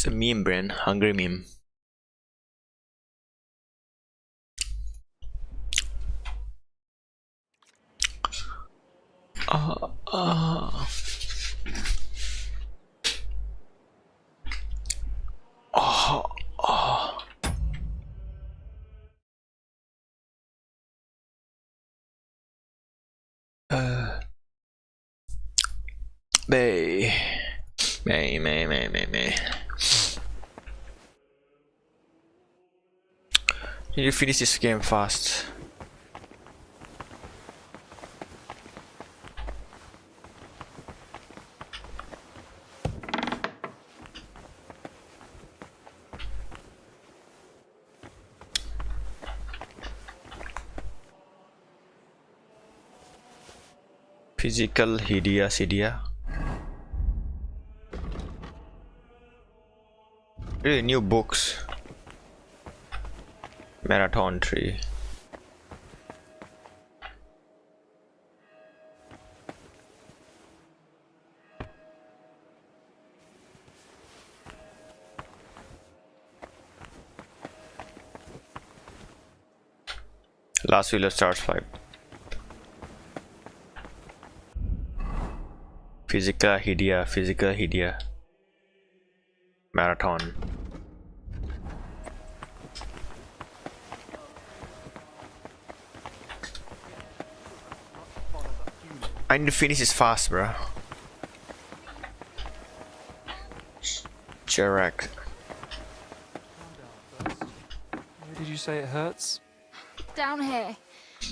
It's a meme, brain. Hungry meme. Oh. May. Need to finish this game fast. Physical Hidia. Really new books. Marathon tree. Last wheeler starts 5. Physical Hidia. Marathon. I need to finish this fast, bro. Jarak. Where did you say it hurts? Down here,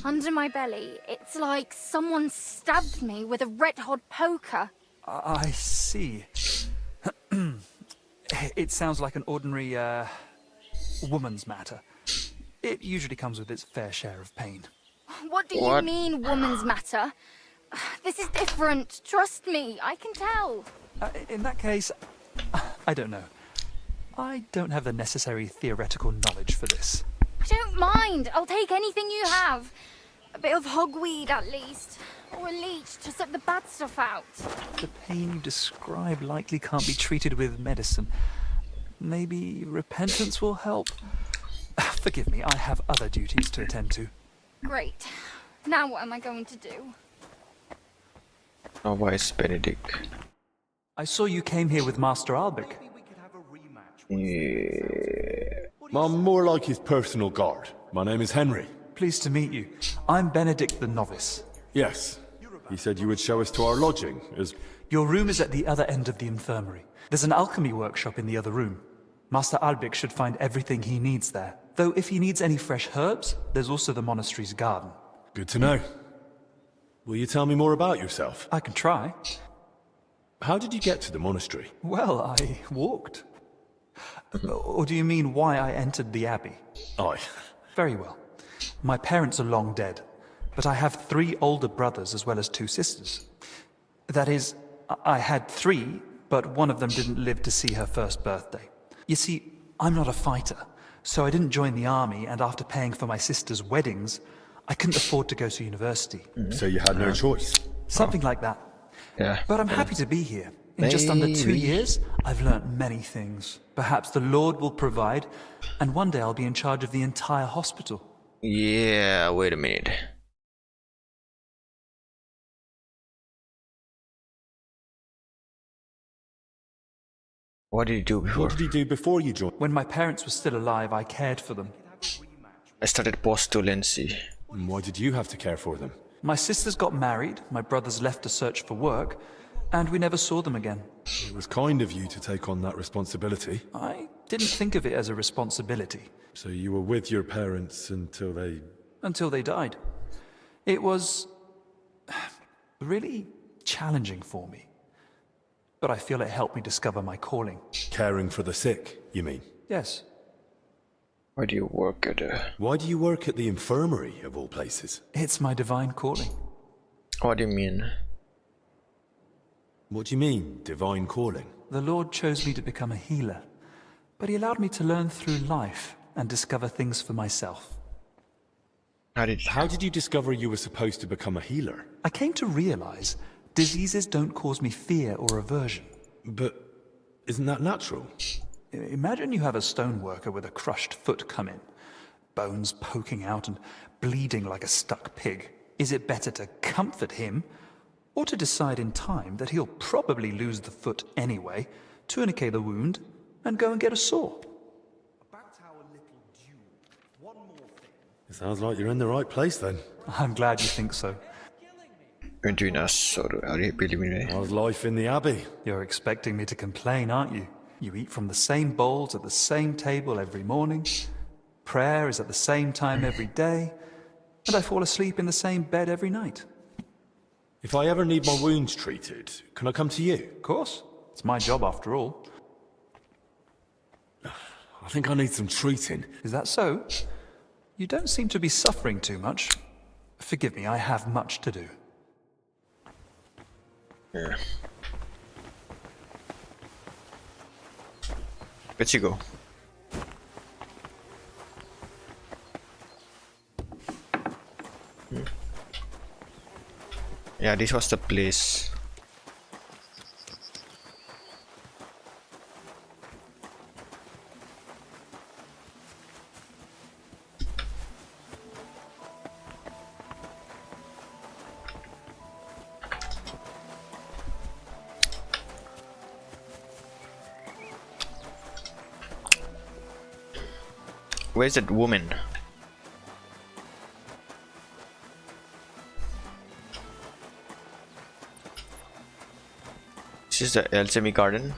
under my belly, it's like someone stabbed me with a red-hot poker. I see. It sounds like an ordinary, woman's matter. It usually comes with its fair share of pain. What do you mean, woman's matter? This is different. Trust me, I can tell. In that case, I don't know. I don't have the necessary theoretical knowledge for this. I don't mind. I'll take anything you have. A bit of hogweed, at least. Or a leech to suck the bad stuff out. The pain you describe likely can't be treated with medicine. Maybe repentance will help? Forgive me, I have other duties to attend to. Great. Now what am I going to do? Oh, why is Benedict? I saw you came here with Master Albic. Yeah. I'm more like his personal guard. My name is Henry. Pleased to meet you. I'm Benedict the Novice. Yes. He said you would show us to our lodging, as... Your room is at the other end of the infirmary. There's an alchemy workshop in the other room. Master Albic should find everything he needs there. Though if he needs any fresh herbs, there's also the monastery's garden. Good to know. Will you tell me more about yourself? I can try. How did you get to the monastery? Well, I walked. Or do you mean why I entered the abbey? Aye. Very well. My parents are long dead, but I have 3 older brothers as well as 2 sisters. That is, I had 3, but one of them didn't live to see her first birthday. You see, I'm not a fighter, so I didn't join the army, and after paying for my sisters' weddings, I couldn't afford to go to university. So you had no choice? Something like that. Yeah. But I'm happy to be here. In just under 2 years, I've learnt many things. Perhaps the Lord will provide, and one day I'll be in charge of the entire hospital. Yeah, wait a minute. What did he do before? What did he do before you joined? When my parents were still alive, I cared for them. I started postulancy. And why did you have to care for them? My sisters got married, my brothers left to search for work, and we never saw them again. It was kind of you to take on that responsibility. I didn't think of it as a responsibility. So you were with your parents until they... Until they died. It was really challenging for me. But I feel it helped me discover my calling. Caring for the sick, you mean? Yes. Why do you work at Why do you work at the infirmary, of all places? It's my divine calling. What do you mean? What do you mean, divine calling? The Lord chose me to become a healer, but he allowed me to learn through life and discover things for myself. How did you discover you were supposed to become a healer? I came to realize diseases don't cause me fear or aversion. But isn't that natural? Imagine you have a stoneworker with a crushed foot come in, bones poking out and bleeding like a stuck pig. Is it better to comfort him, or to decide in time that he'll probably lose the foot anyway, tourniquet the wound, and go and get a saw? It sounds like you're in the right place then. I'm glad you think so. Between us, or are you believing me? How's life in the Abbey? You're expecting me to complain, aren't you? You eat from the same bowls at the same table every morning. Prayer is at the same time every day. And I fall asleep in the same bed every night. If I ever need my wounds treated, can I come to you? Of course. It's my job after all. I think I need some treating. Is that so? You don't seem to be suffering too much. Forgive me, I have much to do. Yeah. Let's go. Yeah, this was the place. Where's that woman? This is the alchemy garden.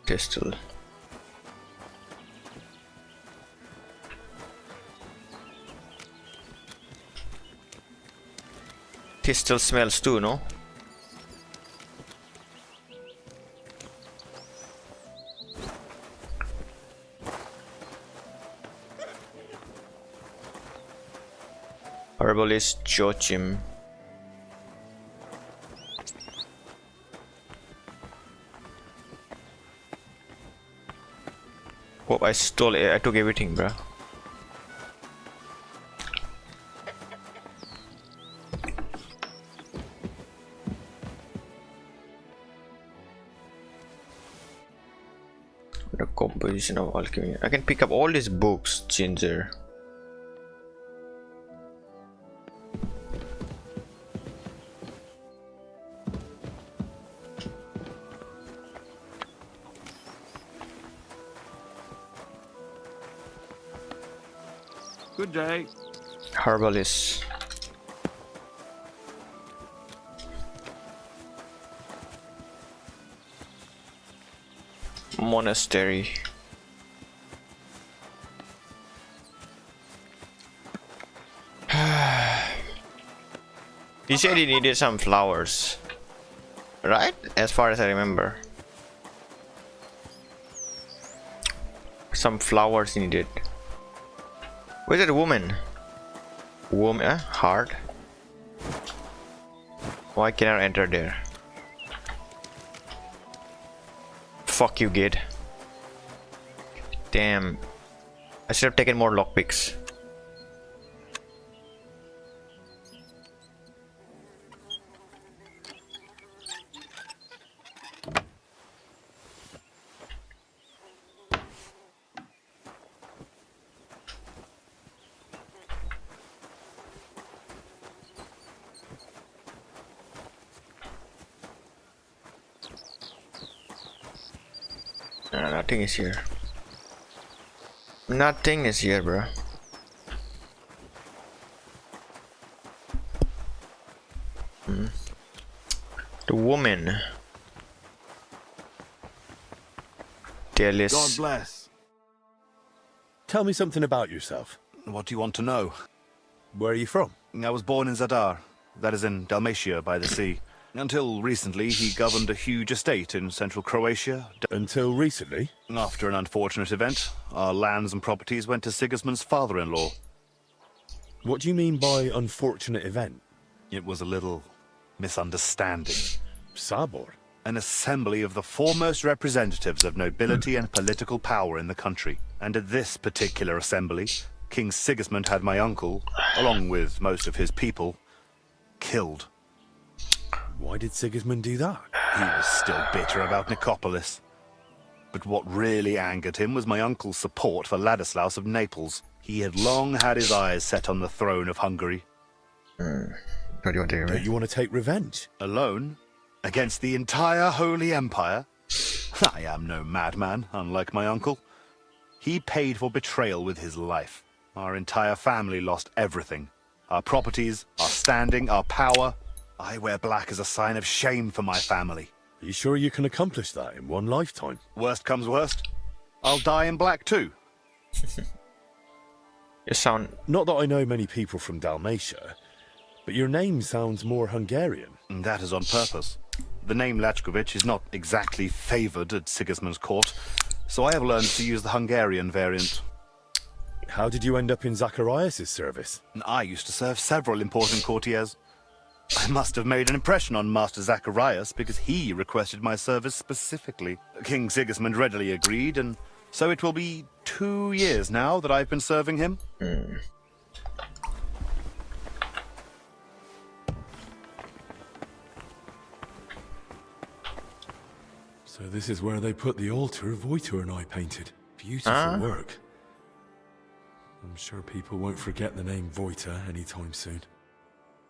Pistol. Pistol smells too, no? Herbalist Joachim. Oh, I stole it. I took everything, bruh. The composition of alchemy. I can pick up all these books, Ginger. Good day. Herbalist. Monastery. He said he needed some flowers, right? As far as I remember. Some flowers he needed. Where's that woman? Woman, hard. Why can't I enter there? Fuck you, kid. Damn. I should have taken more lockpicks. Nothing is here. Nothing is here, bro. The woman. Delis. God bless. Tell me something about yourself. What do you want to know? Where are you from? I was born in Zadar, that is in Dalmatia by the sea. Until recently, he governed a huge estate in central Croatia. Until recently? After an unfortunate event, our lands and properties went to Sigismund's father-in-law. What do you mean by unfortunate event? It was a little misunderstanding. Sabor? An assembly of the foremost representatives of nobility and political power in the country. And at this particular assembly, King Sigismund had my uncle, along with most of his people, killed. Why did Sigismund do that? He was still bitter about Nicopolis. But what really angered him was my uncle's support for Ladislaus of Naples. He had long had his eyes set on the throne of Hungary. What do you want to hear? Don't you want to take revenge? Alone? Against the entire Holy Empire? I am no madman, unlike my uncle. He paid for betrayal with his life. Our entire family lost everything. Our properties, our standing, our power. I wear black as a sign of shame for my family. Are you sure you can accomplish that in one lifetime? Worst comes worst, I'll die in black too. You sound... Not that I know many people from Dalmatia, but your name sounds more Hungarian. And that is on purpose. The name Lachkovich is not exactly favoured at Sigismund's court, so I have learned to use the Hungarian variant. How did you end up in Zacharias' service? I used to serve several important courtiers. I must have made an impression on Master Zacharias because he requested my service specifically. King Sigismund readily agreed, and so it will be 2 years now that I've been serving him. So this is where they put the altar Wojtur and I painted. Beautiful work. I'm sure people won't forget the name Wojtur anytime soon.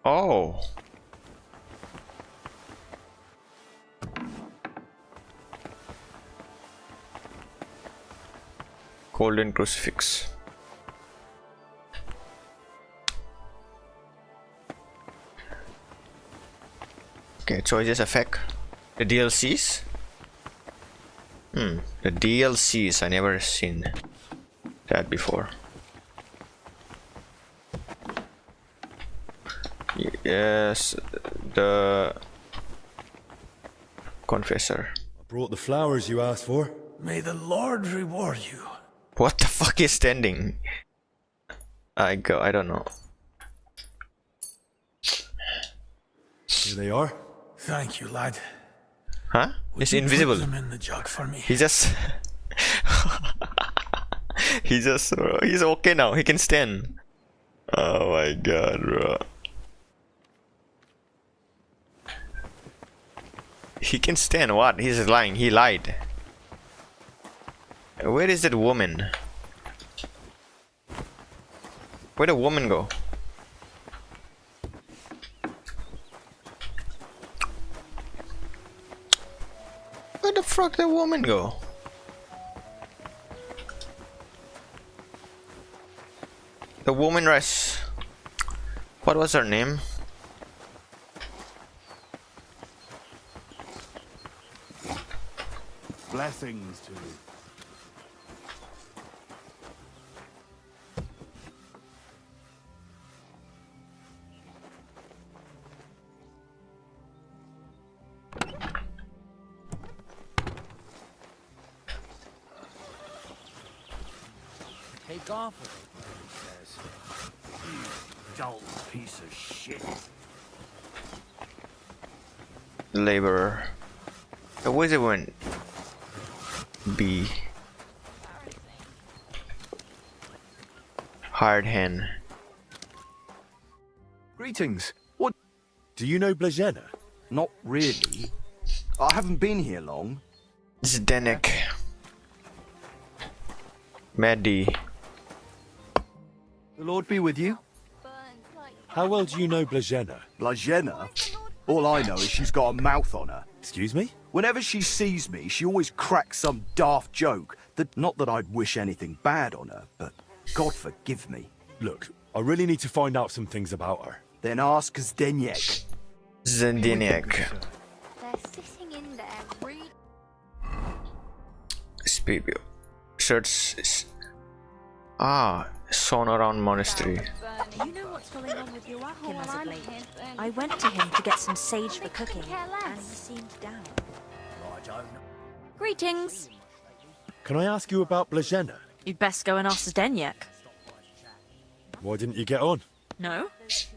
Oh. Golden crucifix. Okay, choices affect the DLCs. The DLCs, I never seen that before. Yes, the confessor. I brought the flowers you asked for. May the Lord reward you. What the fuck is standing? I don't know. Here they are. Thank you, lad. Huh? It's invisible. Put them in the jug for me. He just he's okay now. He can stand. Oh my god, bro. He can stand. What? He's lying. He lied. Where is that woman? Where'd the woman go? Where the fuck did the woman go? The woman rest. What was her name? Blessings to you. Take off with it, he says. You dull piece of shit. Laborer. Where's it went? B. Hard hand. Greetings. What? Do you know Blazena? Not really. I haven't been here long. Zdenek. Maddie. The Lord be with you. How well do you know Blazena? Blazena? All I know is she's got a mouth on her. Excuse me? Whenever she sees me, she always cracks some daft joke. Not that I'd wish anything bad on her, but God forgive me. Look, I really need to find out some things about her. Then ask Zdenek. Zdenek. They're sitting in there, really. Spibio. Search. Sewn around monastery. You know what's going on with Joachim as of late? I went to him to get some sage for cooking, and he seemed down. Greetings! Can I ask you about Blazena? You'd best go and ask Zdenek. Why didn't you get on? No?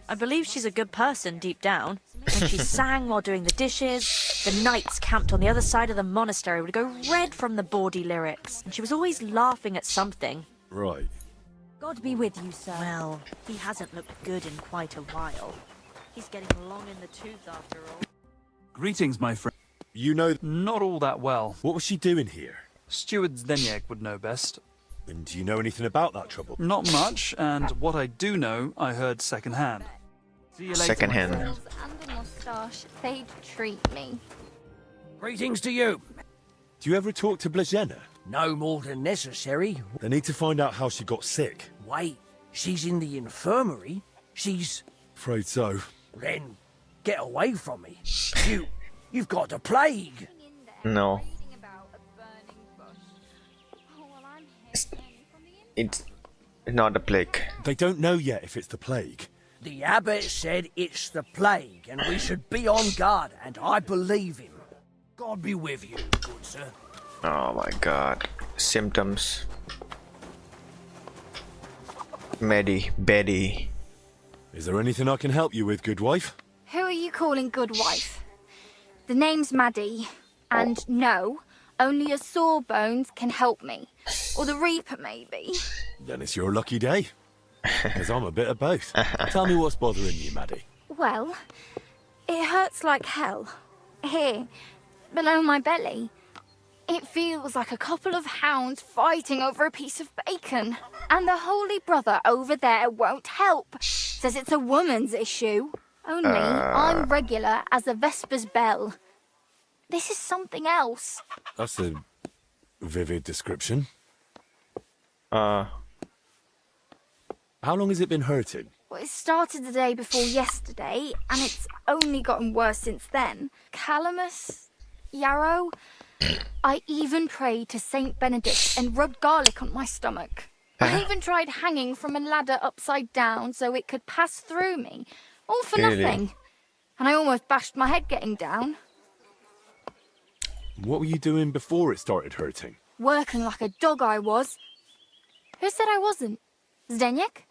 I believe she's a good person deep down. When she sang while doing the dishes, the knights camped on the other side of the monastery would go red from the bawdy lyrics, and she was always laughing at something. Right. God be with you, sir. Well, he hasn't looked good in quite a while. He's getting long in the tooth after all. Greetings, my friend. You know... Not all that well. What was she doing here? Steward Zdeněk would know best. And do you know anything about that trouble? Not much, and what I do know, I heard secondhand. See you later, Second my hand. friend. And a moustache, they'd treat me. Greetings to you. Do you ever talk to Blazena? No more than necessary. They need to find out how she got sick. Wait, she's in the infirmary? She's... Afraid so. Then get away from me. You've got the plague. No. Reading about a burning bush. Oh, well, I'm here learning from the It's not a plague. They don't know yet if it's the plague. The abbot said it's the plague, and we should be on guard, and I believe him. God be with you, good sir. Oh my god. Symptoms. Betty. Is there anything I can help you with, good wife? Who are you calling good wife? The name's Maddie, and no, only a sawbones can help me. Or the Reaper, maybe. Then it's your lucky day. Because I'm a bit of both. Tell me what's bothering you, Maddie. Well, it hurts like hell. Here, below my belly. It feels like a couple of hounds fighting over a piece of bacon. And the Holy Brother over there won't help. Says it's a woman's issue. Only I'm regular as a Vesper's bell. This is something else. That's a vivid description. How long has it been hurting? Well, it started the day before yesterday, and it's only gotten worse since then. Calamus, Yarrow. I even prayed to Saint Benedict and rubbed garlic on my stomach. I even tried hanging from a ladder upside down so it could pass through me. All for Really? nothing. And I almost bashed my head getting down. What were you doing before it started hurting? Working like a dog I was. Who said I wasn't? Zdeněk?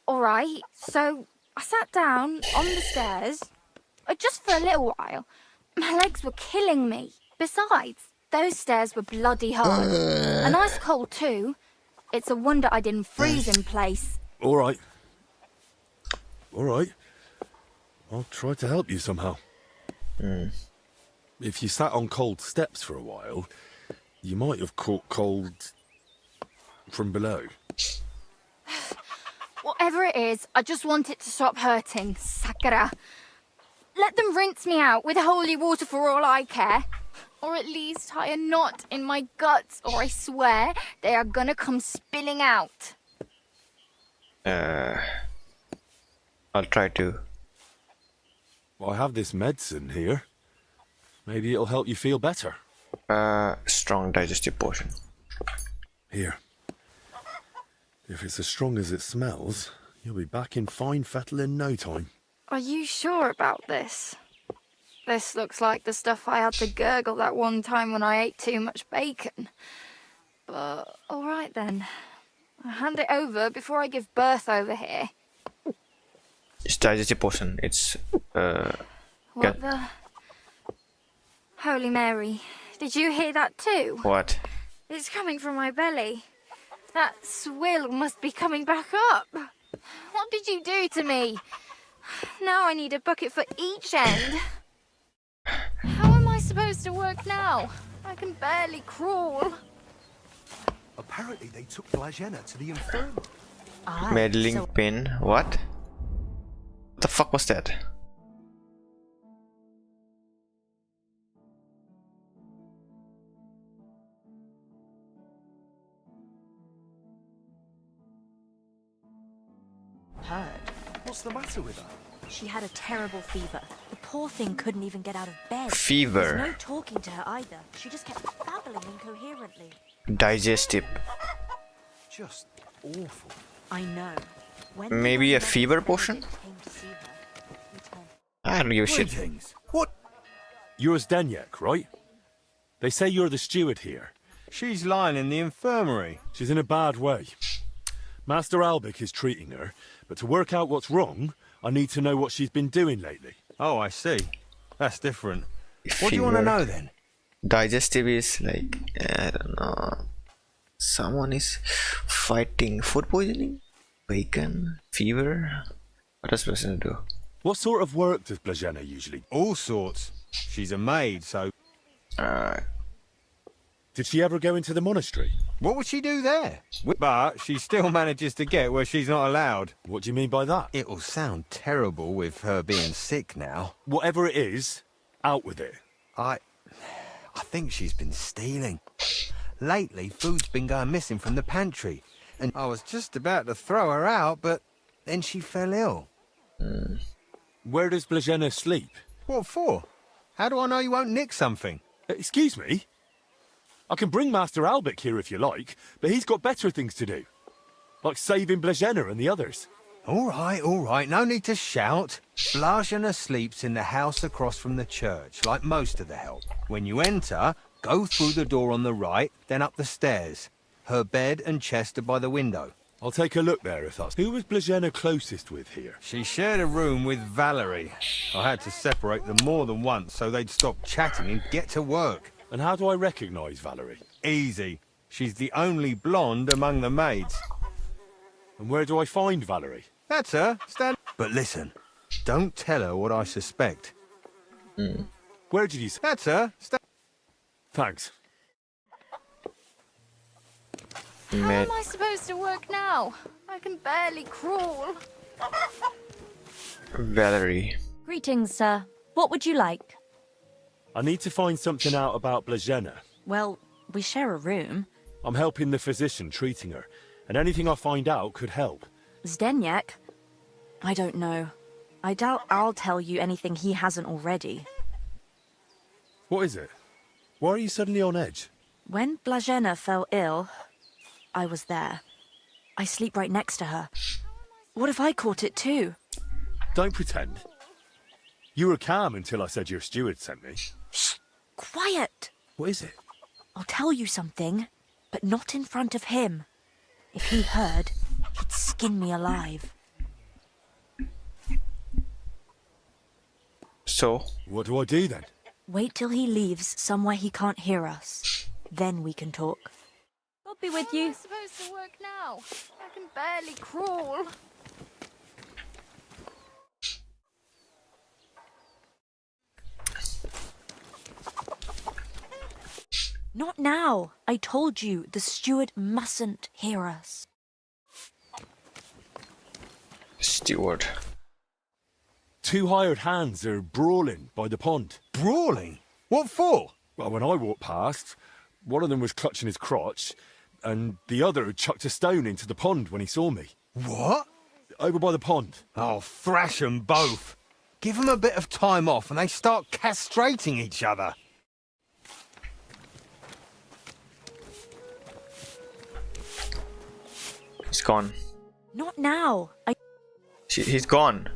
All right, so I sat down on the stairs, just for a little while. My legs were killing me. Besides, those stairs were bloody hard. And ice cold too. It's a wonder I didn't freeze in place. All right. All right. I'll try to help you somehow. If you sat on cold steps for a while, you might have caught cold from below. Whatever it is, I just want it to stop hurting. Sakura. Let them rinse me out with holy water for all I care. Or at least tie a knot in my guts, or I swear they are gonna come spilling out. I'll try to. Well, I have this medicine here. Maybe it'll help you feel better. Strong digestive potion. Here. If it's as strong as it smells, you'll be back in fine fettle in no time. Are you sure about this? This looks like the stuff I had to gurgle that one time when I ate too much bacon. But, alright then. I'll hand it over before I give birth over here. It's digestive potion. It's What the... Holy Mary, did you hear that too? what? It's coming from my belly. That swill must be coming back up. What did you do to me? Now I need a bucket for each end. How am I supposed to work now? I can barely crawl. Apparently they took Blazena to the infirmary. Meddling pin. What? What the fuck was that? Heard. What's the matter with her? She had a terrible fever. The poor thing couldn't even get out of bed. Fever. There's no talking to her either. She just kept babbling incoherently. Digestive. Just awful. I know. When Maybe the a fever potion? came to see her, he told I don't give a shit. Greetings. What? You're Zdeněk, right? They say you're the steward here. She's lying in the infirmary. She's in a bad way. Master Albic is treating her, but to work out what's wrong, I need to know what she's been doing lately. Oh, I see. That's different. What do you want to Fever. know then? Digestive is like, I don't know. Someone is fighting food poisoning? Bacon? Fever? What does person do? What sort of work does Blazena usually do? All sorts. She's a maid, so Did she ever go into the monastery? What would she do there? But she still manages to get where she's not allowed. What do you mean by that? It'll sound terrible with her being sick now. Whatever it is, out with it. I think she's been stealing. Lately, food's been going missing from the pantry. And I was just about to throw her out, but then she fell ill. Where does Blazena sleep? What for? How do I know you won't nick something? Excuse me? I can bring Master Albic here if you like, but he's got better things to do. Like saving Blazena and the others. All right, no need to shout. Blazena sleeps in the house across from the church, like most of the help. When you enter, go through the door on the right, then up the stairs. Her bed and chest are by the window. I'll take a look there if that's... Who was Blazena closest with here? She shared a room with Valerie. I had to separate them more than once so they'd stop chatting and get to work. And how do I recognise Valerie? Easy. She's the only blonde among the maids. And where do I find Valerie? That's her. Stand. But listen, don't tell her what I suspect. Where did you... That's her. Stand. Thanks. How am I supposed to work now? I can barely crawl. Valerie. Greetings, sir. What would you like? I need to find something out about Blazena. Well, we share a room. I'm helping the physician treating her, and anything I find out could help. Zdeněk? I don't know. I doubt I'll tell you anything he hasn't already. What is it? Why are you suddenly on edge? When Blazena fell ill, I was there. I sleep right next to her. What if I caught it too? Don't pretend. You were calm until I said your steward sent me. Shh! Quiet! What is it? I'll tell you something, but not in front of him. If he heard, he'd skin me alive. So? What do I do then? Wait till he leaves somewhere he can't hear us. Then we can talk. I'll be with How am I you. supposed to work now? I can barely crawl. Not now. I told you, the steward mustn't hear us. Steward. Two hired hands are brawling by the pond. Brawling? What for? Well, when I walked past, one of them was clutching his crotch, and the other had chucked a stone into the pond when he saw me. What? Over by the pond. Oh, thrash 'em both. Give 'em a bit of time off and they start castrating each other. He's gone. Not now. He's gone.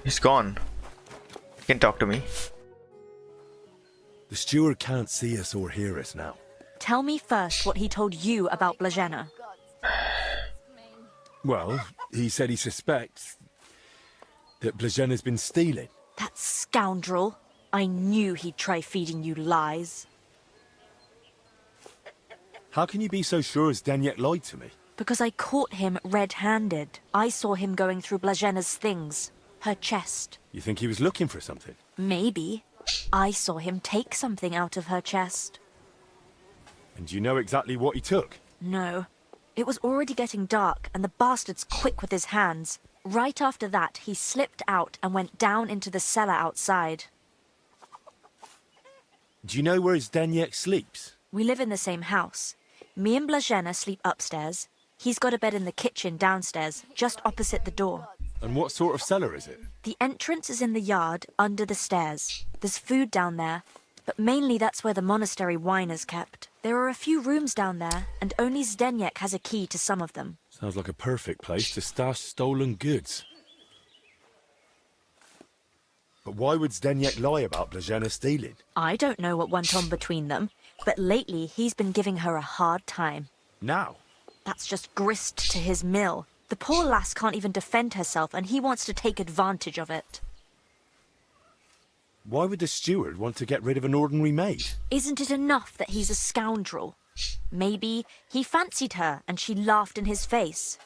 He's gone. You can talk to me. The steward can't see us or hear us now. Tell me first what he told you about Blazena. Well, he said he suspects that Blazena's been stealing. That scoundrel. I knew he'd try feeding you lies. How can you be so sure Zdeněk lied to me? Because I caught him red-handed. I saw him going through Blazena's things. Her chest. You think he was looking for something? Maybe. I saw him take something out of her chest. And do you know exactly what he took? No. It was already getting dark, and the bastard's quick with his hands. Right after that, he slipped out and went down into the cellar outside. Do you know where Zdeněk sleeps? We live in the same house. Me and Blazena sleep upstairs. He's got a bed in the kitchen downstairs, just opposite the door. And what sort of cellar is it? The entrance is in the yard, under the stairs. There's food down there, but mainly that's where the monastery wine is kept. There are a few rooms down there, and only Zdeněk has a key to some of them. Sounds like a perfect place to stash stolen goods. But why would Zdeněk lie about Blazena stealing? I don't know what went on between them, but lately he's been giving her a hard time. Now? That's just grist to his mill. The poor lass can't even defend herself, and he wants to take advantage of it. Why would the steward want to get rid of an ordinary maid? Isn't it enough that he's a scoundrel? Maybe he fancied her and she laughed in his face.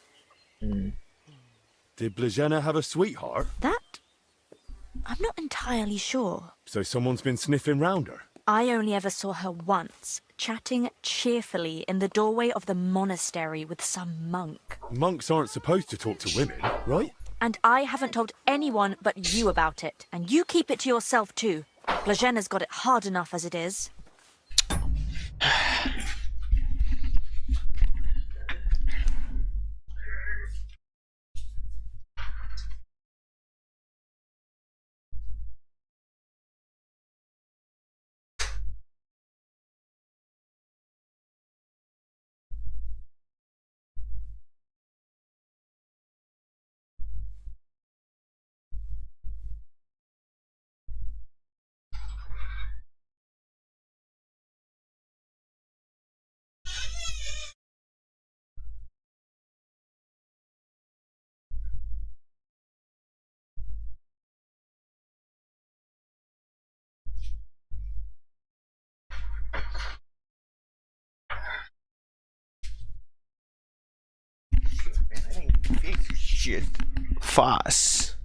Did Blazena have a sweetheart? That I'm not entirely sure. So someone's been sniffing round her? I only ever saw her once, chatting cheerfully in the doorway of the monastery with some monk. Monks aren't supposed to talk to women, right? And I haven't told anyone but you about it. And you keep it to yourself too. Blažena's got it hard enough as it is. Shit. Fast.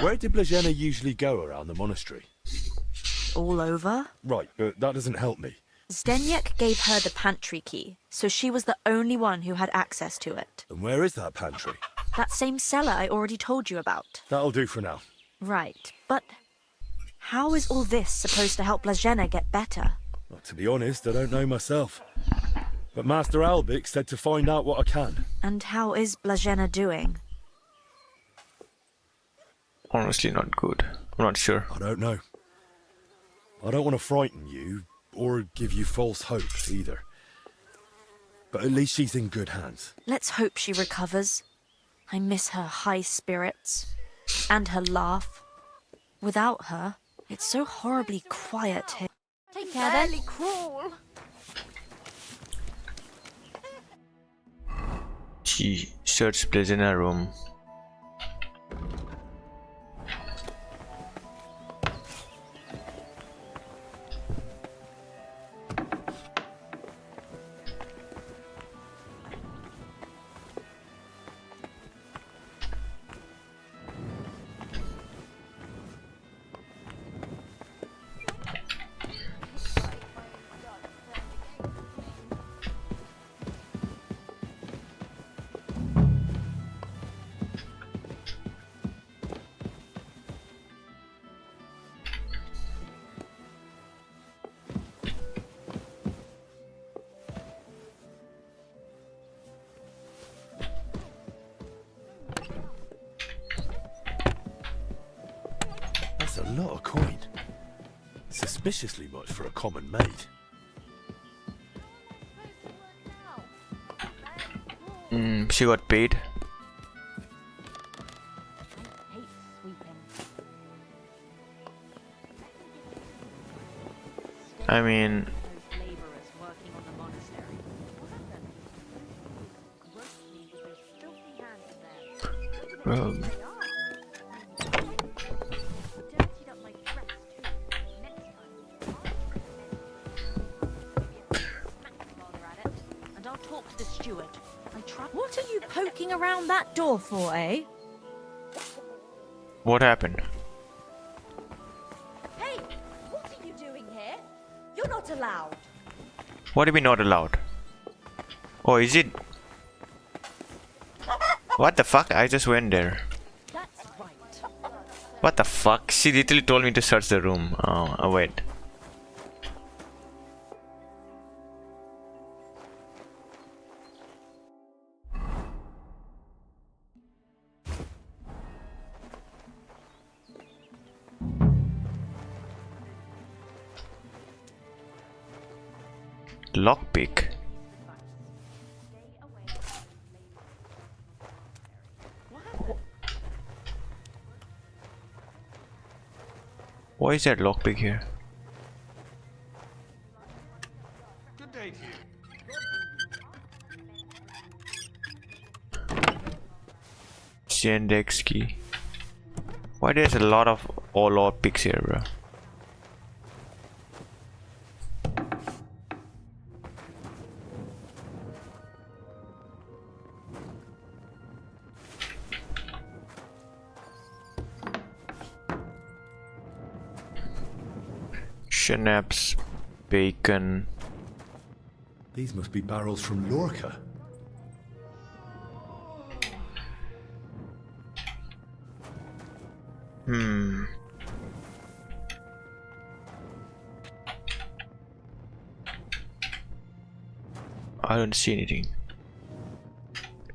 Where did Blazena usually go around the monastery? All over? Right, but that doesn't help me. Zdeněk gave her the pantry key, so she was the only one who had access to it. And where is that pantry? That same cellar I already told you about. That'll do for now. Right, but how is all this supposed to help Blažena get better? Well, to be honest, I don't know myself. But Master Albik said to find out what I can. And how is Blažena doing? Honestly, not good. I'm not sure. I don't know. I don't want to frighten you, or give you false hope either. But at least she's in good hands. Let's hope she recovers. I miss her high spirits. And her laugh. Without her, it's so horribly quiet here. Take care then. Crawl. She searched Blazena room. That's a lot of coin. Suspiciously much for a common maid. She got paid. I mean, well, And I'll talk to the steward. What are you poking around that door for, eh? what happened? Hey, what are you doing here? You're not allowed. What do you mean not allowed? Oh, is it? What the fuck? I just went there. That's right. What the fuck? She literally told me to search the room. Oh, wait. Lockpick. Why is that lockpick here? Good day to you. Index key. Why there's a lot of all lockpicks here, bro? Schnapps, bacon. These must be barrels from Lorca. I don't see anything.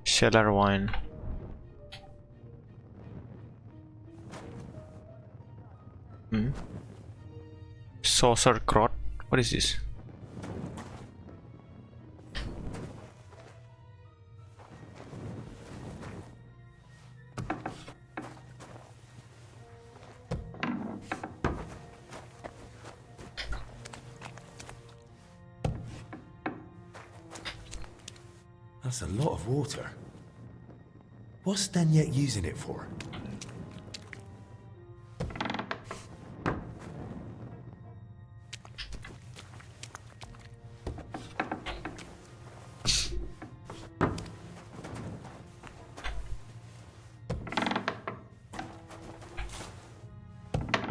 Cellar wine. Sauerkraut. What is this? That's a lot of water. What's Stanyek using it for?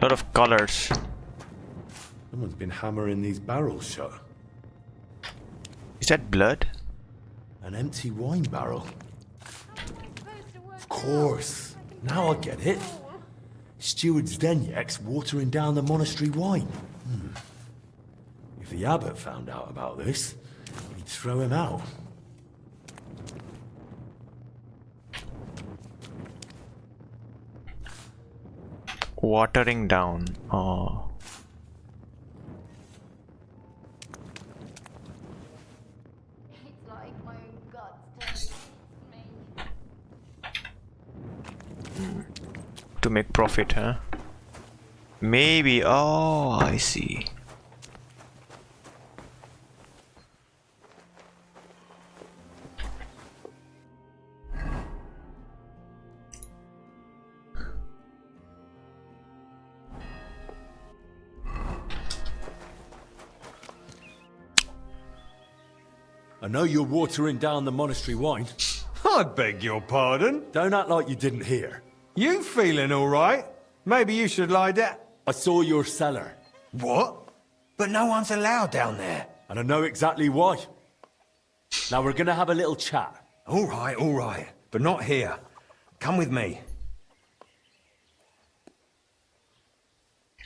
Lot of colors. Someone's been hammering these barrels shut. Is that blood? An empty wine barrel. Of course. Now I get it. Steward Zdenyek's watering down the monastery wine. If the abbot found out about this, he'd throw him out. Watering down. Oh. It's like my own guts turning me. To make profit, huh? Maybe. Oh, I see. I know you're watering down the monastery wine. I beg your pardon? Don't act like you didn't hear. You feeling all right? Maybe you should lie down. I saw your cellar, What? But no one's allowed down there. and I know exactly why. Now we're gonna have a little chat. All right. But not here. Come with me.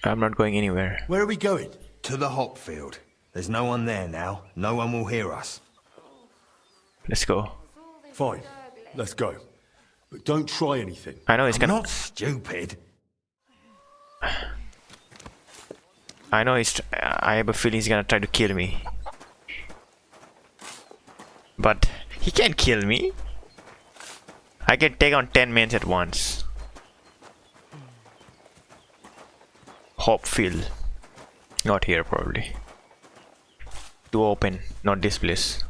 I'm not going anywhere. Where are we going? To the hop field. There's no one there now. No one will hear us. Let's go. Fine, let's go. But don't try anything. I know he's I'm gonna. not stupid. I know he's. I have a feeling he's gonna try to kill me. But he can't kill me. I can take on 10 men at once. Hopfield. Not here, probably. Too open, not this place.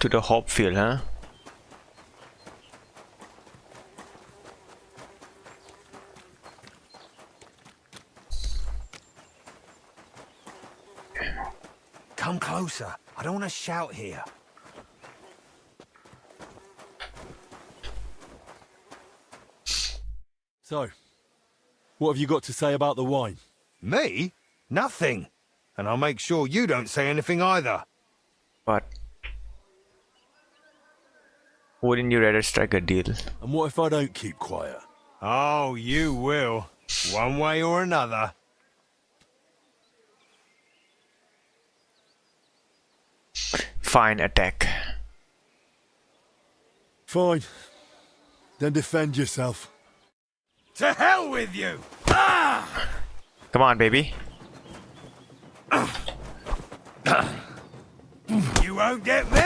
To the hop field, huh? Come closer. I don't want to shout here. So, what have you got to say about the wine? Me? Nothing. And I'll make sure you don't say anything either. But wouldn't you rather strike a deal? And what if I don't keep quiet? Oh, you will. One way or another. Fine, attack. Fine. Then defend yourself. To hell with you! Come on, baby. You won't get me!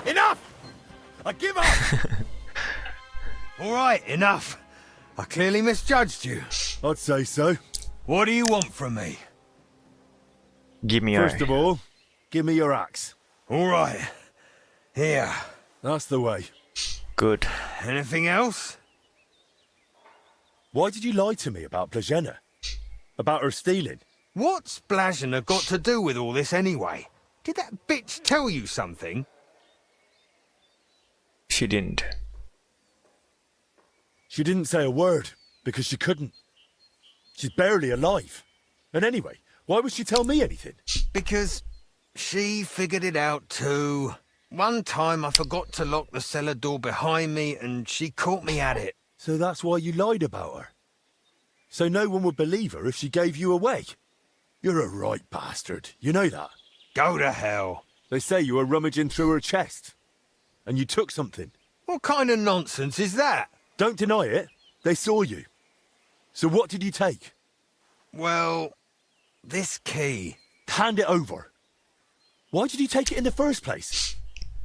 Enough! I give up! All right, enough. I clearly misjudged you. I'd say so. What do you want from me? Give me your. First of all, give me your axe. All right. Here. That's the way. Good. Anything else? Why did you lie to me about Blazena? About her stealing? What's Blazena got to do with all this anyway? Did that bitch tell you something? She didn't. She didn't say a word, because she couldn't. She's barely alive. And anyway, why would she tell me anything? Because she figured it out too. One time I forgot to lock the cellar door behind me and she caught me at it. So that's why you lied about her? So no one would believe her if she gave you away? You're a right bastard, you know that? Go to hell. They say you were rummaging through her chest. And you took something. What kind of nonsense is that? Don't deny it. They saw you. So what did you take? Well, this key. Hand it over. Why did you take it in the first place?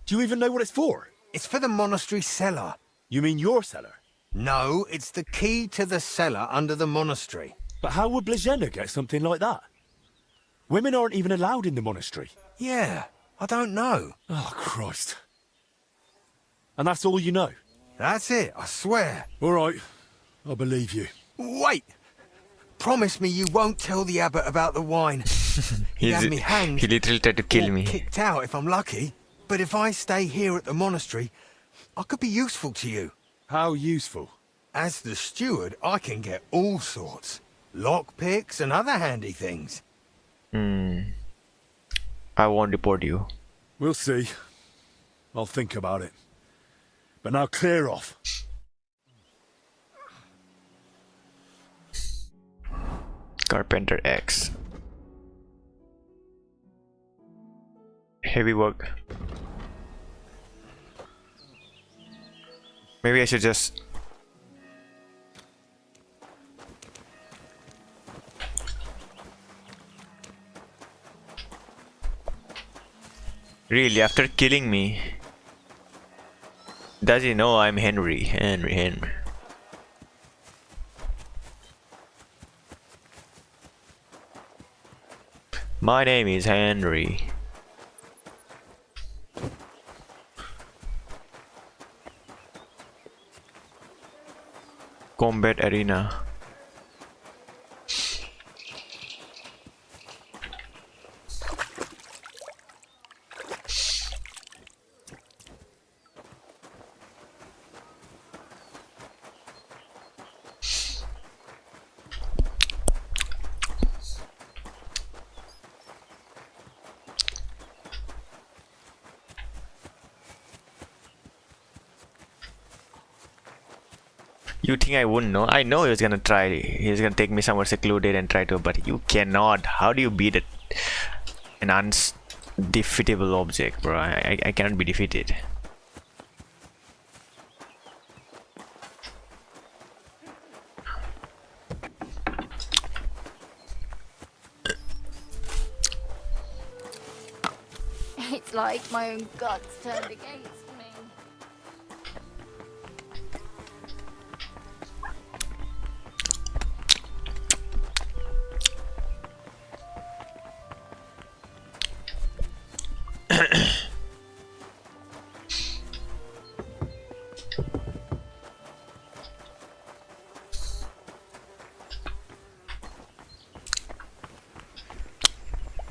Do you even know what it's for? It's for the monastery cellar. You mean your cellar? No, it's the key to the cellar under the monastery. But how would Blazena get something like that? Women aren't even allowed in the monastery. Yeah, I don't know. Oh, Christ. And that's all you know? That's it, I swear. All right, I believe you. Wait! Promise me you won't tell the abbot about the wine. He'd have me hanged. He literally tried to kill or me. kicked out if I'm lucky. But if I stay here at the monastery, I could be useful to you. How useful? As the steward, I can get all sorts. Lockpicks and other handy things. I won't deport you. We'll see. I'll think about it. But now clear off. Carpenter X. Heavy work. Maybe I should just... Really, after killing me, does he know I'm Henry? Henry. My name is Henry. Combat arena. You think I wouldn't know? I know he was gonna try. He's gonna take me somewhere secluded and try to, but you cannot. How do you beat it? An undefeatable object, bro. I cannot be defeated. It's like my own guts turned against me.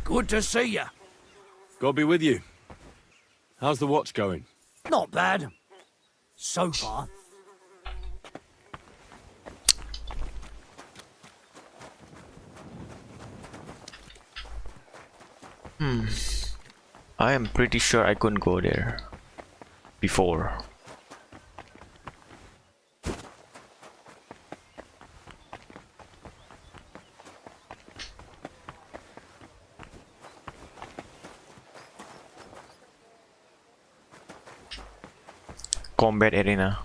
Good to see you. God be with you. How's the watch going? Not bad. So far. I am pretty sure I couldn't go there before. Combat arena.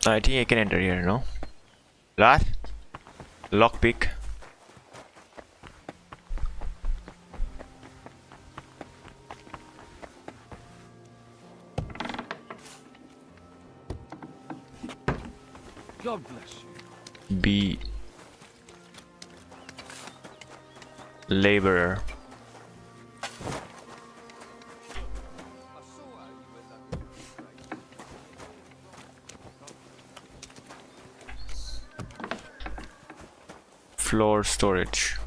I think I can enter here, no? Last? Lockpick. God bless you. B. Laborer. Floor storage.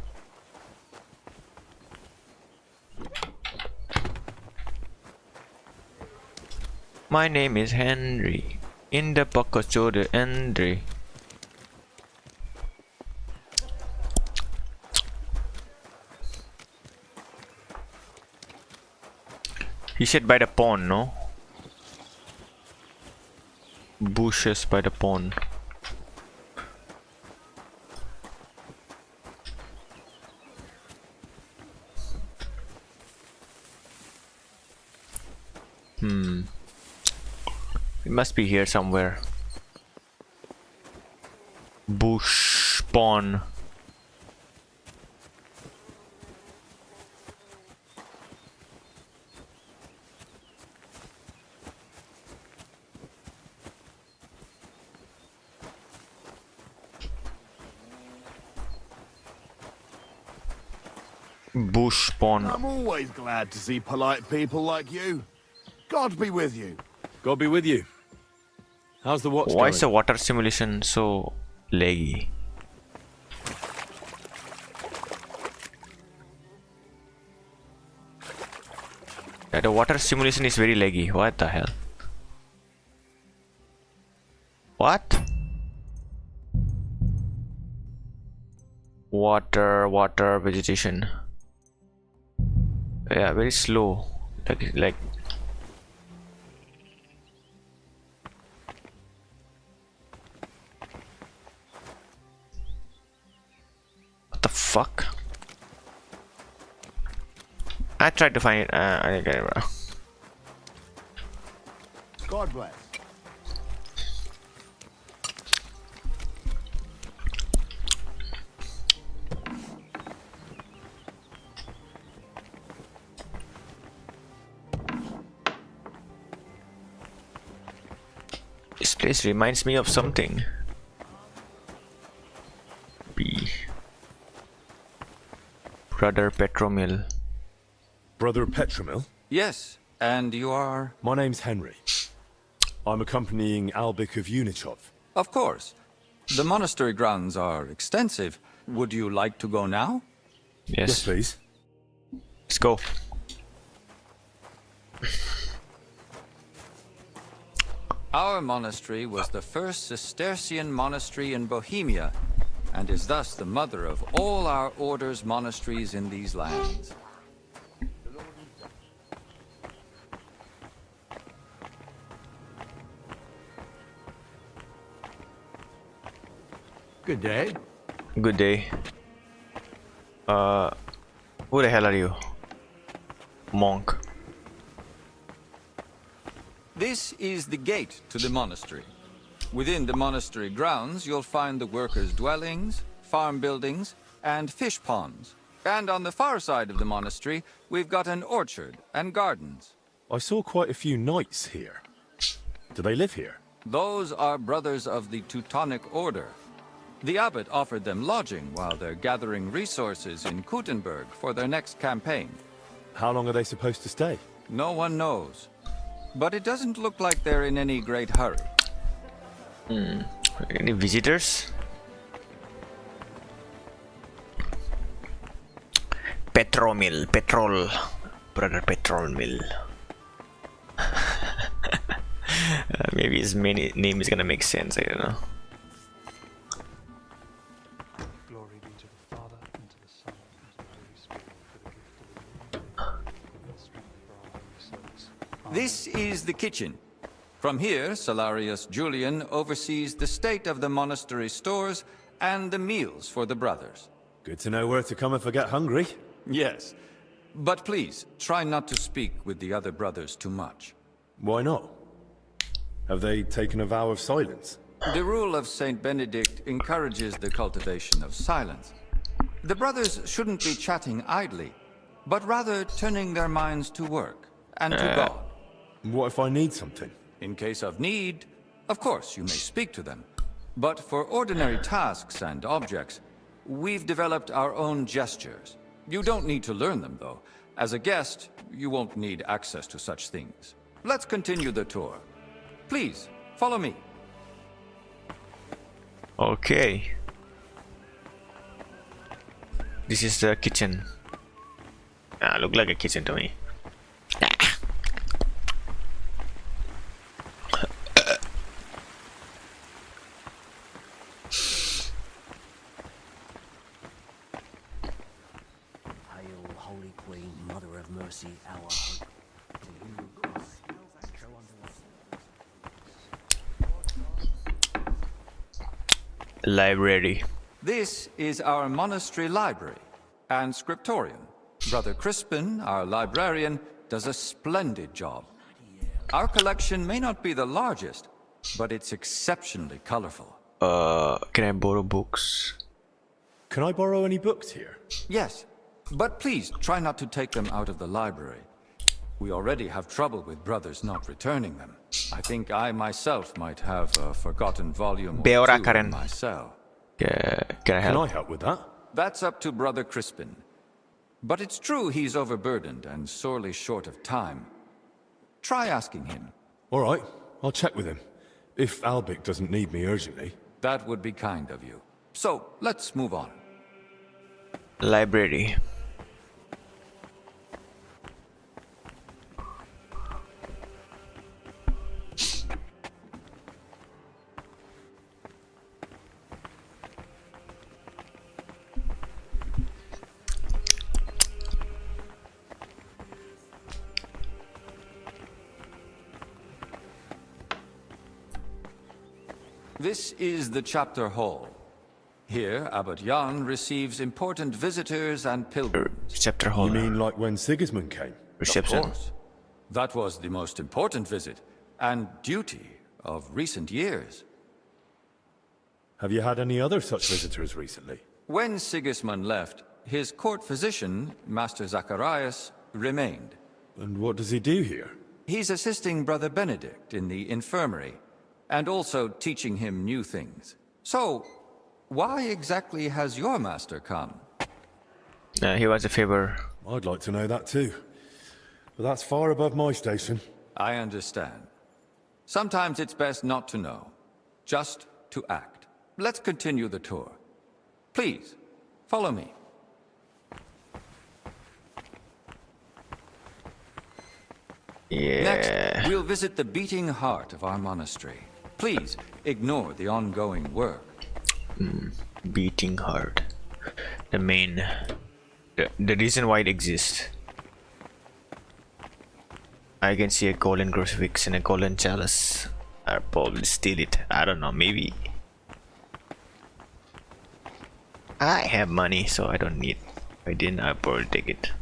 My name is Henry. In the pocket shoulder Henry. He said by the pond, no? Bushes by the pond. It must be here somewhere. Bush pond. Bush pond. I'm always glad to see polite people like you. God be with you. God be with you. How's the watch Why going? is the water simulation so laggy? Yeah, the water simulation is very laggy. What the hell? What? Water, vegetation. Yeah, very slow. Like. What the fuck? I tried to find it. I didn't get it, bro. God bless. This place reminds me of something. B. Brother Petromill. Brother Petramil? Yes, and you are? My name's Henry. I'm accompanying Albik of Unichov. Of course. The monastery grounds are extensive. Would you like to go now? Yes. Please. Let's go. Our monastery was the first Cistercian monastery in Bohemia, and is thus the mother of all our order's monasteries in these lands. Good day. Good day. Who the hell are you? Monk. This is the gate to the monastery. Within the monastery grounds, you'll find the workers' dwellings, farm buildings, and fish ponds. And on the far side of the monastery, we've got an orchard and gardens. I saw quite a few knights here. Do they live here? Those are brothers of the Teutonic Order. The abbot offered them lodging while they're gathering resources in Kuttenberg for their next campaign. How long are they supposed to stay? No one knows. But it doesn't look like they're in any great hurry. Any visitors? Petromill. Petrol. Brother Petromill. Maybe his main name is gonna make sense, I don't know. Glory be to the Father, and to the Son, and to the Holy Spirit, for the gift of the Lord, and the strength for our holy souls. Amen. This is the kitchen. From here, Salarius Julian oversees the state of the monastery stores and the meals for the brothers. Good to know where to come if I get hungry. Yes. But please, try not to speak with the other brothers too much. Why not? Have they taken a vow of silence? The rule of Saint Benedict encourages the cultivation of silence. The brothers shouldn't be chatting idly, but rather turning their minds to work and to God. What if I need something? In case of need, of course, you may speak to them. But for ordinary tasks and objects, we've developed our own gestures. You don't need to learn them, though. As a guest, you won't need access to such things. Let's continue the tour. Please, follow me. Okay. This is the kitchen. Look like a kitchen to me. Hail, Holy Queen, Mother of Mercy, our hope. To you who cross and show unto us. Library. This is our monastery library and scriptorium. Brother Crispin, our librarian, does a splendid job. Our collection may not be the largest, but it's exceptionally colorful. Can I borrow books? Can I borrow any books here? Yes, but please try not to take them out of the library. We already have trouble with brothers not returning them. I think I myself might have a forgotten volume or two in my cell. Can I help? Can I help with that? That's up to Brother Crispin. But it's true he's overburdened and sorely short of time. Try asking him. All right, I'll check with him. If Albic doesn't need me urgently. That would be kind of you. So, let's move on. Library. This is the chapter hall. Here, Abbot Jan receives important visitors and pilgrims. Chapter hall. You mean like when Sigismund came? Reception. Of course. That was the most important visit and duty of recent years. Have you had any other such visitors recently? When Sigismund left, his court physician, Master Zacharias, remained. And what does he do here? He's assisting Brother Benedict in the infirmary, and also teaching him new things. So, why exactly has your master come? He wants a favor. I'd like to know that too. But that's far above my station. I understand. Sometimes it's best not to know, just to act. Let's continue the tour. Please, follow me. Yeah. Next, we'll visit the beating heart of our monastery. Please, ignore the ongoing work. Beating heart. The main... The reason why it exists. I can see a golden crucifix and a golden chalice. I'll probably steal it. I don't know, maybe. I have money, so I don't need. If I didn't, I'll probably take it.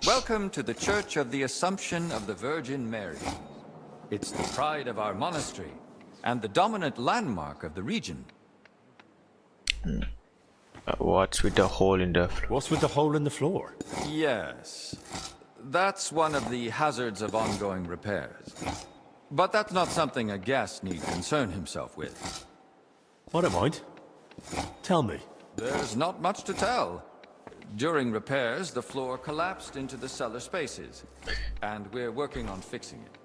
Welcome to the Church of the Assumption of the Virgin Mary. It's the pride of our monastery and the dominant landmark of the region. What's with the hole in the floor? What's with the hole in the floor? Yes, that's one of the hazards of ongoing repairs. But that's not something a guest need concern himself with. I don't mind. Tell me. There's not much to tell. During repairs, the floor collapsed into the cellar spaces, and we're working on fixing it.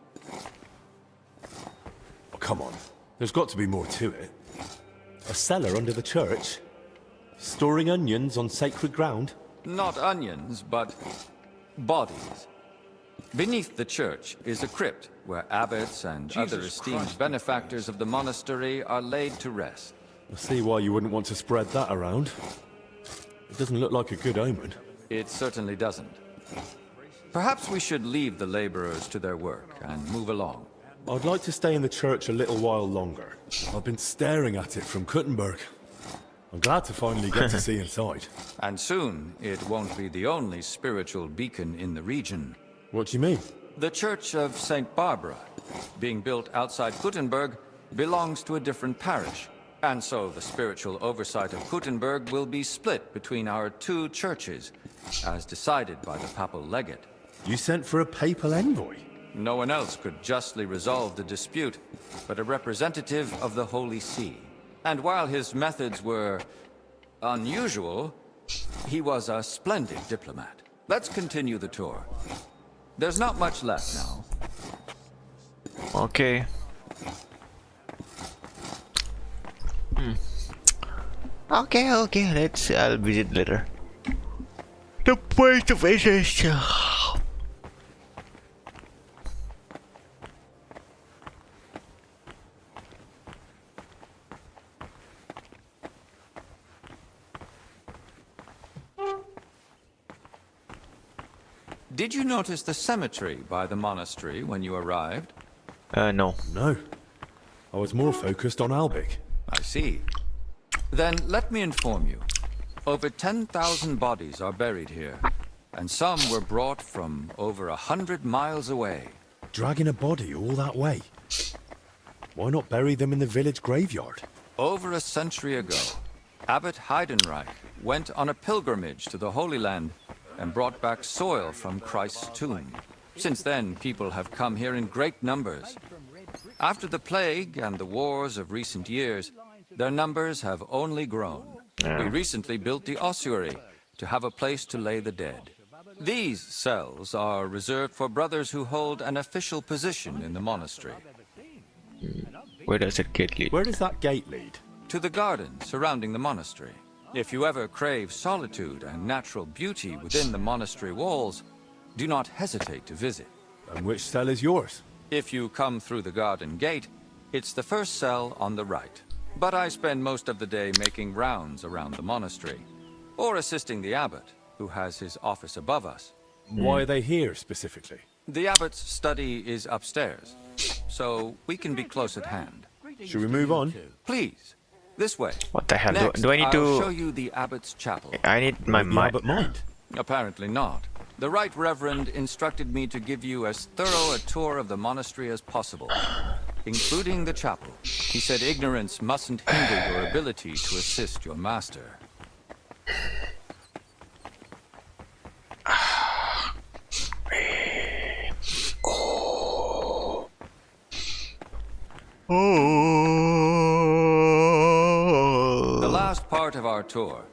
Oh, come on. There's got to be more to it. A cellar under the church? Storing onions on sacred ground? Not onions, but bodies. Beneath the church is a crypt where abbots and other esteemed benefactors of the monastery are laid to rest. I see why you wouldn't want to spread that around. It doesn't look like a good omen. It certainly doesn't. Perhaps we should leave the laborers to their work and move along. I'd like to stay in the church a little while longer. I've been staring at it from Kuttenberg. I'm glad to finally get to see inside. And soon, it won't be the only spiritual beacon in the region. What do you mean? The Church of St. Barbara, being built outside Gutenberg, belongs to a different parish. And so the spiritual oversight of Gutenberg will be split between our two churches, as decided by the papal legate. You sent for a papal envoy? No one else could justly resolve the dispute, but a representative of the Holy See. And while his methods were unusual, he was a splendid diplomat. Let's continue the tour. There's not much left now. Okay. Okay, I'll visit later. The point of interest. Did you notice the cemetery by the monastery when you arrived? No. No. I was more focused on Albic. I see. Then let me inform you. Over 10,000 bodies are buried here, and some were brought from over 100 miles away. Dragging a body all that way? Why not bury them in the village graveyard? Over a century ago, Abbot Heidenreich went on a pilgrimage to the Holy Land and brought back soil from Christ's tomb. Since then, people have come here in great numbers. After the plague and the wars of recent years, their numbers have only grown. We recently built the ossuary to have a place to lay the dead. These cells are reserved for brothers who hold an official position in the monastery. Where does it gate lead? Where does that gate lead? To the garden surrounding the monastery. If you ever crave solitude and natural beauty within the monastery walls, do not hesitate to visit. And which cell is yours? If you come through the garden gate, it's the first cell on the right. But I spend most of the day making rounds around the monastery, or assisting the abbot, who has his office above us. Why are they here specifically? The abbot's study is upstairs, so we can be close at hand. Should we move on? Please, this way. What the hell? Next, Do I need I'll show to? you the abbot's chapel. I need my The mind. Abbot mind. Apparently not. The Right Reverend instructed me to give you as thorough a tour of the monastery as possible, including the chapel. He said ignorance mustn't hinder your ability to assist your master. The last part of our tour.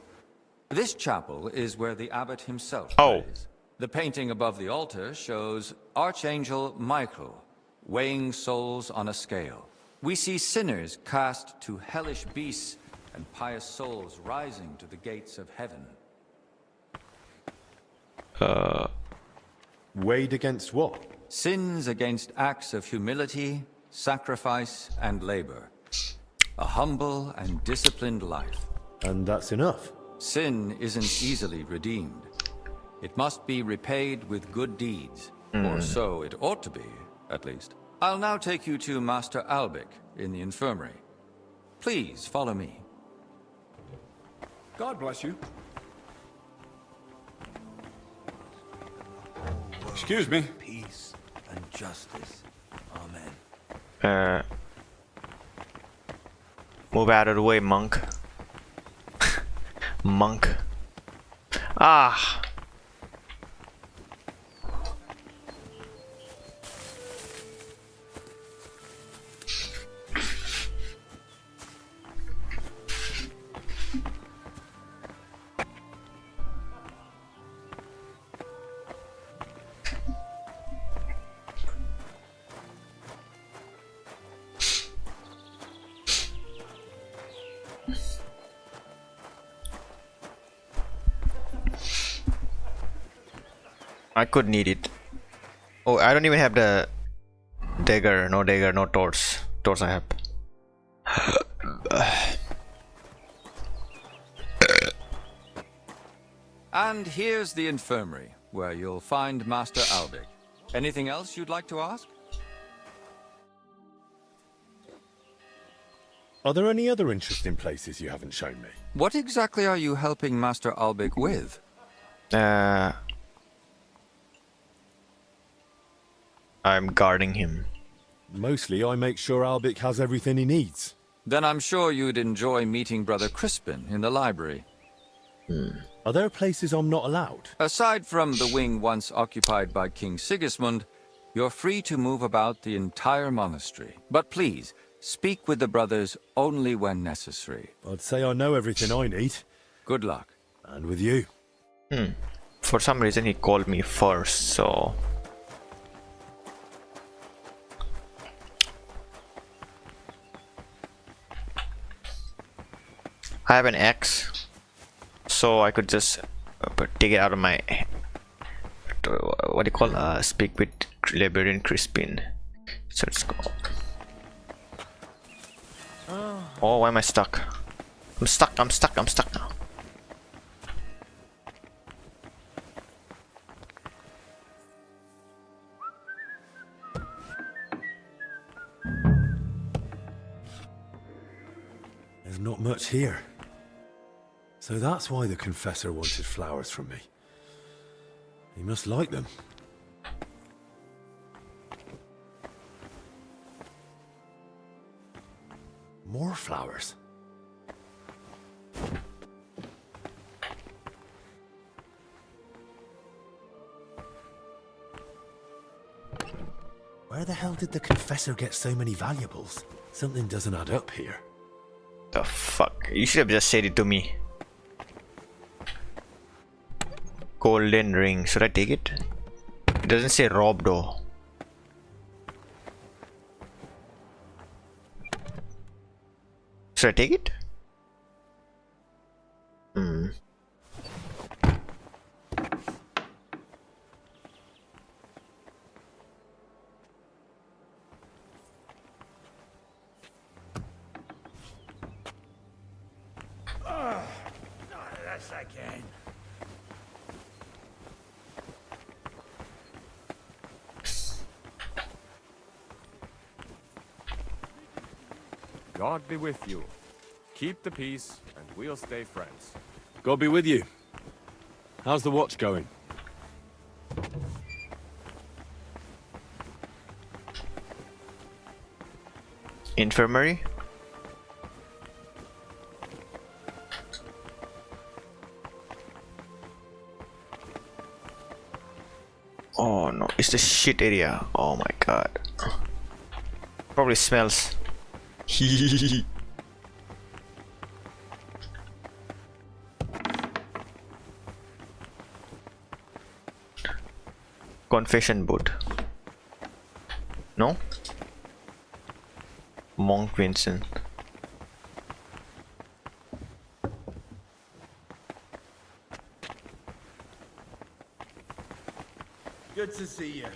This chapel is where the abbot himself prays. The painting above the altar shows Archangel Michael weighing souls on a scale. We see sinners cast to hellish beasts and pious souls rising to the gates of heaven. Weighed against what? Sins against acts of humility, sacrifice, and labor. A humble and disciplined life. And that's enough. Sin isn't easily redeemed. It must be repaid with good deeds, or so it ought to be, at least. I'll now take you to Master Albic in the infirmary. Please follow me. God bless you. Excuse me. Peace and justice. Amen. Move out of the way, monk. Monk. Ah. I could need it. Oh, I don't even have the dagger, no torch. Torch I have. And here's the infirmary, where you'll find Master Albic. Anything else you'd like to ask? Are there any other interesting places you haven't shown me? What exactly are you helping Master Albic with? I'm guarding him. Mostly, I make sure Albic has everything he needs. Then I'm sure you'd enjoy meeting Brother Crispin in the library. Are there places I'm not allowed? Aside from the wing once occupied by King Sigismund, you're free to move about the entire monastery. But please, speak with the brothers only when necessary. I'd say I know everything I need. Good luck. And with you. For some reason he called me first, so I have an X, so I could just take it out of my what do you call speak with Librarian Crispin. So let's go. Oh, why am I stuck? I'm stuck now. There's not much here. So that's why the confessor wanted flowers from me. He must like them. More flowers. Where the hell did the confessor get so many valuables? Something doesn't add up here. The fuck? You should have just said it to me. Golden ring. Should I take it? It doesn't say robbed though. Should I take it? Yes, I can. God be with you. Keep the peace, and we'll stay friends. God be with you. How's the watch going? Infirmary? Oh no, it's the shit area. Oh my god. Probably smells. Confession boot. No? Monk Vincent. Good to see you.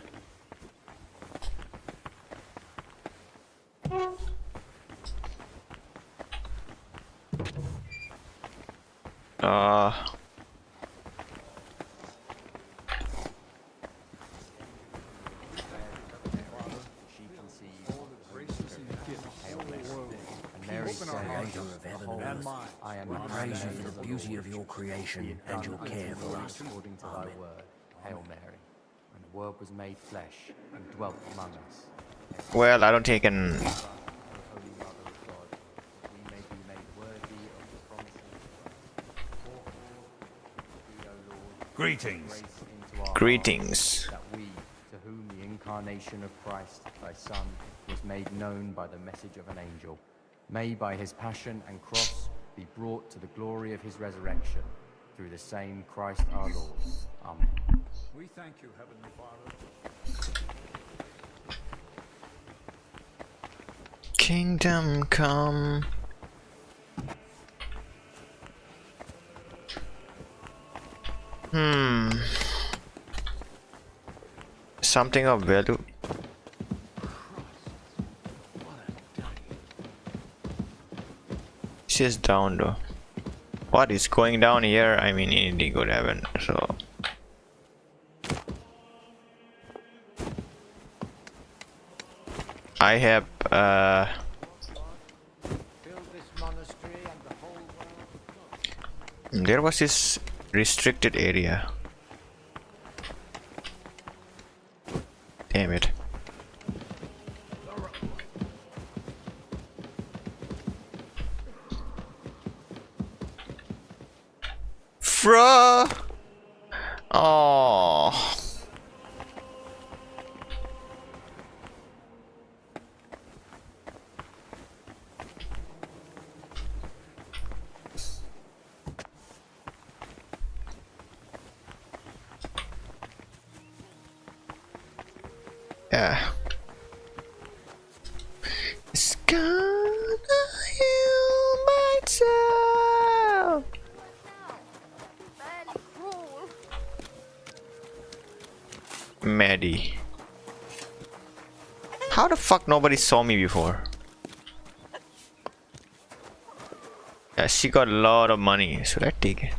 I am praise you for the beauty of your creation and your care for us. According to thy word, Hail Mary, and the word was made flesh and dwelt among us. Well, I don't think I can. Holy Mother of God, that we may be made worthy of the promises. Thee, O Lord, Greetings. grace into our Greetings. hearts, that we, to whom the incarnation of Christ, thy Son, was made known by the message of an angel, may by his passion and cross be brought to the glory of his resurrection, through the same Christ our Lord. Amen. We thank you, Heavenly Father. Kingdom come. Something of value. She's down though. What is going down here? I mean, in good heaven. So I have there was this restricted area. Damn it. Bro. Oh. Yeah. It's gonna heal myself. Maddie. How the fuck nobody saw me before? Yeah, she got a lot of money. Should I take it?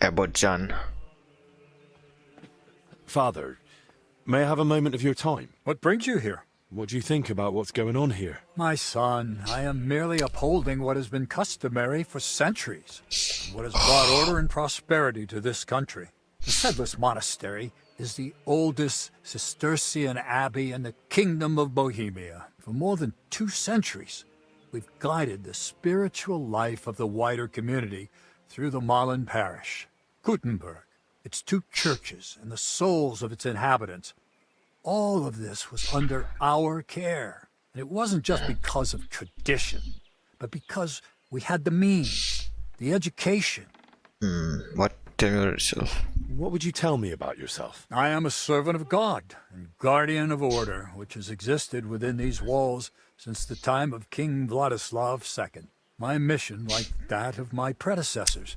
About John. Father, may I have a moment of your time? What brings you here? What do you think about what's going on here? My son, I am merely upholding what has been customary for centuries, what has brought order and prosperity to this country. The Sedlis Monastery is the oldest Cistercian abbey in the Kingdom of Bohemia. For more than 2 centuries, we've guided the spiritual life of the wider community through the Marlin parish. Gutenberg, its 2 churches, and the souls of its inhabitants. All of this was under our care. And it wasn't just because of tradition, but because we had the means, the education. What? Tell me yourself. What would you tell me about yourself? I am a servant of God and guardian of order, which has existed within these walls since the time of King Vladislav II. My mission, like that of my predecessors,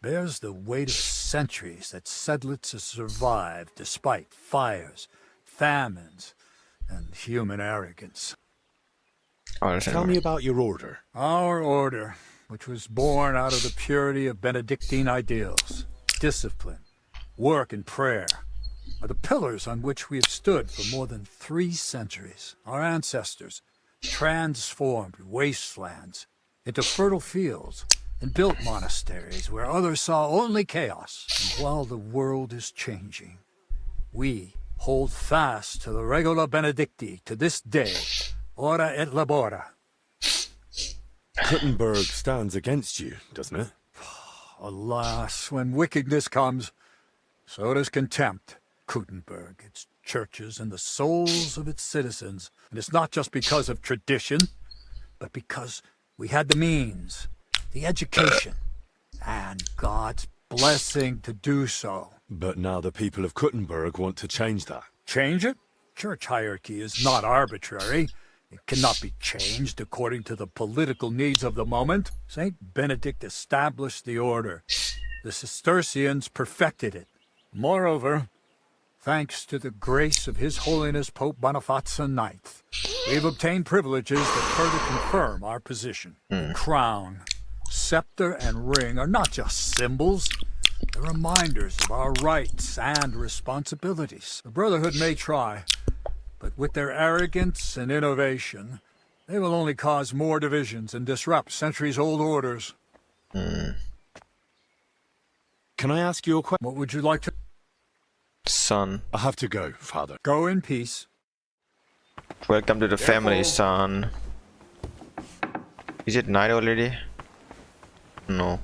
bears the weight of centuries that Sedlitz has survived despite fires, famines, and human arrogance. Tell me about your order. Our order, which was born out of the purity of Benedictine ideals, discipline, work, and prayer, are the pillars on which we have stood for more than 3 centuries. Our ancestors transformed wastelands into fertile fields and built monasteries where others saw only chaos. And while the world is changing, we hold fast to the Regula Benedicti to this day, ora et labora. Gutenberg stands against you, doesn't it? Alas, when wickedness comes, so does contempt. Gutenberg, its churches, and the souls of its citizens. And it's not just because of tradition, but because we had the means, the education, and God's blessing to do so. But now the people of Gutenberg want to change that. Change it? Church hierarchy is not arbitrary. It cannot be changed according to the political needs of the moment. Saint Benedict established the order. The Cistercians perfected it. Moreover, thanks to the grace of His Holiness Pope Boniface IX, we've obtained privileges that further confirm our position. The crown, scepter, and ring are not just symbols. They're reminders of our rights and responsibilities. The Brotherhood may try, but with their arrogance and innovation, they will only cause more divisions and disrupt centuries-old orders. Can I ask you a question? What would you like to... Son. I have to go, Father. Go in peace. Welcome to the family, son. Is it night already? No.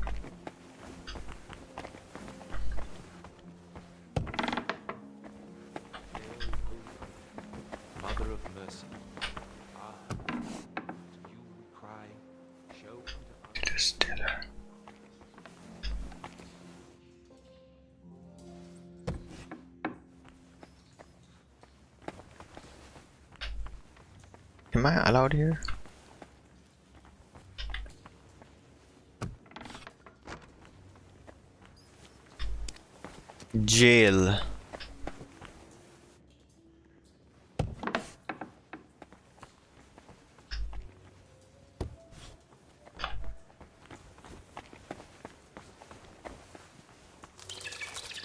Mother of mercy. Ah, you cry, show unto us. It is stiller. Am I allowed here? Jail.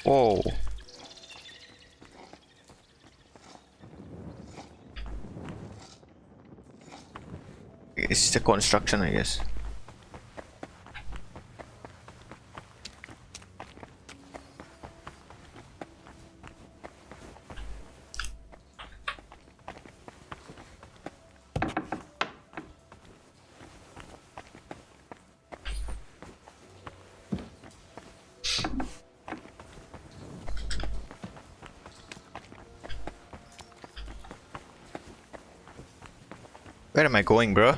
Oh. It's the construction, I guess. Where am I going, bro?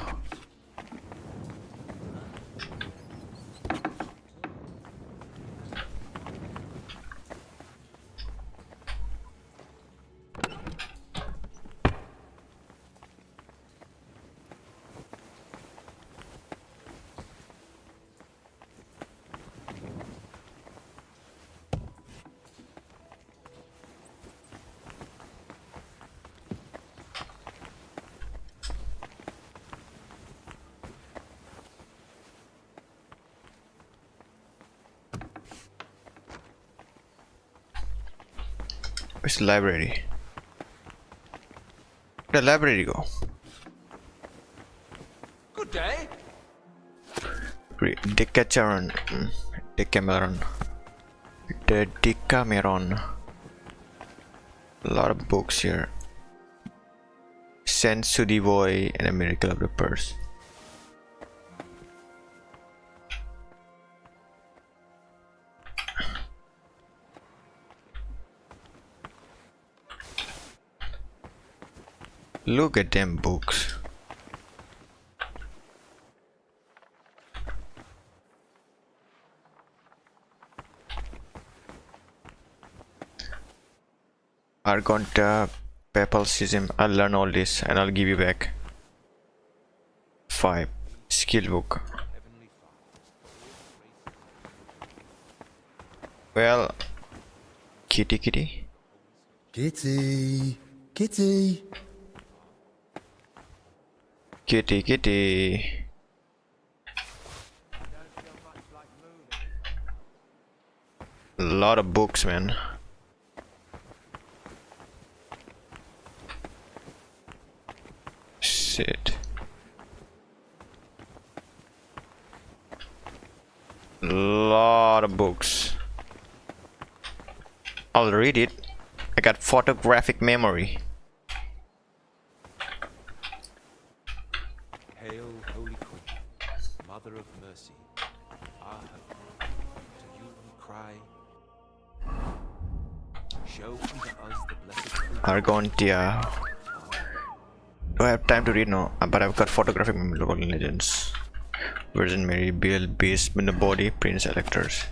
Where's the library? Where'd the library go? Good day. Decameron. Decameron. The Decameron. A lot of books here. Sensudivoy and a Miracle of the Purse. Look at them books. Argonta, Papal Schism. I'll learn all this and I'll give you back 5. Skill book. Well, kitty. Kitty. Kitty. Kitty. A lot of books, man. Shit. A lot of books. I'll read it. I got photographic memory. Hail, Holy Queen, Mother of Mercy, our hope. To you we cry. Show unto us the blessed fruit. Argontia. Do I have time to read? No, but I've got photographic memory. Local legends. Virgin Mary, Bill, Beast, in the body, Prince Electors.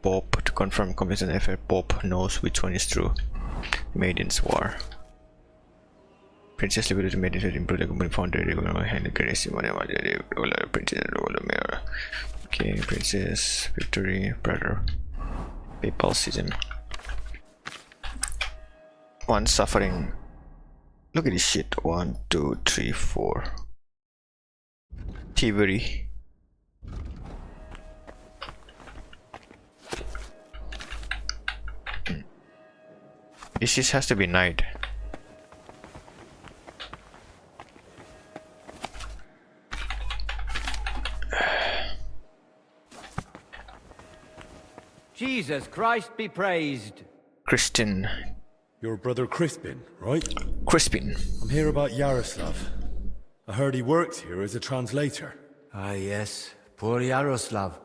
Pope to confirm completion affair. Pope knows which one is true. Maiden's War. Princess Liberty to Maidens improve the company founder. Princess Mayor. Okay, Princess Victory, Brother. Papal Schism. One suffering. Look at this shit. 1, 2, 3, 4. Thievery. This just has to be night. Jesus Christ be praised. Christian. Your brother Crispin, right? Crispin. I'm here about Yaroslav. I heard he works here as a translator. Ah, yes. Poor Yaroslav.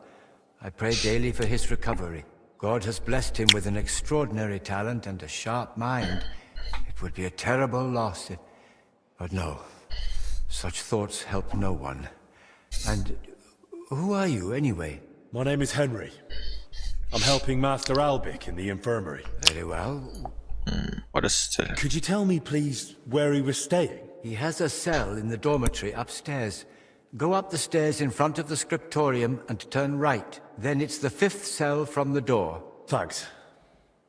I pray daily for his recovery. God has blessed him with an extraordinary talent and a sharp mind. It would be a terrible loss if... But no. Such thoughts help no one. And who are you, anyway? My name is Henry. I'm helping Master Albic in the infirmary. Very well. What is the... Could you tell me, please, where he was staying? He has a cell in the dormitory upstairs. Go up the stairs in front of the scriptorium and turn right. Then it's the 5th cell from the door. Thanks.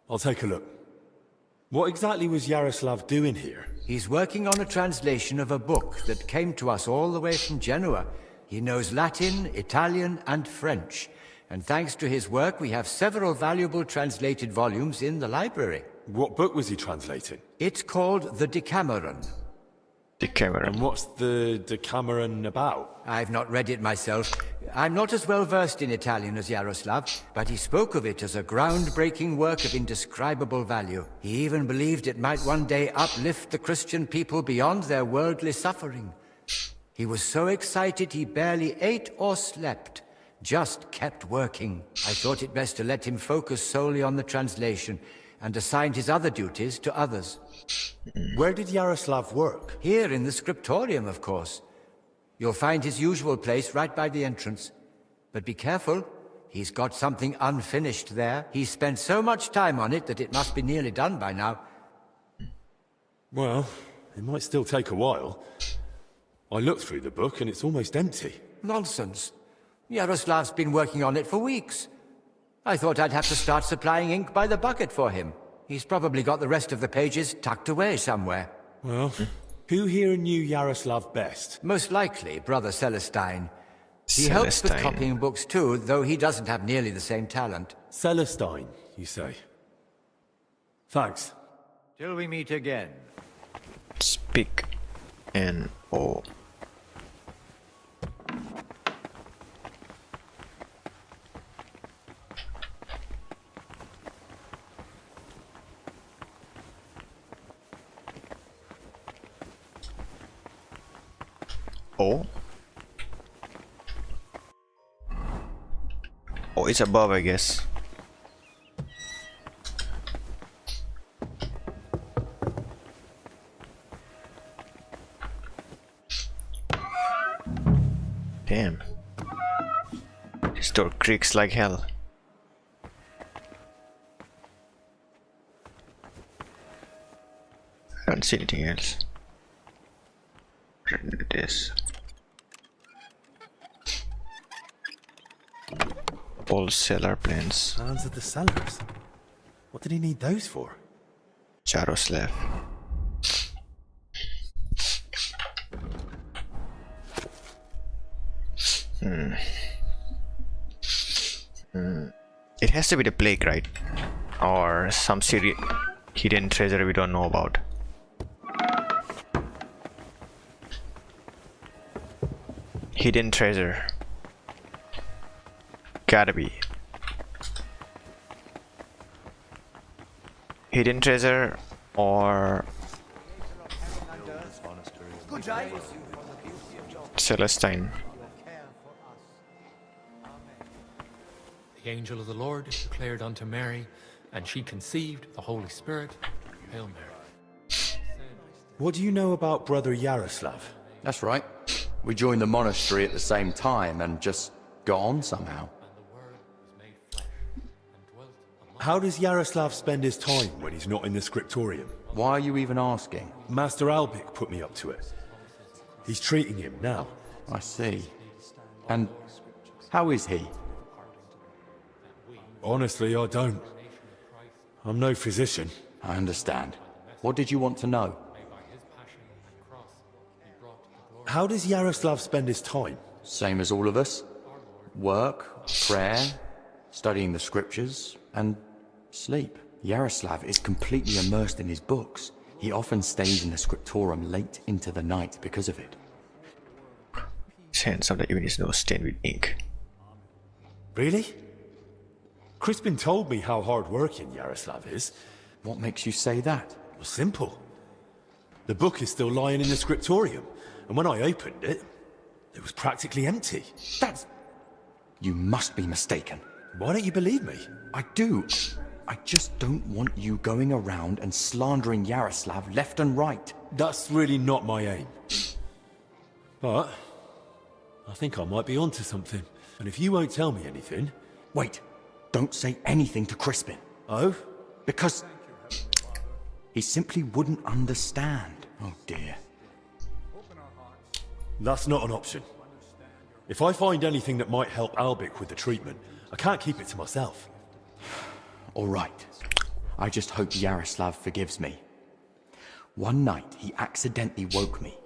I'll take a look. What exactly was Yaroslav doing here? He's working on a translation of a book that came to us all the way from Genoa. He knows Latin, Italian, and French. And thanks to his work, we have several valuable translated volumes in the library. What book was he translating? It's called The Decameron. Decameron. And what's the Decameron about? I've not read it myself. I'm not as well versed in Italian as Yaroslav, but he spoke of it as a groundbreaking work of indescribable value. He even believed it might one day uplift the Christian people beyond their worldly suffering. He was so excited he barely ate or slept, just kept working. I thought it best to let him focus solely on the translation, and assigned his other duties to others. Where did Yaroslav work? Here in the scriptorium, of course. You'll find his usual place right by the entrance. But be careful, he's got something unfinished there. He's spent so much time on it that it must be nearly done by now. Well, it might still take a while. I looked through the book and it's almost empty. Nonsense. Yaroslav's been working on it for weeks. I thought I'd have to start supplying ink by the bucket for him. He's probably got the rest of the pages tucked away somewhere. Well, who here knew Yaroslav best? Most likely Brother Celestine. He helps with copying books too, though he doesn't have nearly the same talent. Celestine, you say? Thanks. Till we meet again. Speak N-O. Oh. Oh, it's above, I guess. Damn. This door creaks like hell. I don't see anything else. This. All cellar plans. Plans of the cellars? What did he need those for? Jaroslav. It has to be the plague, right? Or some serious hidden treasure we don't know about. Hidden treasure. Gotta be. Hidden treasure or Celestine. The angel of the Lord declared unto Mary, and she conceived the Holy Spirit. Hail Mary. What do you know about Brother Yaroslav? That's right. We joined the monastery at the same time and just got on somehow. How does Yaroslav spend his time when he's not in the scriptorium? Why are you even asking? Master Albic put me up to it. He's treating him now. I see. And how is he? Honestly, I don't. I'm no physician. I understand. What did you want to know? How does Yaroslav spend his time? Same as all of us. Work, prayer, studying the scriptures, and sleep. Yaroslav is completely immersed in his books. He often stays in the scriptorium late into the night because of it. His hands on the even his nose stained with ink. Really? Crispin told me how hard-working Yaroslav is. What makes you say that? Well, simple. The book is still lying in the scriptorium, and when I opened it, it was practically empty. That's... You must be mistaken. Why don't you believe me? I do. I just don't want you going around and slandering Yaroslav left and right. That's really not my aim. But I think I might be onto something. And if you won't tell me anything... Wait. Don't say anything to Crispin. Oh? Because he simply wouldn't understand. Oh dear. That's not an option. If I find anything that might help Albic with the treatment, I can't keep it to myself. All right. I just hope Yaroslav forgives me. One night, he accidentally woke me.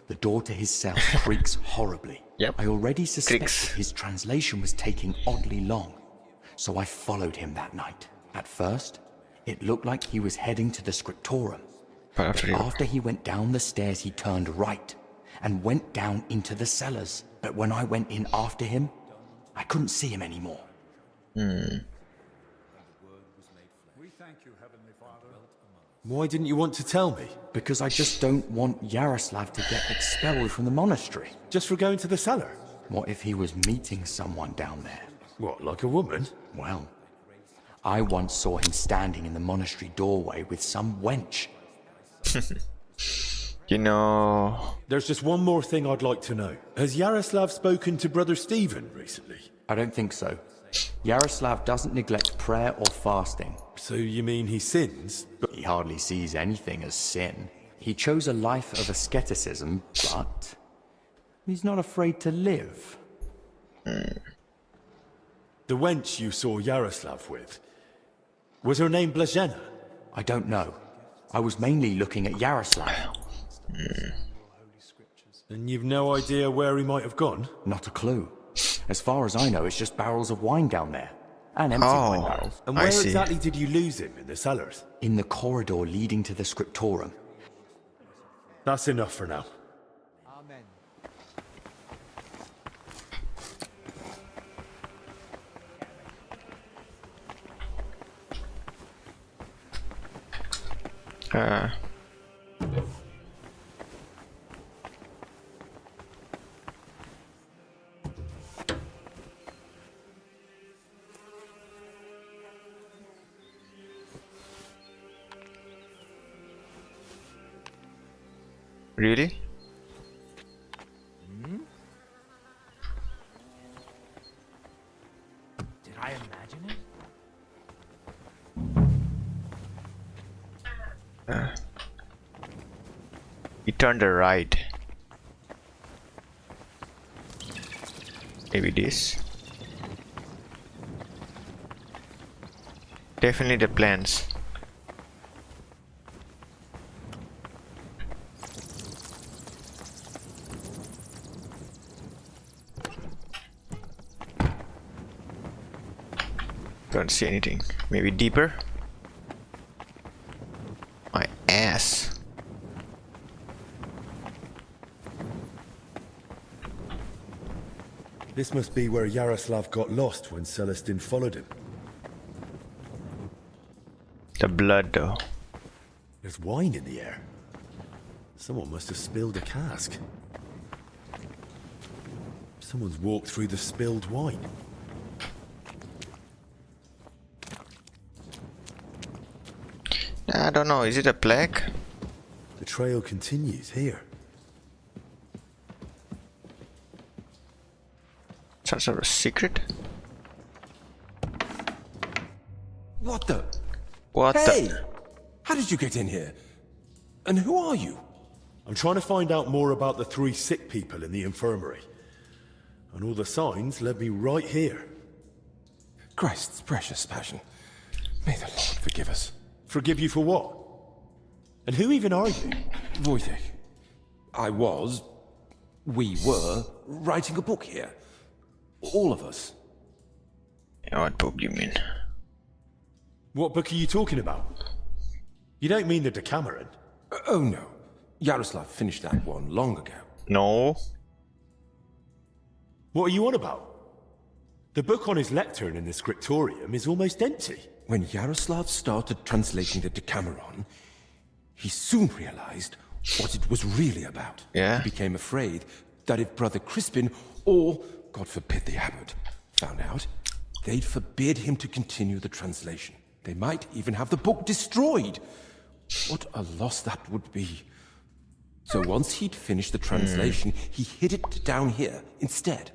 the door to his cell creaks horribly. Yep. I already suspected Creaks. his translation was taking oddly long, so I followed him that night. At first, it looked like he was heading to the scriptorum. But After he went down the stairs, he turned right and went down into the cellars. But when I went in after him, I couldn't see him anymore. Why didn't you want to tell me? Because I just don't want Yaroslav to get expelled from the monastery. Just for going to the cellar? What if he was meeting someone down there? What, like a woman? Well, I once saw him standing in the monastery doorway with some wench. You know... There's just one more thing I'd like to know. Has Yaroslav spoken to Brother Stephen recently? I don't think so. Yaroslav doesn't neglect prayer or fasting. So you mean he sins? He hardly sees anything as sin. He chose a life of asceticism, but he's not afraid to live. The wench you saw Yaroslav with, was her name Blazhena? I don't know. I was mainly looking at Yaroslav. And you've no idea where he might have gone? Not a clue. As far as I know, it's just barrels of wine down there. And empty wine barrels. And where exactly did you lose him? In the cellars? In the corridor leading to the scriptorum. That's enough for now. Amen. Really? Did I imagine it? He turned a right. Maybe this. Definitely the plans. Don't see anything. Maybe deeper. My ass. This must be where Yaroslav got lost when Celestin followed him. The blood though. There's wine in the air. Someone must have spilled a cask. Someone's walked through the spilled wine. I don't know, is it a plague? The trail continues here. Some sort of secret? What the? What Hey! the? How did you get in here? And who are you? I'm trying to find out more about the 3 sick people in the infirmary. And all the signs led me right here. Christ's precious passion. May the Lord forgive us. Forgive you for what? And who even are you? Wojtek, we were writing a book here. All of us. What book do you mean? What book are you talking about? You don't mean the Decameron? Oh no. Yaroslav finished that one long ago. No. What are you on about? The book on his lectern in the scriptorium is almost empty. When Yaroslav started translating the Decameron, he soon realized what it was really about. Yeah. He became afraid that if Brother Crispin, or, God forbid, the abbot, found out, they'd forbid him to continue the translation. They might even have the book destroyed. What a loss that would be. So once he'd finished the translation, he hid it down here instead.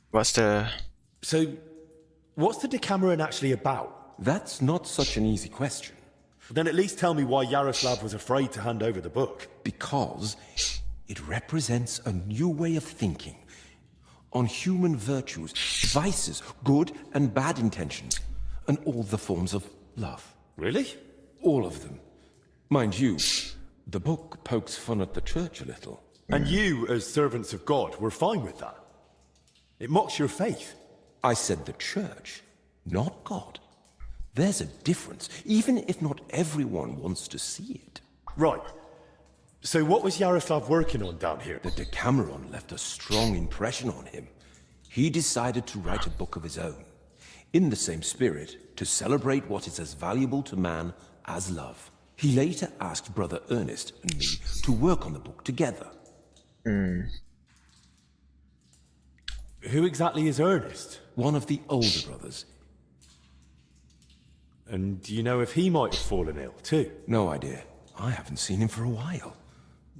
What's the... So, what's the Decameron actually about? That's not such an easy question. Then at least tell me why Yaroslav was afraid to hand over the book. Because it represents a new way of thinking on human virtues, vices, good and bad intentions, and all the forms of love. Really? All of them. Mind you, The book pokes fun at the church a little. And you, as servants of God, were fine with that? It mocks your faith. I said the church, not God. There's a difference, even if not everyone wants to see it. Right. So what was Yaroslav working on down here? The Decameron left a strong impression on him. He decided to write a book of his own, in the same spirit, to celebrate what is as valuable to man as love. He later asked Brother Ernest and me to work on the book together. Who exactly is Ernest? One of the older brothers. And do you know if he might have fallen ill, too? No idea. I haven't seen him for a while.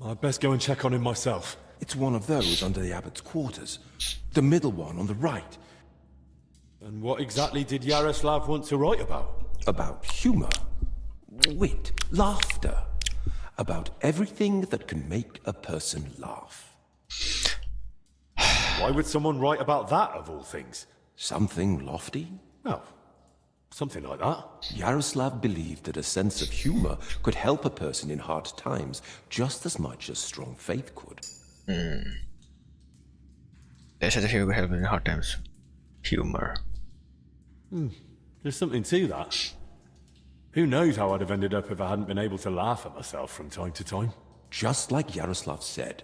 I'd best go and check on him myself. It's one of those under the abbot's quarters. The middle one on the right. And what exactly did Yaroslav want to write about? About humor, wit, laughter. About everything that can make a person laugh. Why would someone write about that, of all things? Something lofty? Oh, something like that. Yaroslav believed that a sense of humor could help a person in hard times just as much as strong faith could. There's such a humor could help in hard times. Humor. There's something to that. Who knows how I'd have ended up if I hadn't been able to laugh at myself from time to time. Just like Yaroslav said,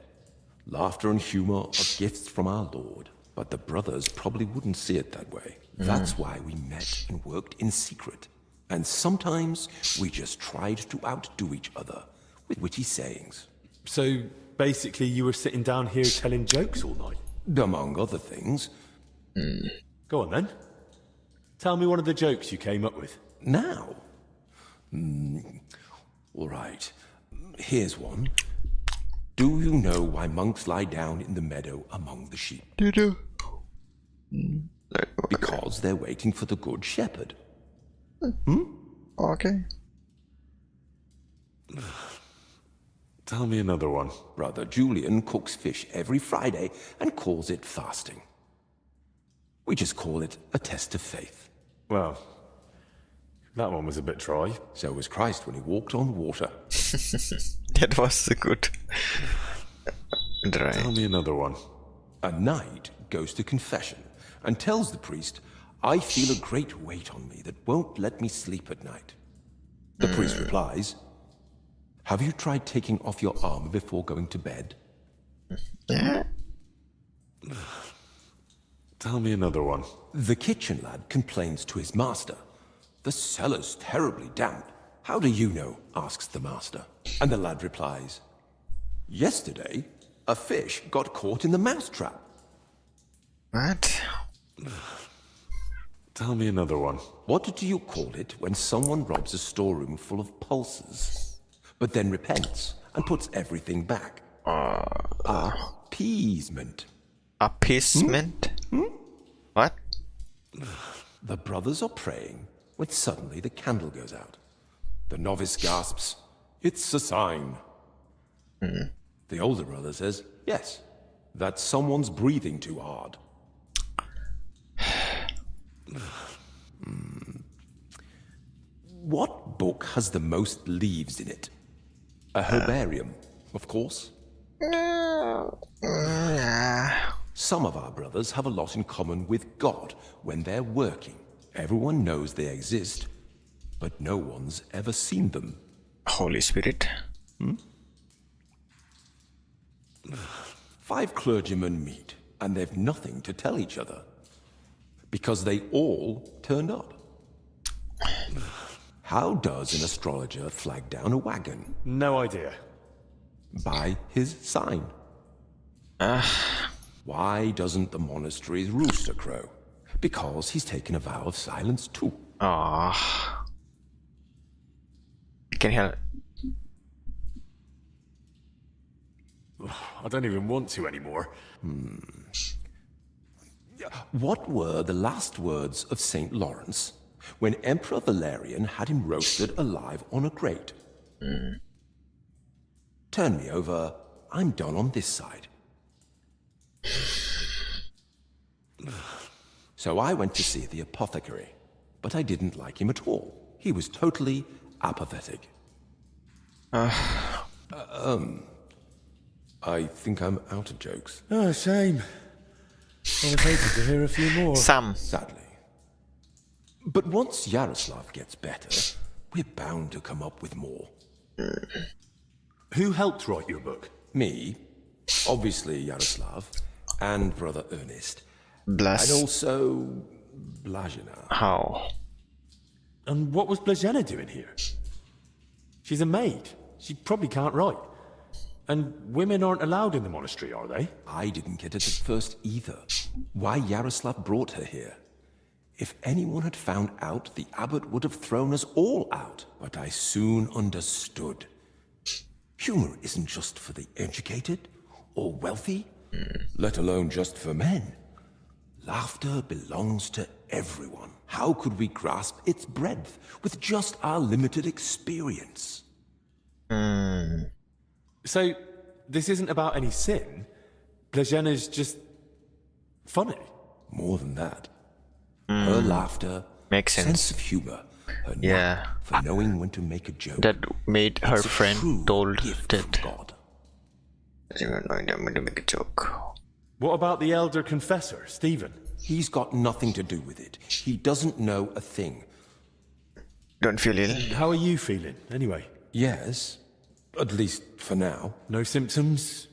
laughter and humor are gifts from our Lord. But the brothers probably wouldn't see it that way. That's why we met and worked in secret. And sometimes we just tried to outdo each other with witty sayings. So, basically you were sitting down here telling jokes all night? Among other things. Go on then. Tell me one of the jokes you came up with. Now? All right. Here's one. Do you know why monks lie down in the meadow among the sheep? Because they're waiting for the good shepherd. Okay. Tell me another one. Brother Julian cooks fish every Friday and calls it fasting. We just call it a test of faith. Well, that one was a bit dry. So was Christ when he walked on water. That was good. Dry. Tell me another one. A knight goes to confession and tells the priest, I feel a great weight on me that won't let me sleep at night. The priest replies, have you tried taking off your armor before going to bed? Yeah. Tell me another one. The kitchen lad complains to his master. The cellar's terribly damp. How do you know? Asks the master. And the lad replies, yesterday, a fish got caught in the mousetrap. What? Tell me another one. What do you call it when someone robs a storeroom full of pulses, but then repents and puts everything back? Appeasement. Appeasement? What? The brothers are praying when suddenly the candle goes out. The novice gasps, it's a sign. The older brother says, yes, that someone's breathing too hard. What book has the most leaves in it? A herbarium, of course. Some of our brothers have a lot in common with God when they're working. Everyone knows they exist, but no one's ever seen them. Holy Spirit. 5 clergymen meet, and they've nothing to tell each other. Because they all turned up. How does an astrologer flag down a wagon? No idea. By his sign. Why doesn't the monastery's rooster crow? Because he's taken a vow of silence too. Ah. Can you help? I don't even want to anymore. What were the last words of St. Lawrence when Emperor Valerian had him roasted alive on a grate? Turn me over. I'm done on this side. So I went to see the apothecary, but I didn't like him at all. He was totally apathetic. I think I'm out of jokes. Oh, shame. I was hoping to hear a few more. Some. Sadly. But once Yaroslav gets better, we're bound to come up with more. Who helped write your book? Me, obviously Yaroslav, and Brother Ernest. Bless. And also Blazhina. How? And what was Blazhena doing here? She's a maid. She probably can't write. And women aren't allowed in the monastery, are they? I didn't get it at first either. Why Yaroslav brought her here. If anyone had found out, the abbot would have thrown us all out. But I soon understood. Humor isn't just for the educated or wealthy, let alone just for men. Laughter belongs to everyone. How could we grasp its breadth with just our limited experience? So, this isn't about any sin? Blazhena's just funny? More than that. Her laughter, makes sense. sense of humor, her knack for knowing when to make a joke. That made her It's a friend true told gift that. from God. Knowing when to make a joke. What about the elder confessor, Stephen? He's got nothing to do with it. He doesn't know a thing. Don't feel ill. How are you feeling, anyway? Yes, at least for now. No symptoms?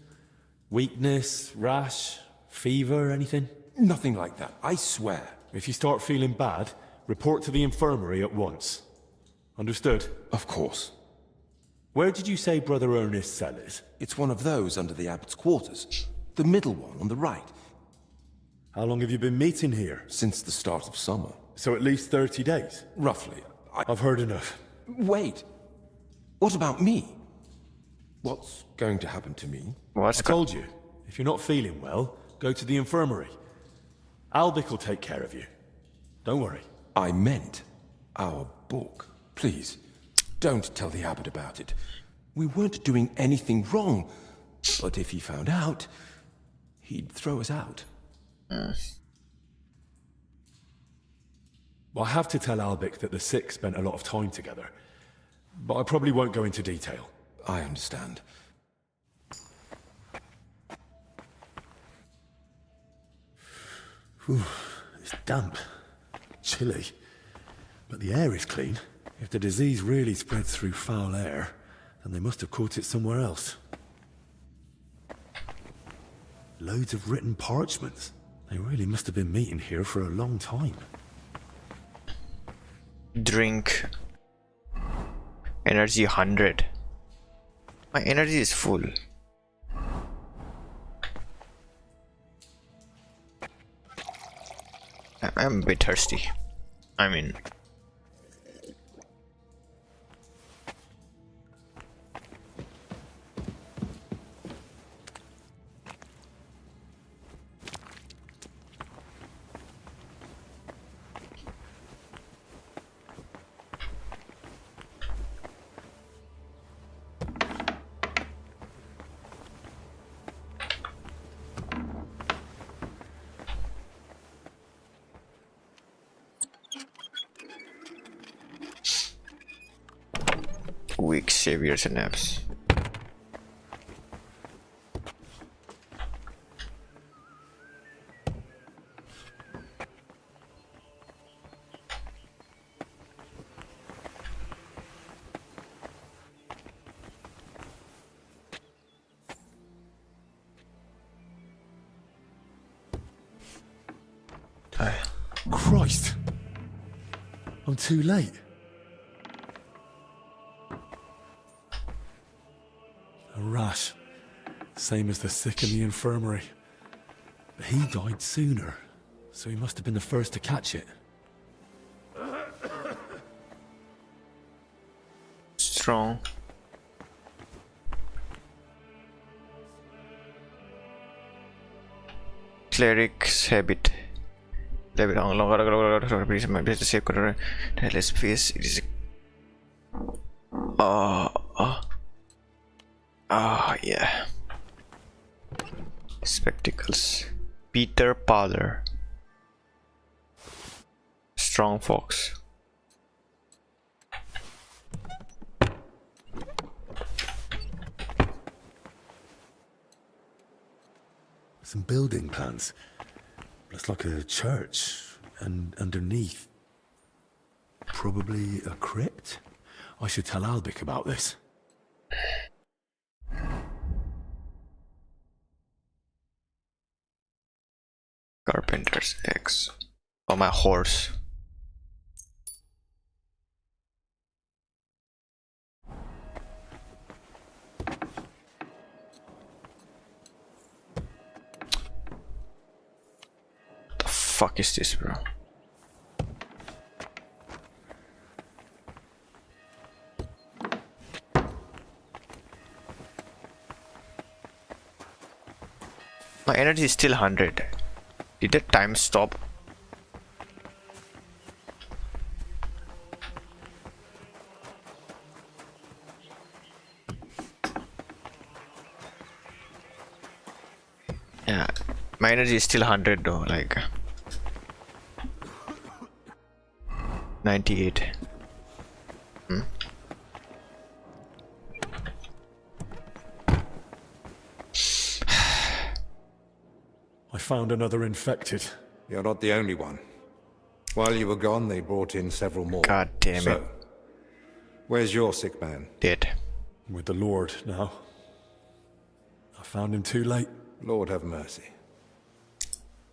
Weakness, rash, fever, anything? Nothing like that, I swear. If you start feeling bad, report to the infirmary at once. Understood? Of course. Where did you say Brother Ernest's cell is? It's one of those under the abbot's quarters. The middle one on the right. How long have you been meeting here? Since the start of summer. So at least 30 days? Roughly. I've heard enough. Wait. What about me? What's going to happen to me? I told you. If you're not feeling well, go to the infirmary. Albic will take care of you. Don't worry. I meant our book. Please, don't tell the abbot about it. We weren't doing anything wrong. But if he found out, he'd throw us out. Well, I have to tell Albic that the sick spent a lot of time together. But I probably won't go into detail. I understand. Whew, it's damp, chilly, but the air is clean. If the disease really spreads through foul air, then they must have caught it somewhere else. Loads of written parchments. They really must have been meeting here for a long time. Drink. Energy 100. My energy is full. I'm a bit thirsty. I mean... weak saviors and apps. Christ! I'm too late. A rash. Same as the sick in the infirmary. But he died sooner, so he must have been the first to catch it. Strong. Cleric's habit. Let's face it is yeah. Spectacles. Peter Parler. Strong fox. Some building plans. Looks like a church, and underneath, probably a crypt. I should tell Albic about this. Carpenter's X. Oh, my horse. The fuck is this, bro? My energy is still 100. Did the time stop? Yeah, my energy is still 100 though, like 98. I found another infected. You're not the only one. While you were gone, they brought in several more. God damn it. Where's your sick man? Dead. With the Lord now. I found him too late. Lord have mercy.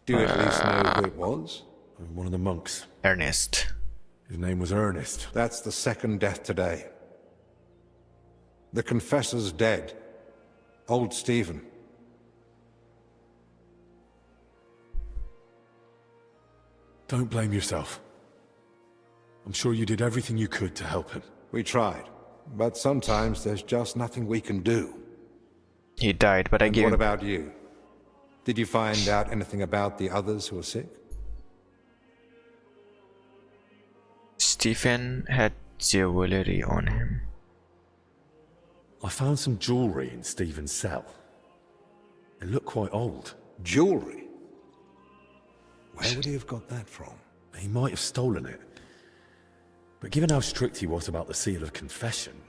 Do you at least know who it was? One of the monks. Ernest. His name was Ernest. That's the second death today. The confessor's dead. Old Stephen. Don't blame yourself. I'm sure you did everything you could to help him. We tried, but sometimes there's just nothing we can do. He died, but I gave What him... about you? Did you find out anything about the others who are sick? Stephen had jewelry on him. I found some jewelry in Stephen's cell. It looked quite old. Jewelry? Where would he have got that from? He might have stolen it. But given how strict he was about the seal of confession,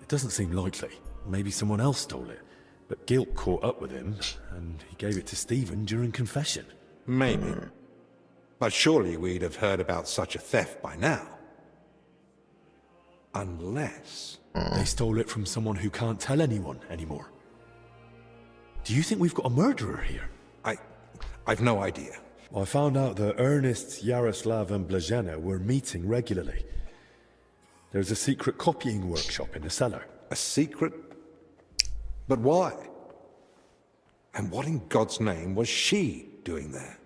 it doesn't seem likely. Maybe someone else stole it. But guilt caught up with him, and he gave it to Stephen during confession. Maybe. But surely we'd have heard about such a theft by now. Unless... They stole it from someone who can't tell anyone anymore. Do you think we've got a murderer here? I've no idea. I found out that Ernest, Yaroslav and Blazhena were meeting regularly. There's a secret copying workshop in the cellar. A secret? But why? And what in God's name was she doing there?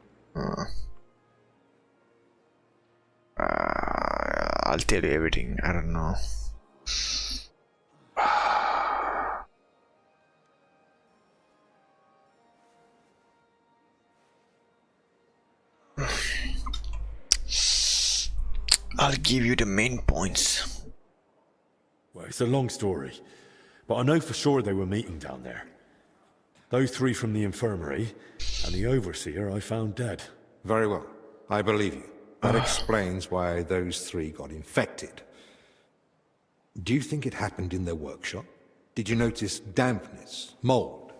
I'll tell you everything. I don't know. I'll give you the main points. Well, it's a long story, but I know for sure they were meeting down there. Those three from the infirmary, and the overseer I found dead. Very well. I believe you. That explains why those three got infected. Do you think it happened in their workshop? Did you notice dampness, mold,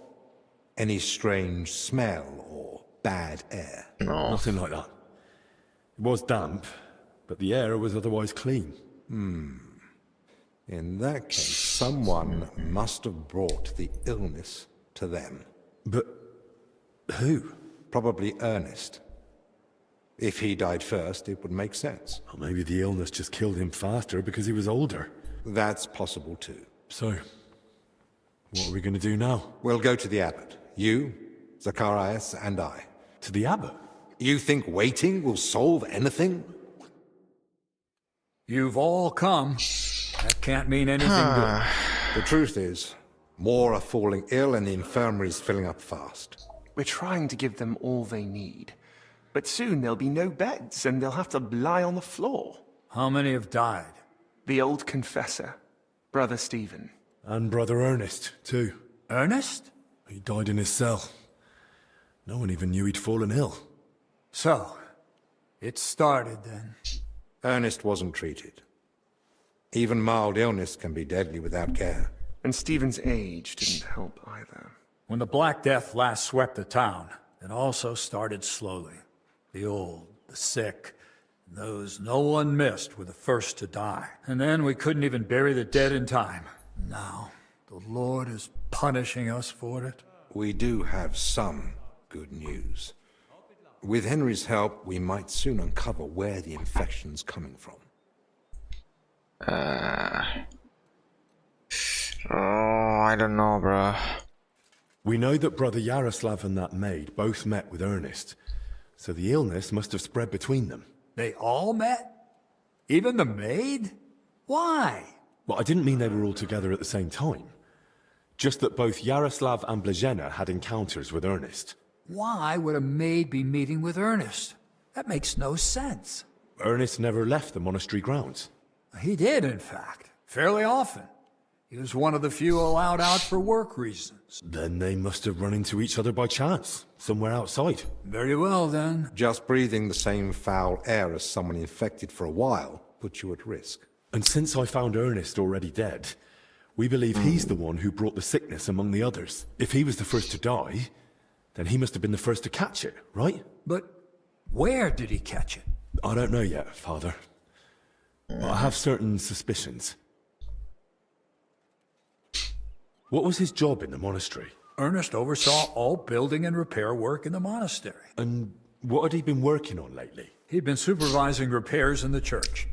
any strange smell or bad air? No. Nothing like that. It was damp, but the air was otherwise clean. In that case, someone must have brought the illness to them. But who? Probably Ernest. If he died first, it would make sense. Or maybe the illness just killed him faster because he was older. That's possible too. So, what are we going to do now? We'll go to the abbot. You, Zacharias, and I. To the abbot? You think waiting will solve anything? You've all come. That can't mean anything good. The truth is, more are falling ill and the infirmary's filling up fast. We're trying to give them all they need. But soon there'll be no beds and they'll have to lie on the floor. How many have died? The old confessor, Brother Stephen. And Brother Ernest, too. Ernest? He died in his cell. No one even knew he'd fallen ill. So, it started then. Ernest wasn't treated. Even mild illness can be deadly without care. And Stephen's age didn't help either. When the Black Death last swept the town, it also started slowly. The old, the sick, those no one missed were the first to die. And then we couldn't even bury the dead in time. Now, the Lord is punishing us for it. We do have some good news. With Henry's help, we might soon uncover where the infection's coming from. Oh, I don't know, bro. We know that Brother Yaroslav and that maid both met with Ernest, so the illness must have spread between them. They all met? Even the maid? Why? Well, I didn't mean they were all together at the same time. Just that both Yaroslav and Blazhena had encounters with Ernest. Why would a maid be meeting with Ernest? That makes no sense. Ernest never left the monastery grounds. He did, in fact. Fairly often. He was one of the few allowed out for work reasons. Then they must have run into each other by chance, somewhere outside. Very well, then. Just breathing the same foul air as someone infected for a while puts you at risk. And since I found Ernest already dead, we believe he's the one who brought the sickness among the others. If he was the first to die, then he must have been the first to catch it, right? But where did he catch it? I don't know yet, Father. I have certain suspicions. What was his job in the monastery? Ernest oversaw all building and repair work in the monastery. And what had he been working on lately? He'd been supervising repairs in the church.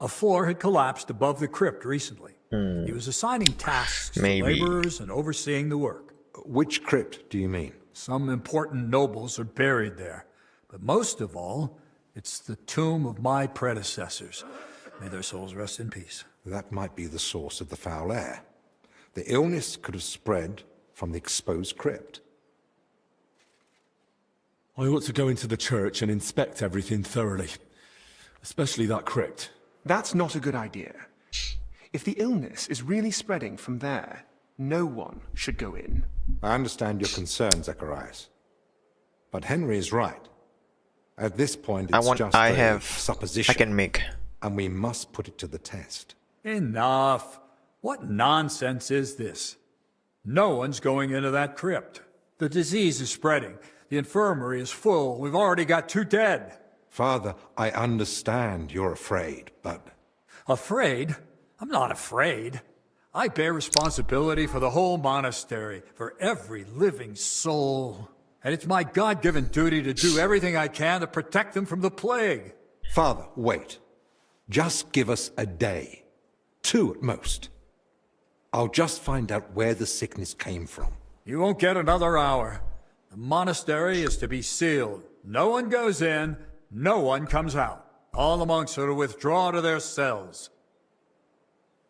A floor had collapsed above the crypt recently. He was assigning tasks to laborers and overseeing the work. Which crypt do you mean? Some important nobles are buried there. But most of all, it's the tomb of my predecessors. May their souls rest in peace. That might be the source of the foul air. The illness could have spread from the exposed crypt. I ought to go into the church and inspect everything thoroughly, especially that crypt. That's not a good idea. If the illness is really spreading from there, no one should go in. I understand your concern, Zacharias. But Henry is right. At this point, it's just a supposition. I can make. And we must put it to the test. Enough. What nonsense is this? No one's going into that crypt. The disease is spreading. The infirmary is full. We've already got 2 dead. Father, I understand you're afraid, but... Afraid? I'm not afraid. I bear responsibility for the whole monastery, for every living soul. And it's my God-given duty to do everything I can to protect them from the plague. Father, wait. Just give us a day. 2 at most. I'll just find out where the sickness came from. You won't get another hour. The monastery is to be sealed. No one goes in, no one comes out. All the monks are to withdraw to their cells.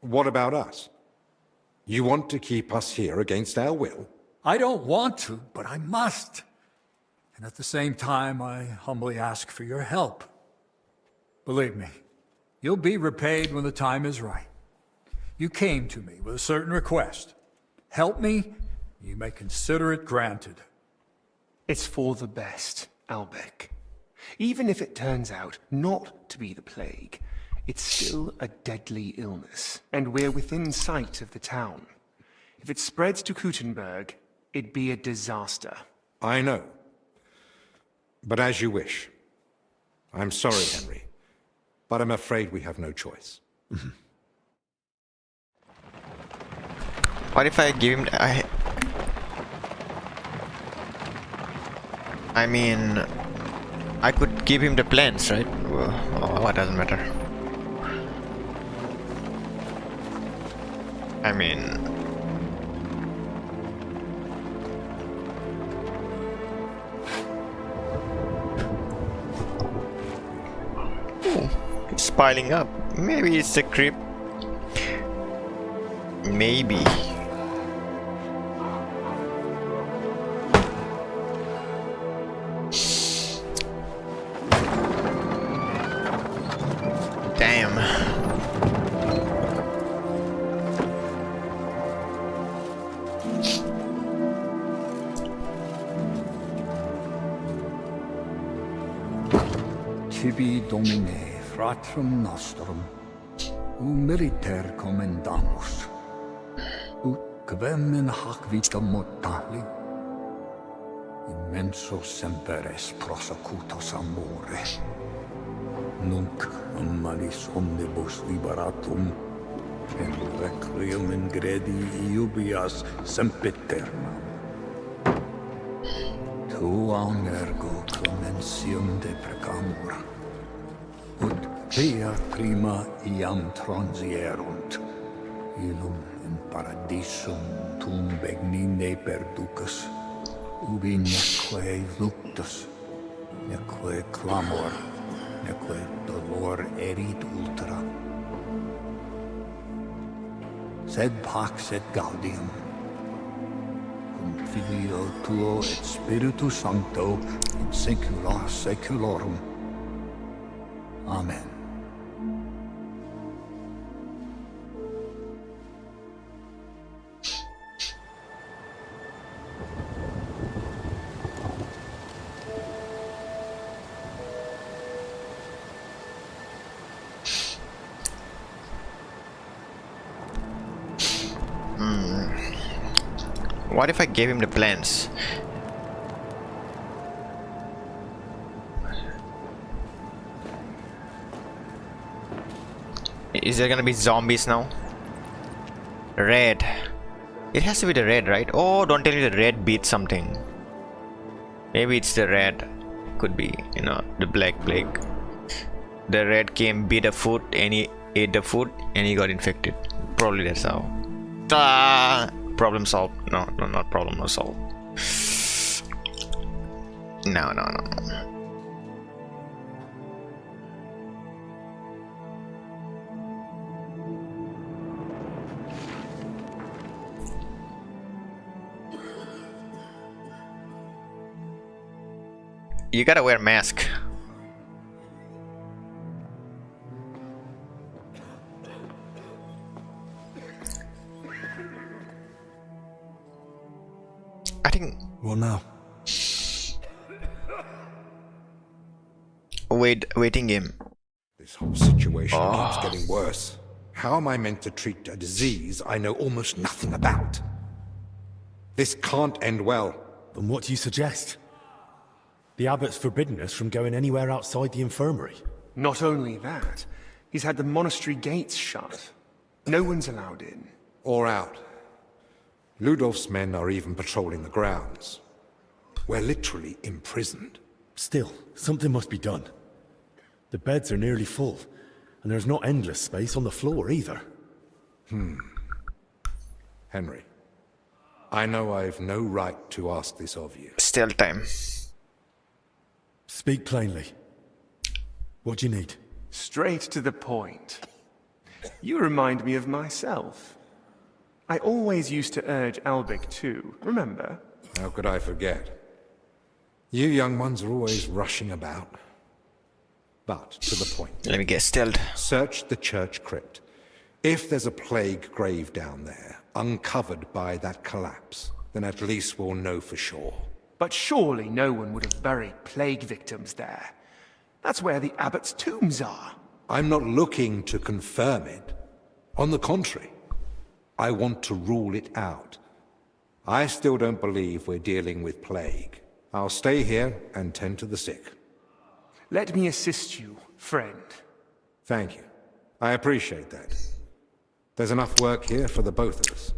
What about us? You want to keep us here against our will? I don't want to, but I must. And at the same time, I humbly ask for your help. Believe me, you'll be repaid when the time is right. You came to me with a certain request. Help me, you may consider it granted. It's for the best, Albec. Even if it turns out not to be the plague, it's still a deadly illness, and we're within sight of the town. If it spreads to Kuttenberg, it'd be a disaster. I know. But as you wish. I'm sorry, Henry, but I'm afraid we have no choice. What if I give him... I mean... I could give him the plans, right? Well, what doesn't matter. I mean... Ooh, it's piling up. Maybe it's a creep. Maybe. Damn. Tibi Domine, fratrum nostrum, militer commendamus, ut quem in hac vita mortali immenso semperes prosecutos amore. Nunc manis omnibus liberatum, in requiem ingredi iubias sempiternam. Tuam ergo clementium deprecamur, ut pia prima iam transierunt, illum in paradisum tum begnine perducas, ubi neque luctus, neque clamor, neque dolor erit ultra. Sed pax et gaudium, cum Filio tuo et Spiritu Sancto, in saecula saeculorum. Amen. What if I gave him the plans? Is there gonna be zombies now? Red. It has to be the red, right? Oh, don't tell me the red beat something. Maybe it's the red. Could be, you know, the black plague. The red came, beat the food, and he ate the food, and he got infected. Probably that's how. Problem solved. No, not problem, no solved. No. You gotta wear a mask. I think. What now? Waiting game. This whole situation keeps getting worse. How am I meant to treat a disease I know almost nothing about? This can't end well. Then what do you suggest? The abbot's forbidden us from going anywhere outside the infirmary. Not only that, he's had the monastery gates shut. No one's allowed in. Or out. Ludolf's men are even patrolling the grounds. We're literally imprisoned. Still, something must be done. The beds are nearly full, and there's not endless space on the floor either. Henry, I know I've no right to ask this of you. Still time. Speak plainly. What do you need? Straight to the point. You remind me of myself. I always used to urge Albic too, remember? How could I forget? You young ones are always rushing about. But to the point. Let me get stilled. Search the church crypt. If there's a plague grave down there, uncovered by that collapse, then at least we'll know for sure. But surely no one would have buried plague victims there. That's where the abbot's tombs are. I'm not looking to confirm it. On the contrary, I want to rule it out. I still don't believe we're dealing with plague. I'll stay here and tend to the sick. Let me assist you, friend. Thank you. I appreciate that. There's enough work here for the both of us.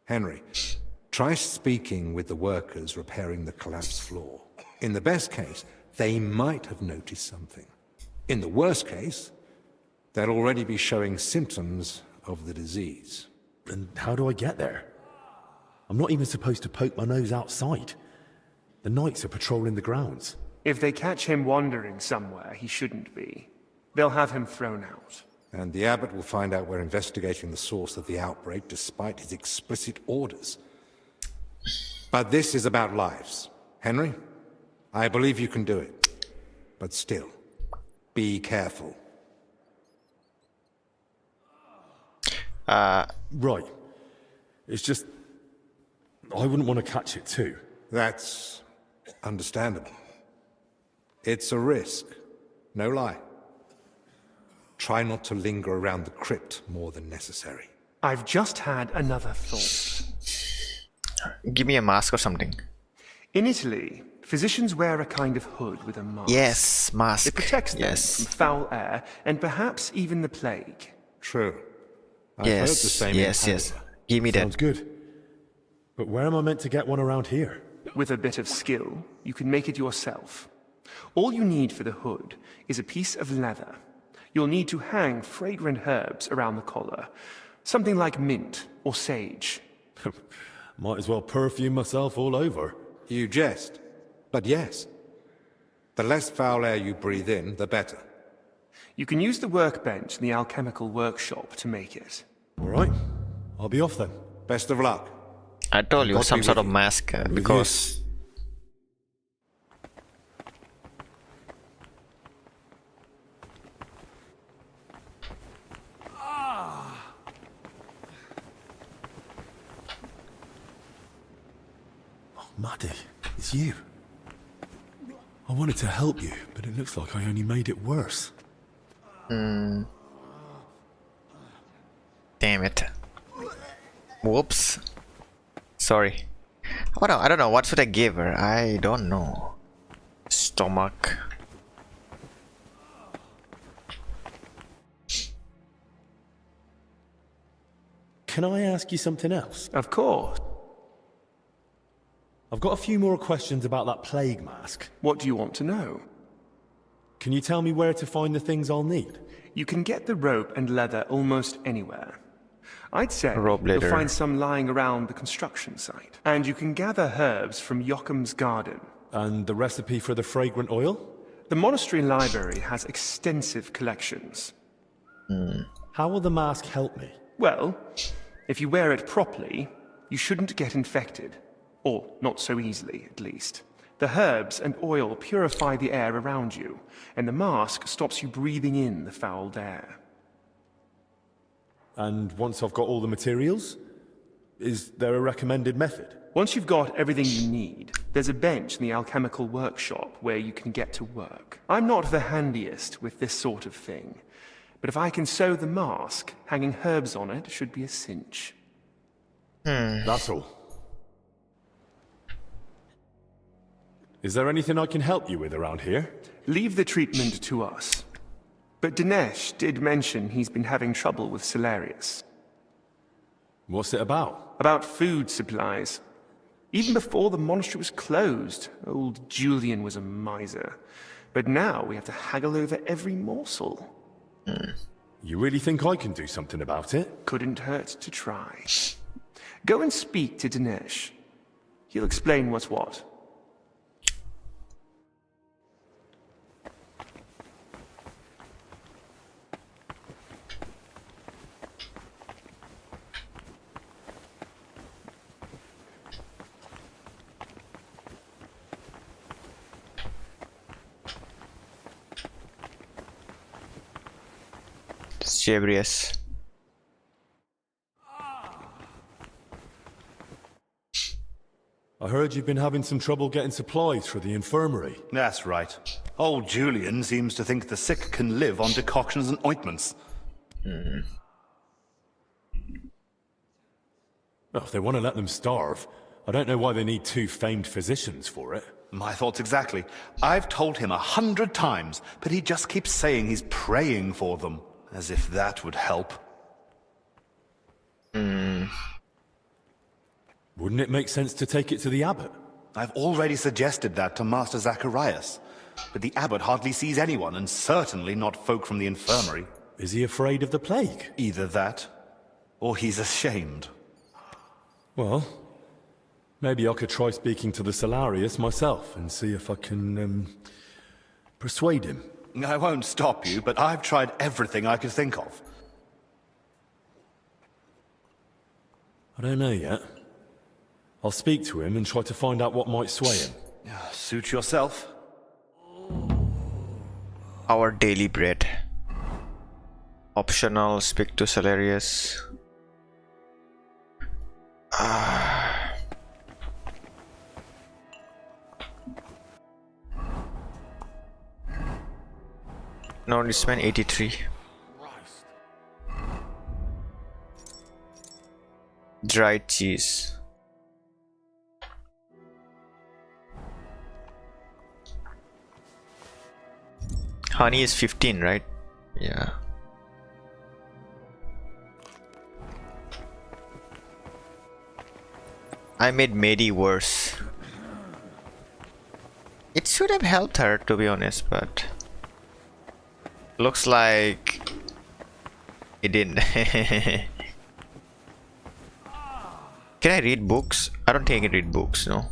Henry, try speaking with the workers repairing the collapsed floor. In the best case, they might have noticed something. In the worst case, they'll already be showing symptoms of the disease. And how do I get there? I'm not even supposed to poke my nose outside. The knights are patrolling the grounds. If they catch him wandering somewhere he shouldn't be, they'll have him thrown out. And the abbot will find out we're investigating the source of the outbreak despite his explicit orders. But this is about lives. Henry, I believe you can do it. But still, be careful. Right. It's just... I wouldn't want to catch it too. That's understandable. It's a risk. No lie. Try not to linger around the crypt more than necessary. I've just had another thought. Give me a mask or something. In Italy, physicians wear a kind of hood with a mask. Yes, mask. It protects them Yes. from foul air and perhaps even the plague. True. I've Yes, heard the same yes, in yes. Padua. Give me that. Sounds good. But where am I meant to get one around here? With a bit of skill, you can make it yourself. All you need for the hood is a piece of leather. You'll need to hang fragrant herbs around the collar. Something like mint or sage. Might as well perfume myself all over. You jest. But yes. The less foul air you breathe in, the better. You can use the workbench in the alchemical workshop to make it. All right. I'll be off then. Best of luck. I told you, God some be sort with of you. mask With because Maddie, it's you. I wanted to help you, but it looks like I only made it worse. Damn it. Whoops. Sorry. I don't know. What should I give her? I don't know. Stomach. Can I ask you something else? Of course. I've got a few more questions about that plague mask. What do you want to know? Can you tell me where to find the things I'll need? You can get the rope and leather almost anywhere. I'd say Rope you'll leather. find some lying around the construction site. And you can gather herbs from Joachim's garden. And the recipe for the fragrant oil? The monastery library has extensive collections. How will the mask help me? Well, if you wear it properly, you shouldn't get infected. Or not so easily, at least. The herbs and oil purify the air around you, and the mask stops you breathing in the fouled air. And once I've got all the materials, is there a recommended method? Once you've got everything you need, there's a bench in the alchemical workshop where you can get to work. I'm not the handiest with this sort of thing, but if I can sew the mask, hanging herbs on it should be a cinch. That's all. Is there anything I can help you with around here? Leave the treatment to us. But Dinesh did mention he's been having trouble with Salarius. What's it about? About food supplies. Even before the monastery was closed, old Julian was a miser. But now we have to haggle over every morsel. You really think I can do something about it? Couldn't hurt to try. Go and speak to Dinesh. He'll explain what's what. Serious. I heard you've been having some trouble getting supplies for the infirmary. That's right. Old Julian seems to think the sick can live on decoctions and ointments. Well, if they want to let them starve, I don't know why they need two famed physicians for it. My thoughts exactly. I've told him 100 times, but he just keeps saying he's praying for them. As if that would help. Wouldn't it make sense to take it to the abbot? I've already suggested that to Master Zacharias, but the abbot hardly sees anyone, and certainly not folk from the infirmary. Is he afraid of the plague? Either that, or he's ashamed. Well, maybe I could try speaking to the Salarius myself and see if I can, persuade him. I won't stop you, but I've tried everything I could think of. I don't know yet. I'll speak to him and try to find out what might sway him. Suit yourself. Our daily bread. Optional, speak to Salarius. Nourishment 83. Dried cheese. Honey is 15, right? Yeah. I made Mady worse. It should have helped her, to be honest, but looks like it didn't. Can I read books? I don't think I can read books, no.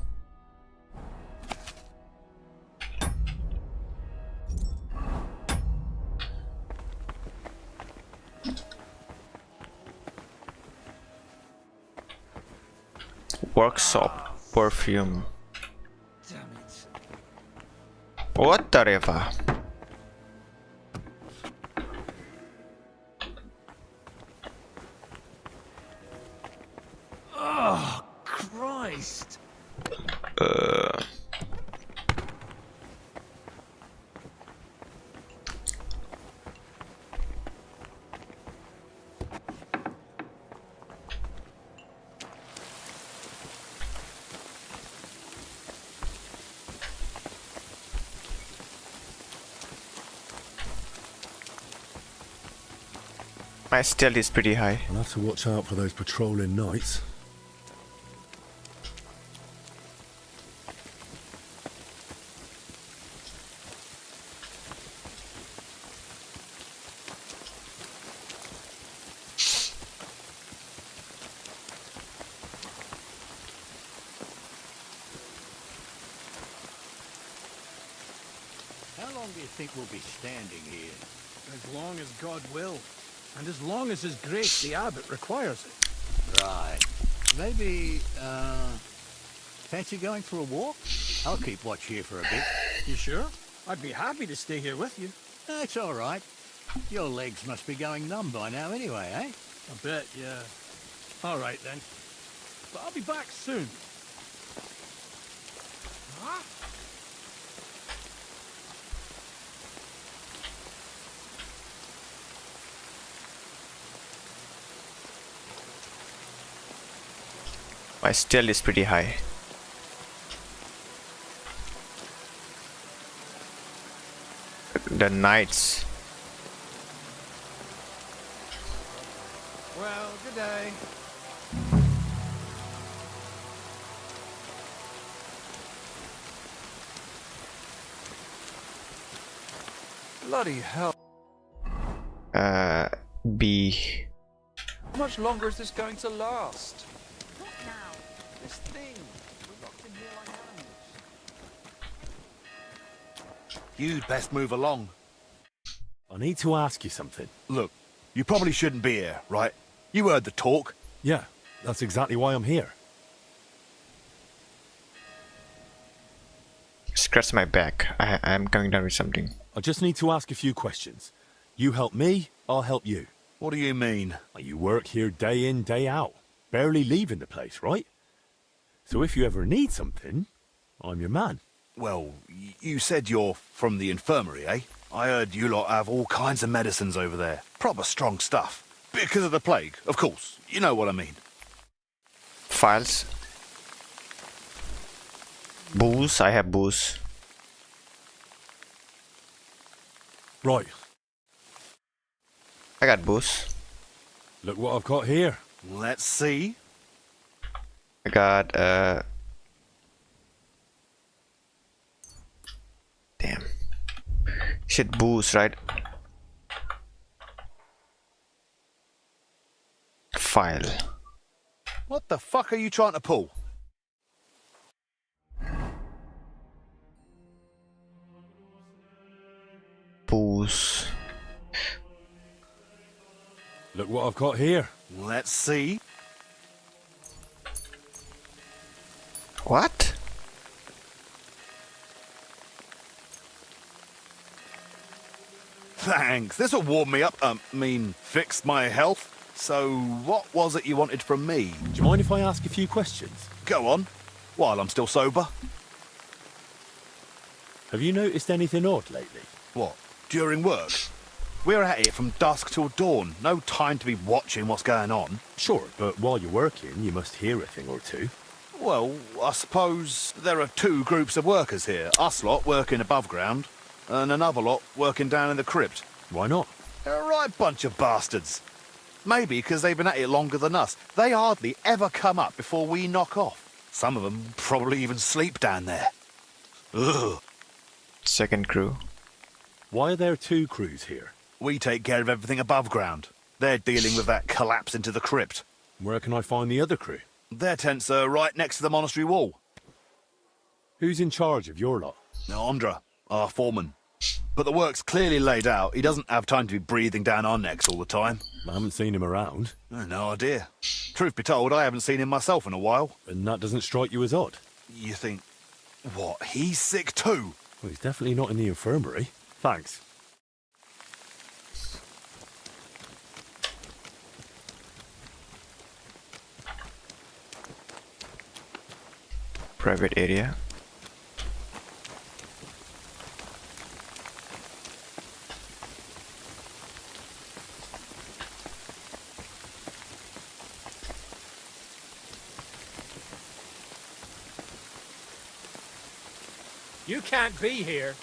Workshop perfume. Whatever. Oh, Christ! My stealth is pretty high. I'll have to watch out for those patrolling knights. How long do you think we'll be standing here? As long as God will. And as long as His grace, the abbot, requires it. Right. Maybe, fancy going for a walk? I'll keep watch here for a bit. You sure? I'd be happy to stay here with you. That's all right. Your legs must be going numb by now anyway, eh? A bit, yeah. All right, then. But I'll be back soon. Huh? My stealth is pretty high. The knights. Well, good day. Bloody hell. B. How much longer is this going to last? What now? This thing. We're locked in here like animals. You'd best move along. I need to ask you something. Look, you probably shouldn't be here, right? You heard the talk. Yeah, that's exactly why I'm here. Scratch my back. I'm coming down with something. I just need to ask a few questions. You help me, I'll help you. What do you mean? You work here day in, day out. Barely leaving the place, right? So if you ever need something, I'm your man. Well, you said you're from the infirmary, eh? I heard you lot have all kinds of medicines over there. Proper strong stuff. Because of the plague, of course. You know what I mean. Files. Booze. I have booze. Right. I got booze. Look what I've got here. Let's see. I got damn. Shit, booze, right? File. What the fuck are you trying to pull? Booze. Look what I've got here. Let's see. What? Thanks. This'll warm me up. Fix my health. So, what was it you wanted from me? Do you mind if I ask a few questions? Go on. While I'm still sober. Have you noticed anything odd lately? What? During work? We're at it from dusk till dawn. No time to be watching what's going on. Sure, but while you're working, you must hear a thing or two. Well, I suppose there are two groups of workers here. Us lot working above ground. and another lot working down in the crypt. Why not? They're a right bunch of bastards. Maybe because they've been at it longer than us. They hardly ever come up before we knock off. Some of them probably even sleep down there. Ugh. Second crew. Why are there two crews here? We take care of everything above ground. They're dealing with that collapse into the crypt. Where can I find the other crew? Their tents are right next to the monastery wall. Who's in charge of your lot? Andra, our foreman. But the work's clearly laid out. He doesn't have time to be breathing down our necks all the time. I haven't seen him around. No idea. Truth be told, I haven't seen him myself in a while. And that doesn't strike you as odd? You think, what, he's sick too? Well, he's definitely not in the infirmary. Thanks. Private area. You can't be here.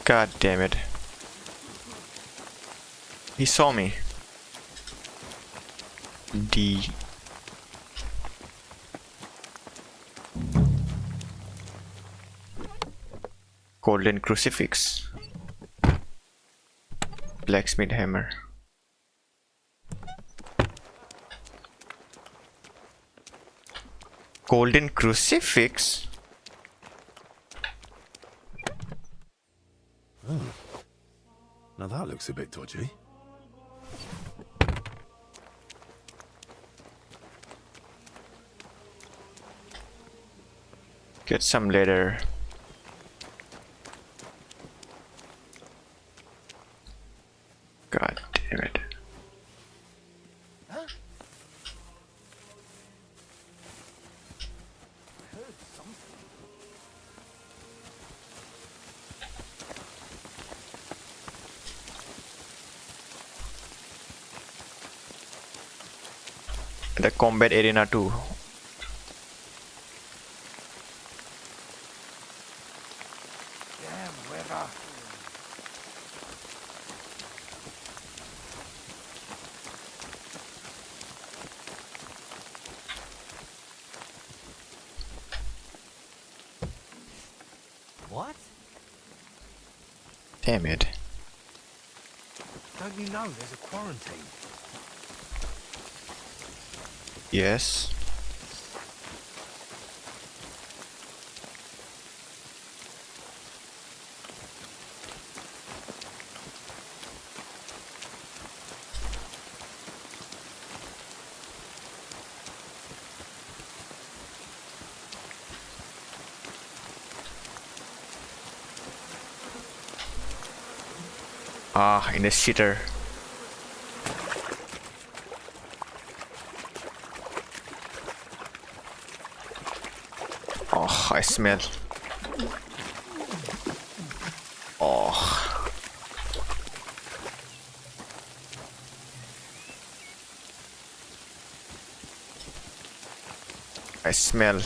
God damn it. He saw me. D. Golden crucifix. Blacksmith hammer. Golden crucifix? Oh. Now that looks a bit dodgy. Get some leather. God damn it. The combat arena too. What? Damn it. Don't you know there's a quarantine? Yes. Ah, in a shitter. Oh, I smell. Oh. I smell.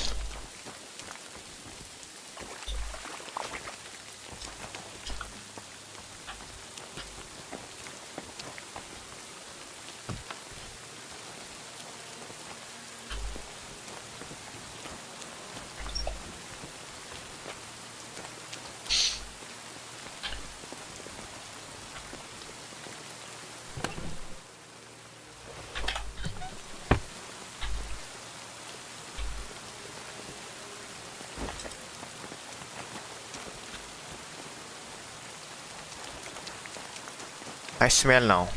I smell now.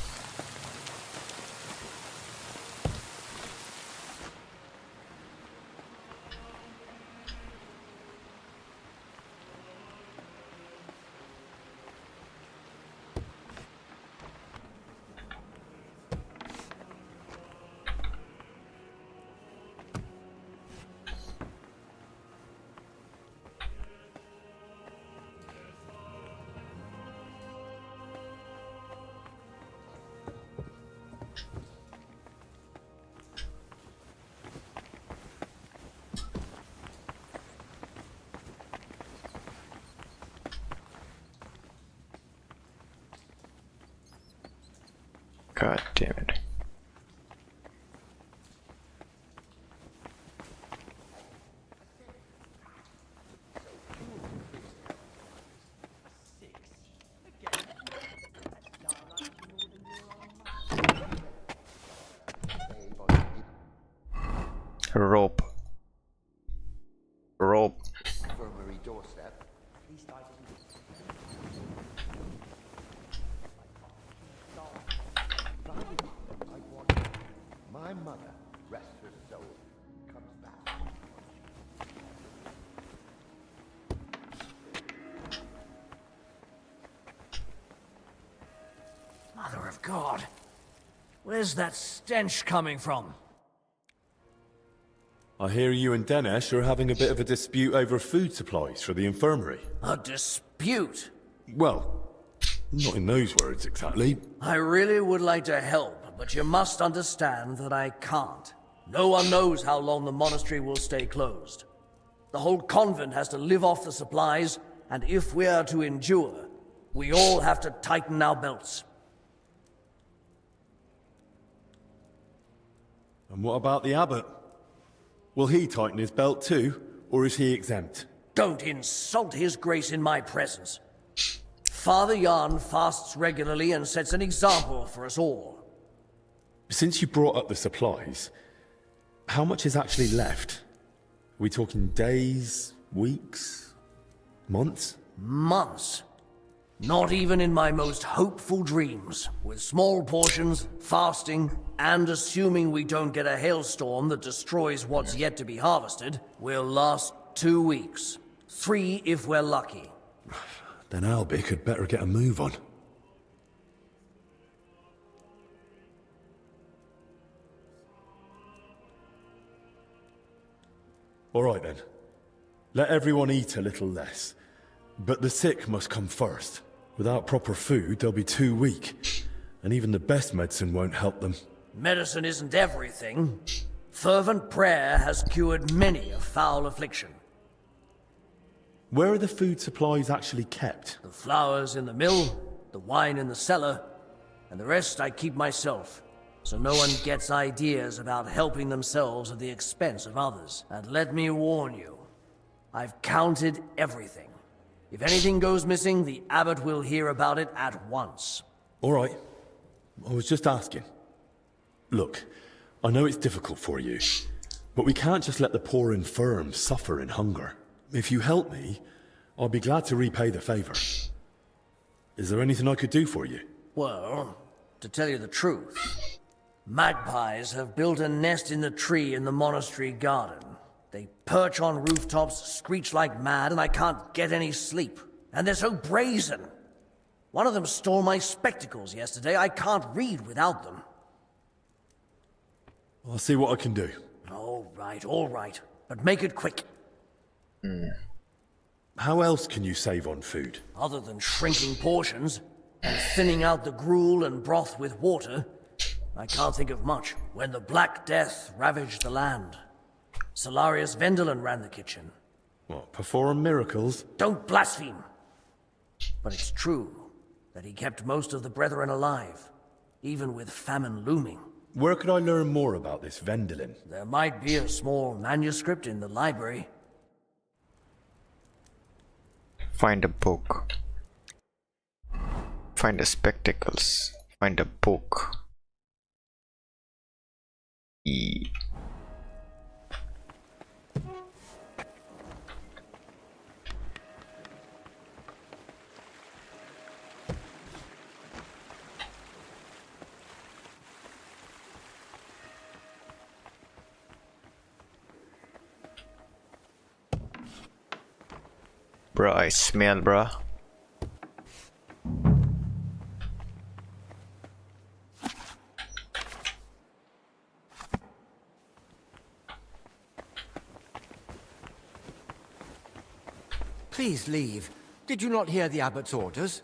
God damn it. Rope. Rope. Infirmary doorstep. My mother, rest her soul, comes back. Mother of God. Where's that stench coming from? I hear you and Dinesh are having a bit of a dispute over food supplies for the infirmary. A dispute? Well, not in those words exactly. I really would like to help, but you must understand that I can't. No one knows how long the monastery will stay closed. The whole convent has to live off the supplies, and if we are to endure, we all have to tighten our belts. And what about the abbot? Will he tighten his belt too, or is he exempt? Don't insult his grace in my presence. Father Jan fasts regularly and sets an example for us all. Since you brought up the supplies, how much is actually left? Are we talking days, weeks, months? Months. Not even in my most hopeful dreams. With small portions, fasting, and assuming we don't get a hailstorm that destroys what's yet to be harvested, we'll last 2 weeks. 3 if we're lucky. Then Albic had better get a move on. All right then. Let everyone eat a little less. But the sick must come first. Without proper food, they'll be too weak. And even the best medicine won't help them. Medicine isn't everything. Fervent prayer has cured many a foul affliction. Where are the food supplies actually kept? The flour's in the mill, the wine in the cellar, and the rest I keep myself, so no one gets ideas about helping themselves at the expense of others. And let me warn you, I've counted everything. If anything goes missing, the abbot will hear about it at once. All right. I was just asking. Look, I know it's difficult for you, but we can't just let the poor infirm suffer in hunger. If you help me, I'll be glad to repay the favor. Is there anything I could do for you? Well, to tell you the truth, magpies have built a nest in the tree in the monastery garden. They perch on rooftops, screech like mad, and I can't get any sleep. And they're so brazen. One of them stole my spectacles yesterday. I can't read without them. I'll see what I can do. All right. But make it quick. How else can you save on food? Other than shrinking portions and thinning out the gruel and broth with water, I can't think of much. When the Black Death ravaged the land, Solarius Vendelin ran the kitchen. What, perform miracles? Don't blaspheme! But it's true that he kept most of the brethren alive, even with famine looming. Where could I learn more about this Vendelin? There might be a small manuscript in the library. Find a book. Find the spectacles. Find a book. E. Bruh, I smell, bruh. Please leave. Did you not hear the abbot's orders?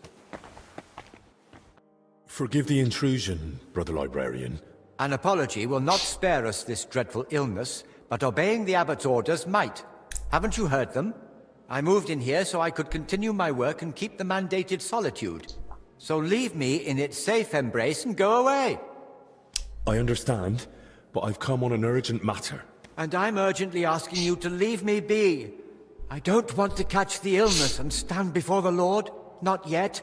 Forgive the intrusion, brother librarian. An apology will not spare us this dreadful illness, but obeying the abbot's orders might. Haven't you heard them? I moved in here so I could continue my work and keep the mandated solitude. So leave me in its safe embrace and go away. I understand, but I've come on an urgent matter. And I'm urgently asking you to leave me be. I don't want to catch the illness and stand before the Lord. Not yet.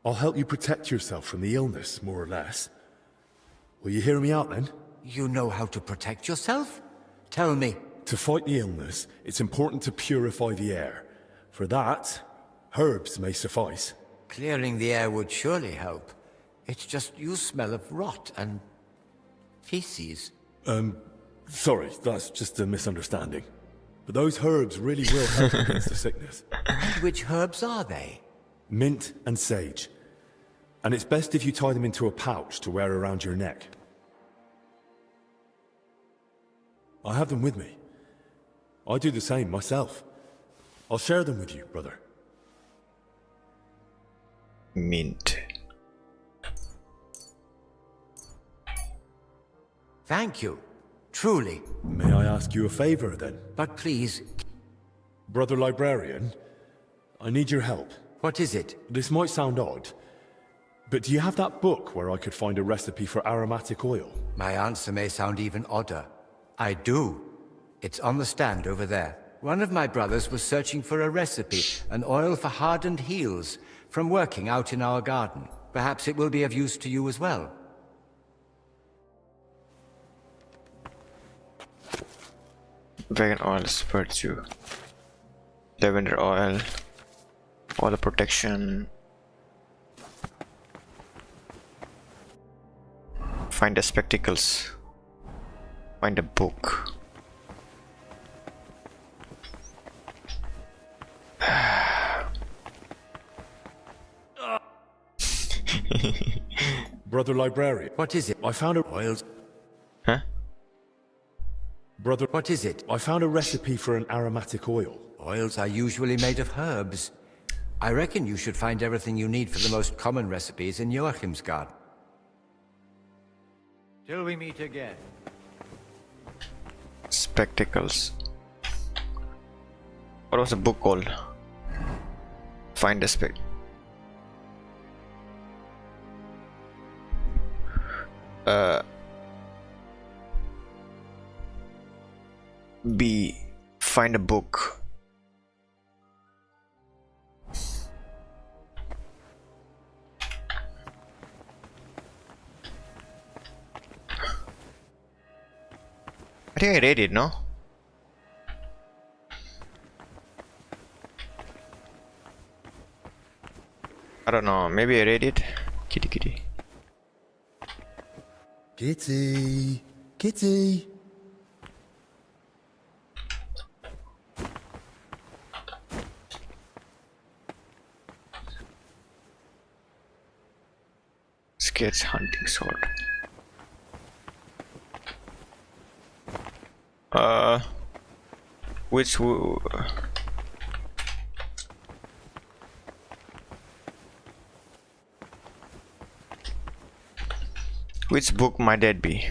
I'll help you protect yourself from the illness, more or less. Will you hear me out then? You know how to protect yourself? Tell me. To fight the illness, it's important to purify the air. For that, herbs may suffice. Clearing the air would surely help. It's just you smell of rot and feces. Sorry, that's just a misunderstanding. But those herbs really will help against the sickness. And which herbs are they? Mint and sage. And it's best if you tie them into a pouch to wear around your neck. I have them with me. I do the same myself. I'll share them with you, brother. Mint. Thank you. Truly. May I ask you a favor, then? But please... Brother Librarian, I need your help. What is it? This might sound odd, but do you have that book where I could find a recipe for aromatic oil? My answer may sound even odder. I do. It's on the stand over there. One of my brothers was searching for a recipe, an oil for hardened heels, from working out in our garden. Perhaps it will be of use to you as well. Vegan oil virtue. Lavender oil. Oil of protection. Find the spectacles. Find a book. Brother Librarian. What is it? I found a... Oils. Huh? Brother... What is it? I found a recipe for an aromatic oil. Oils are usually made of herbs. I reckon you should find everything you need for the most common recipes in Joachim's garden. Till we meet again. Spectacles. What was the book called? Find a spec. B. Find a book. I think I read it, no? I don't know, maybe I read it. Kitty kitty. Kitty! Kitty! Sketch hunting sword. Which book might that be?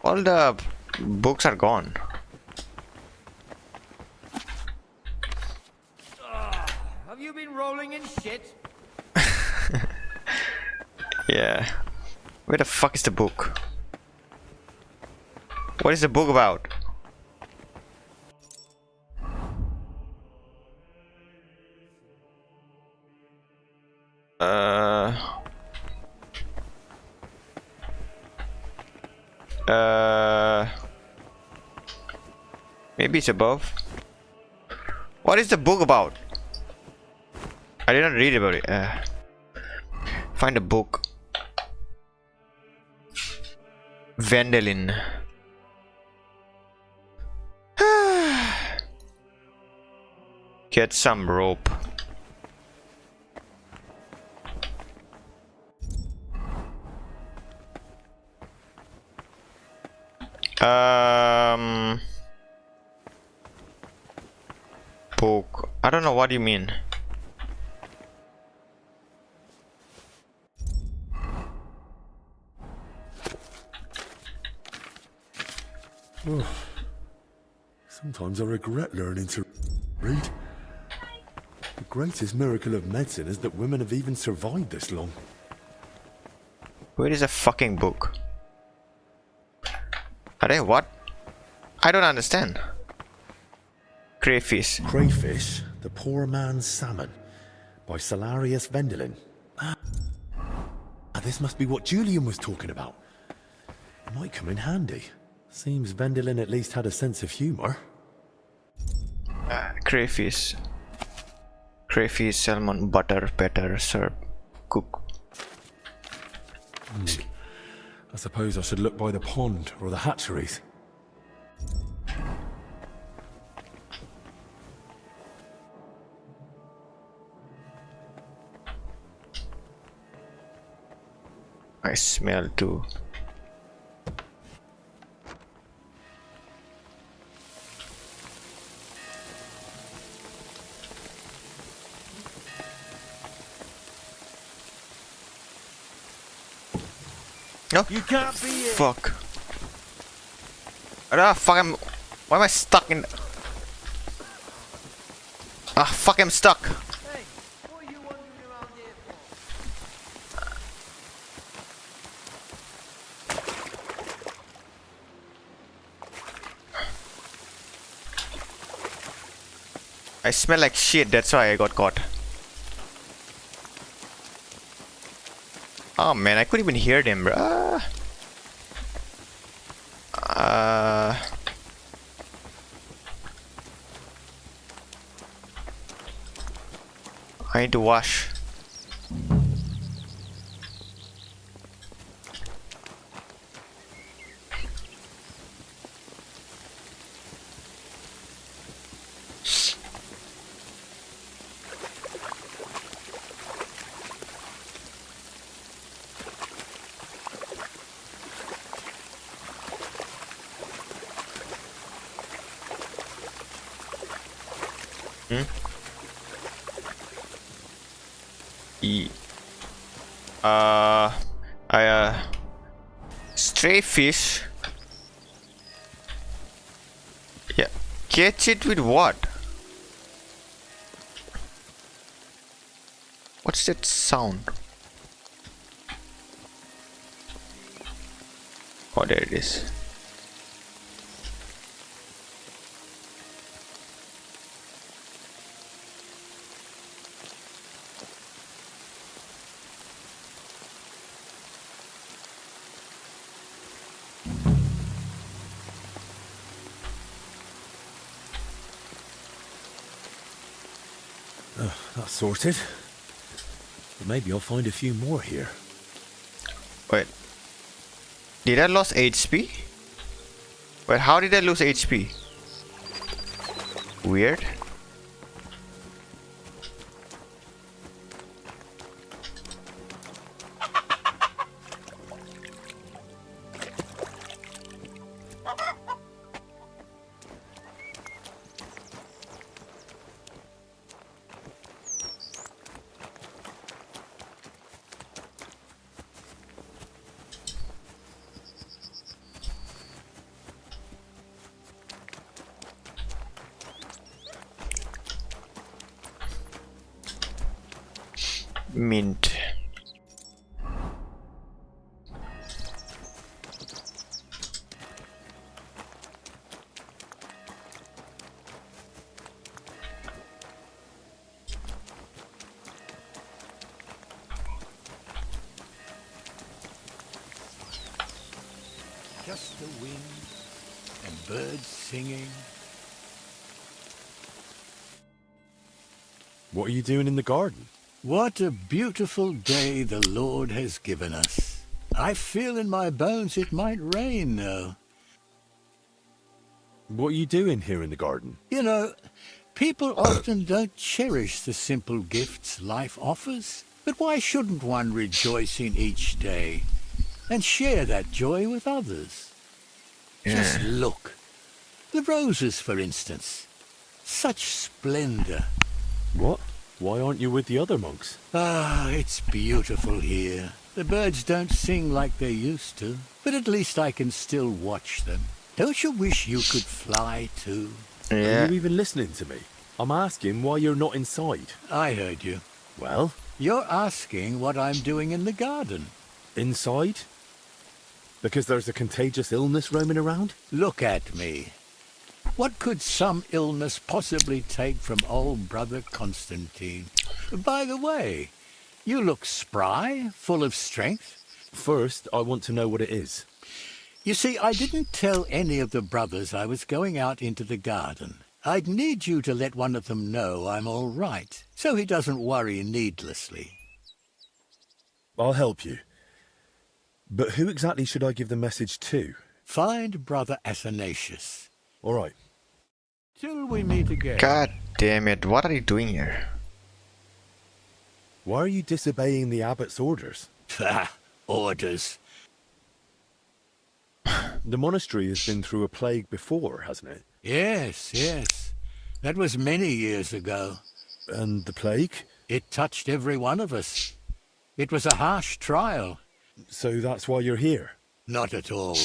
All the books are gone. Have you been rolling in shit? Yeah. Where the fuck is the book? What is the book about? Maybe it's above. What is the book about? I didn't read about it. Find a book. Vandalin. Get some rope. Book. I don't know what you mean. Sometimes I regret learning to read. The greatest miracle of medicine is that women have even survived this long. Where is a fucking book? Are what? I don't understand. Crayfish. Crayfish, the poor man's salmon, by Salarius Vendelin. This must be what Julian was talking about. It might come in handy. Seems Vendelin at least had a sense of humour. Crayfish. Crayfish, salmon, butter, batter, serve, cook. I suppose I should look by the pond or the hatcheries. I smell too. No. You can't be it. Fuck. Ah, fuck, why am I stuck in... Ah, fuck, I'm stuck. Hey, what are you wandering around here I smell like shit, that's why I got caught. Oh man, I couldn't even hear them, bruh. I need to wash. Stray fish. Yeah, catch it with what? What's that sound? Oh, there it is. That's sorted. But maybe I'll find a few more here. Wait. Did I lose HP? Wait, how did I lose HP? Weird. Mint. Just the wind and birds singing. What are you doing in the garden? What a beautiful day the Lord has given us. I feel in my bones it might rain now. What are you doing here in the garden? You know, people often don't cherish the simple gifts life offers. But why shouldn't one rejoice in each day and share that joy with others? Just look. The roses, for instance. Such splendor. What? Why aren't you with the other monks? Ah, it's beautiful here. The birds don't sing like they used to, but at least I can still watch them. Don't you wish you could fly too? Yeah. Are you even listening to me? I'm asking why you're not inside. I heard you. Well? You're asking what I'm doing in the garden. Inside? Because there's a contagious illness roaming around? Look at me. What could some illness possibly take from old brother Constantine? By the way, you look spry, full of strength. First, I want to know what it is. You see, I didn't tell any of the brothers I was going out into the garden. I'd need you to let one of them know I'm all right, so he doesn't worry needlessly. I'll help you. But who exactly should I give the message to? Find Brother Athanasius. All right. Till we meet again. God damn it, what are you doing here? Why are you disobeying the abbot's orders? Orders. The monastery has been through a plague before, hasn't it? Yes, yes. That was many years ago. And the plague? It touched every one of us. It was a harsh trial. So that's why you're here? Not at all.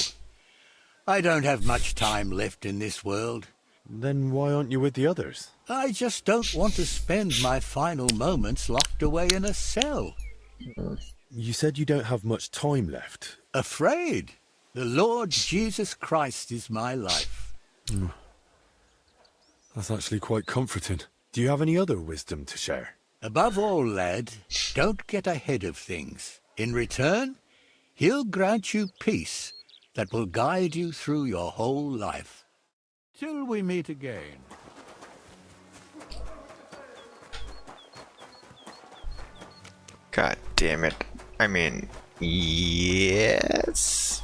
I don't have much time left in this world. Then why aren't you with the others? I just don't want to spend my final moments locked away in a cell. You said you don't have much time left. Afraid? The Lord Jesus Christ is my life. That's actually quite comforting. Do you have any other wisdom to share? Above all, lad, don't get ahead of things. In return, he'll grant you peace that will guide you through your whole life. Till we meet again. God damn it. I mean, yes.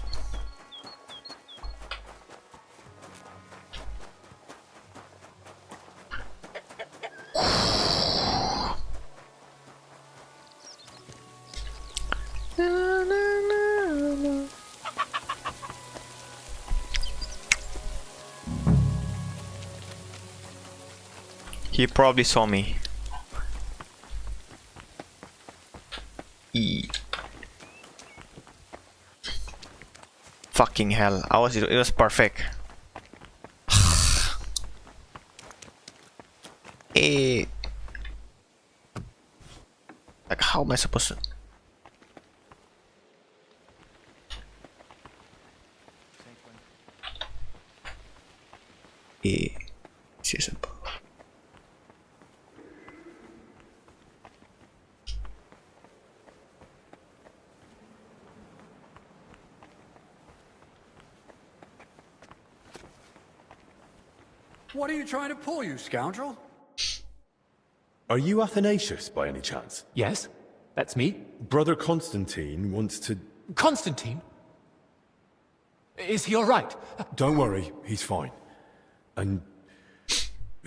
He probably saw me. Fucking hell! It was perfect. Like, how am I supposed to? Simple. What are you trying to pull, you scoundrel? Are you Athanasius by any chance? Yes, that's me. Brother Constantine wants to... Constantine? Is he all right? Don't worry, he's fine. And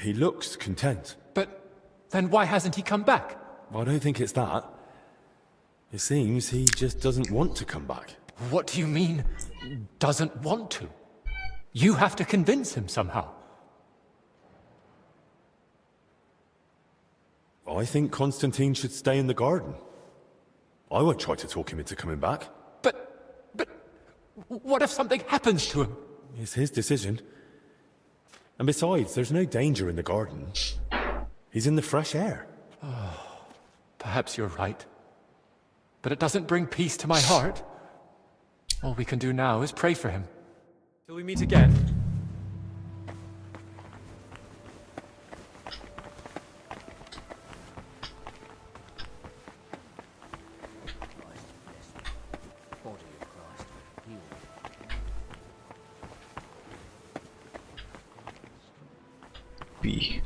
he looks content. But then why hasn't he come back? I don't think it's that. It seems he just doesn't want to come back. What do you mean, doesn't want to? You have to convince him somehow. I think Constantine should stay in the garden. I would try to talk him into coming back. But what if something happens to him? It's his decision. And besides, there's no danger in the garden. He's in the fresh air. Oh, perhaps you're right. But it doesn't bring peace to my heart. All we can do now is pray for him. Till we meet again. B.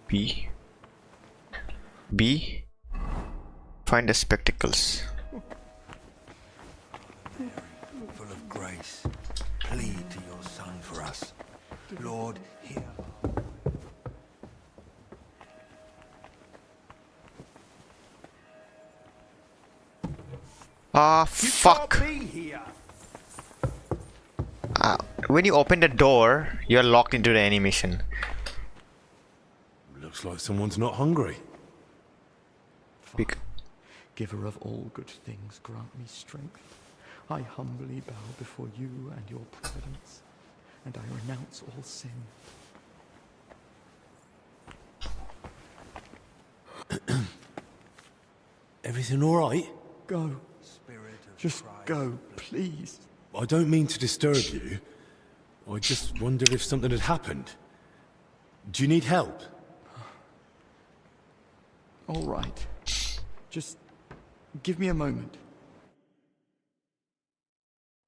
B. B. Find the spectacles. Full of grace, plead to your Son for us. Lord, hear. Ah, fuck. When you open the door, you're locked into the animation. Looks like someone's not hungry. giver of all good things, grant me strength. I humbly bow before you and your providence, and I renounce all sin. Everything all right? Go. Just go, please. I don't mean to disturb you. I just wondered if something had happened. Do you need help? All right. Just give me a moment.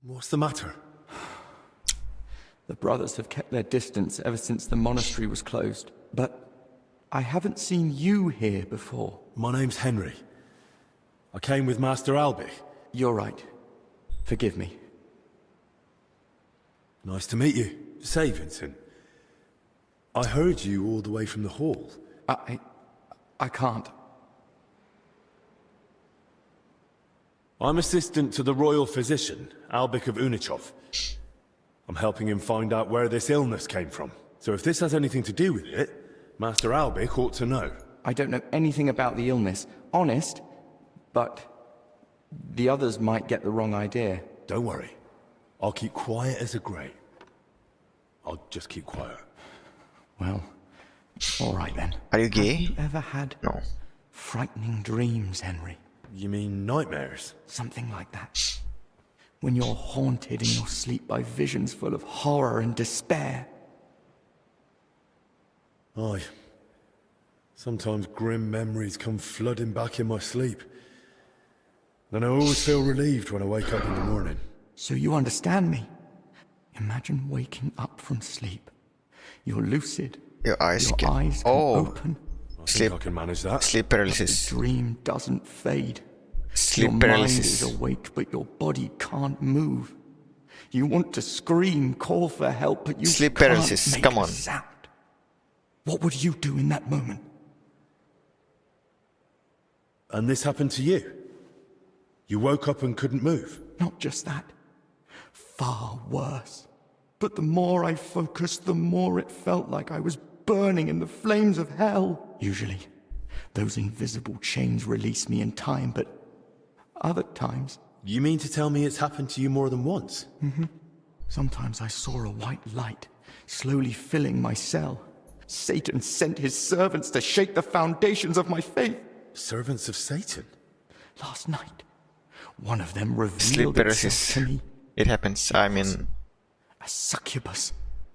What's the matter? The brothers have kept their distance ever since the monastery was closed. But I haven't seen you here before. My name's Henry. I came with Master Albic. You're right. Forgive me. Nice to meet you. Say, Vincent, I heard you all the way from the hall. I can't. I'm assistant to the royal physician, Albic of Unichov. I'm helping him find out where this illness came from. So if this has anything to do with it, Master Albic ought to know. I don't know anything about the illness. Honest, but the others might get the wrong idea. Don't worry. I'll keep quiet as a grate. I'll just keep quiet. Well, all right then. Are you gay? Have you ever had frightening dreams, Henry? You mean nightmares? Something like that. When you're haunted in your sleep by visions full of horror and despair. Aye. Sometimes grim memories come flooding back in my sleep. Then I always feel relieved when I wake up in the morning. So you understand me? Imagine waking up from sleep. You're lucid. Your eyes can open. I think I can manage that. Sleep paralysis. The dream doesn't fade. Sleep your paralysis. Mind is awake, but your body can't move. You want to scream, call for help, but you sleep can't paralysis. make Come a on. sound. What would you do in that moment? And this happened to you? You woke up and couldn't move? Not just that. Far worse. But the more I focused, the more it felt like I was burning in the flames of hell. Usually, those invisible chains release me in time, but other times... You mean to tell me it's happened to you more than once? Mm-hmm. Sometimes I saw a white light slowly filling my cell. Satan sent his servants to shake the foundations of my faith. Servants of Satan? Last night, one of them revealed Sleep paralysis. itself to me. It happens. I mean... A succubus.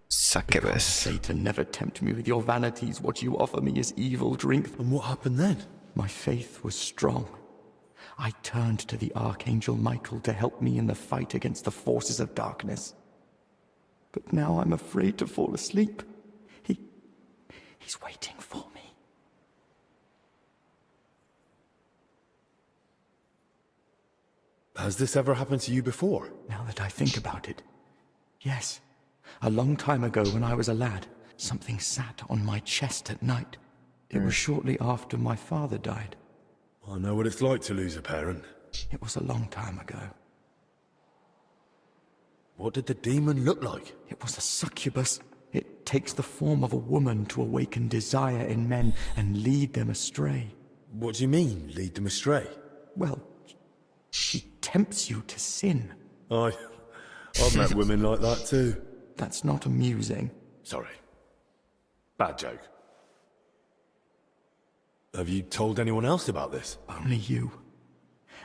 Succubus. Because Satan, never tempt me with your vanities. What you offer me is evil drink. And what happened then? My faith was strong. I turned to the Archangel Michael to help me in the fight against the forces of darkness. But now I'm afraid to fall asleep. He's waiting for me. Has this ever happened to you before? Now that I think about it, yes. A long time ago when I was a lad, something sat on my chest at night. It was shortly after my father died. I know what it's like to lose a parent. It was a long time ago. What did the demon look like? It was a succubus. It takes the form of a woman to awaken desire in men and lead them astray. What do you mean, lead them astray? Well, she tempts you to sin. I've met women like that too. That's not amusing. Sorry. Bad joke. Have you told anyone else about this? Only you.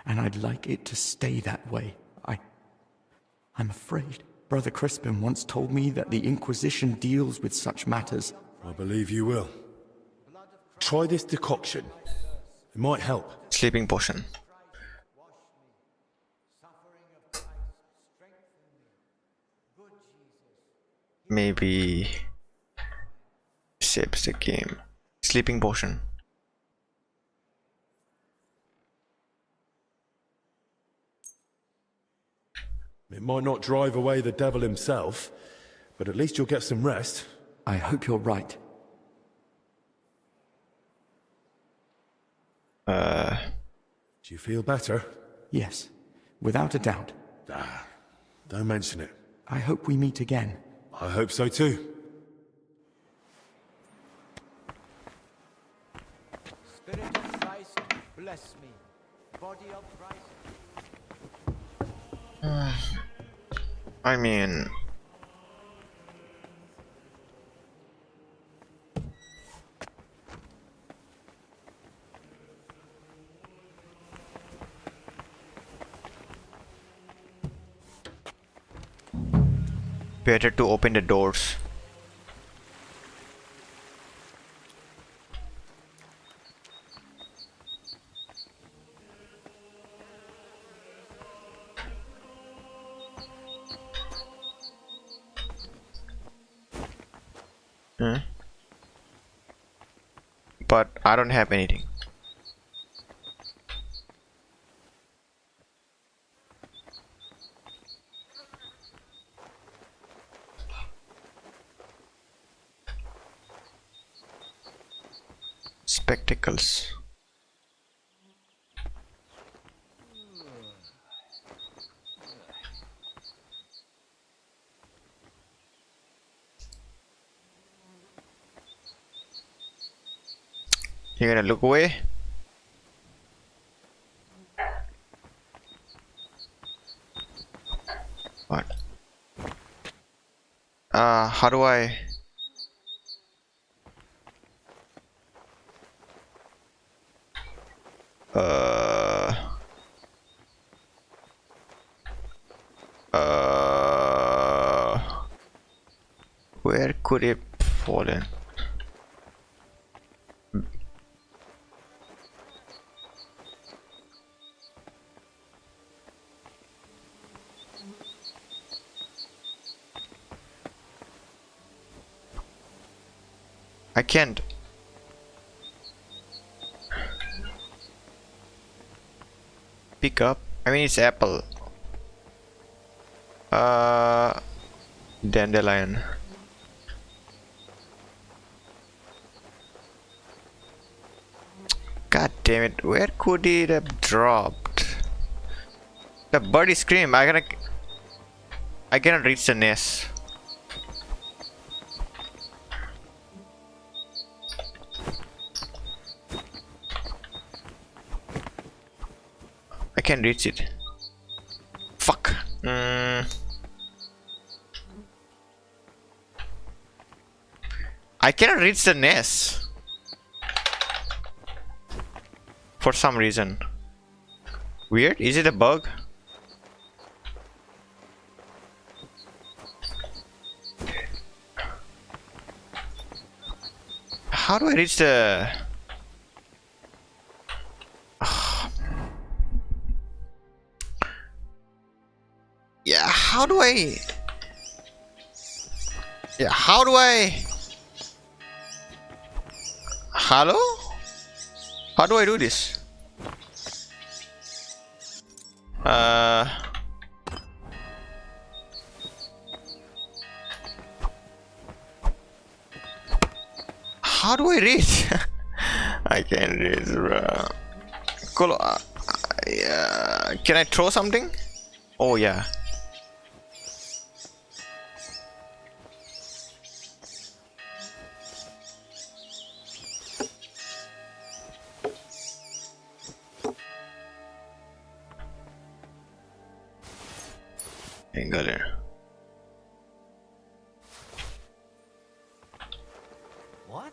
And I'd like it to stay that way. I'm afraid. Brother Crispin once told me that the Inquisition deals with such matters. I believe you will. Try this decoction. It might help. Sleeping potion. Maybe saves the game. Sleeping potion. It might not drive away the devil himself, but at least you'll get some rest. I hope you're right. Do you feel better? Yes, without a doubt. Don't mention it. I hope we meet again. I hope so too. Spirit of Christ, bless me. Body of Christ. I mean, better to open the doors. But I don't have anything. Spectacles. You're gonna look away? What? How do I? Where could it fallen? I can't. Pick up. I mean, it's apple. Dandelion. God damn it! Where could it have dropped? The bird is scream. I cannot reach the nest. I can't reach it. Fuck. I cannot reach the nest. For some reason. Weird? Is it a bug? How do I reach the... Yeah, how do I... Yeah, how do I... Hello? How do I do this? How do I reach? I can't reach, bro. Can I throw something? Oh yeah. Ain't got it. What?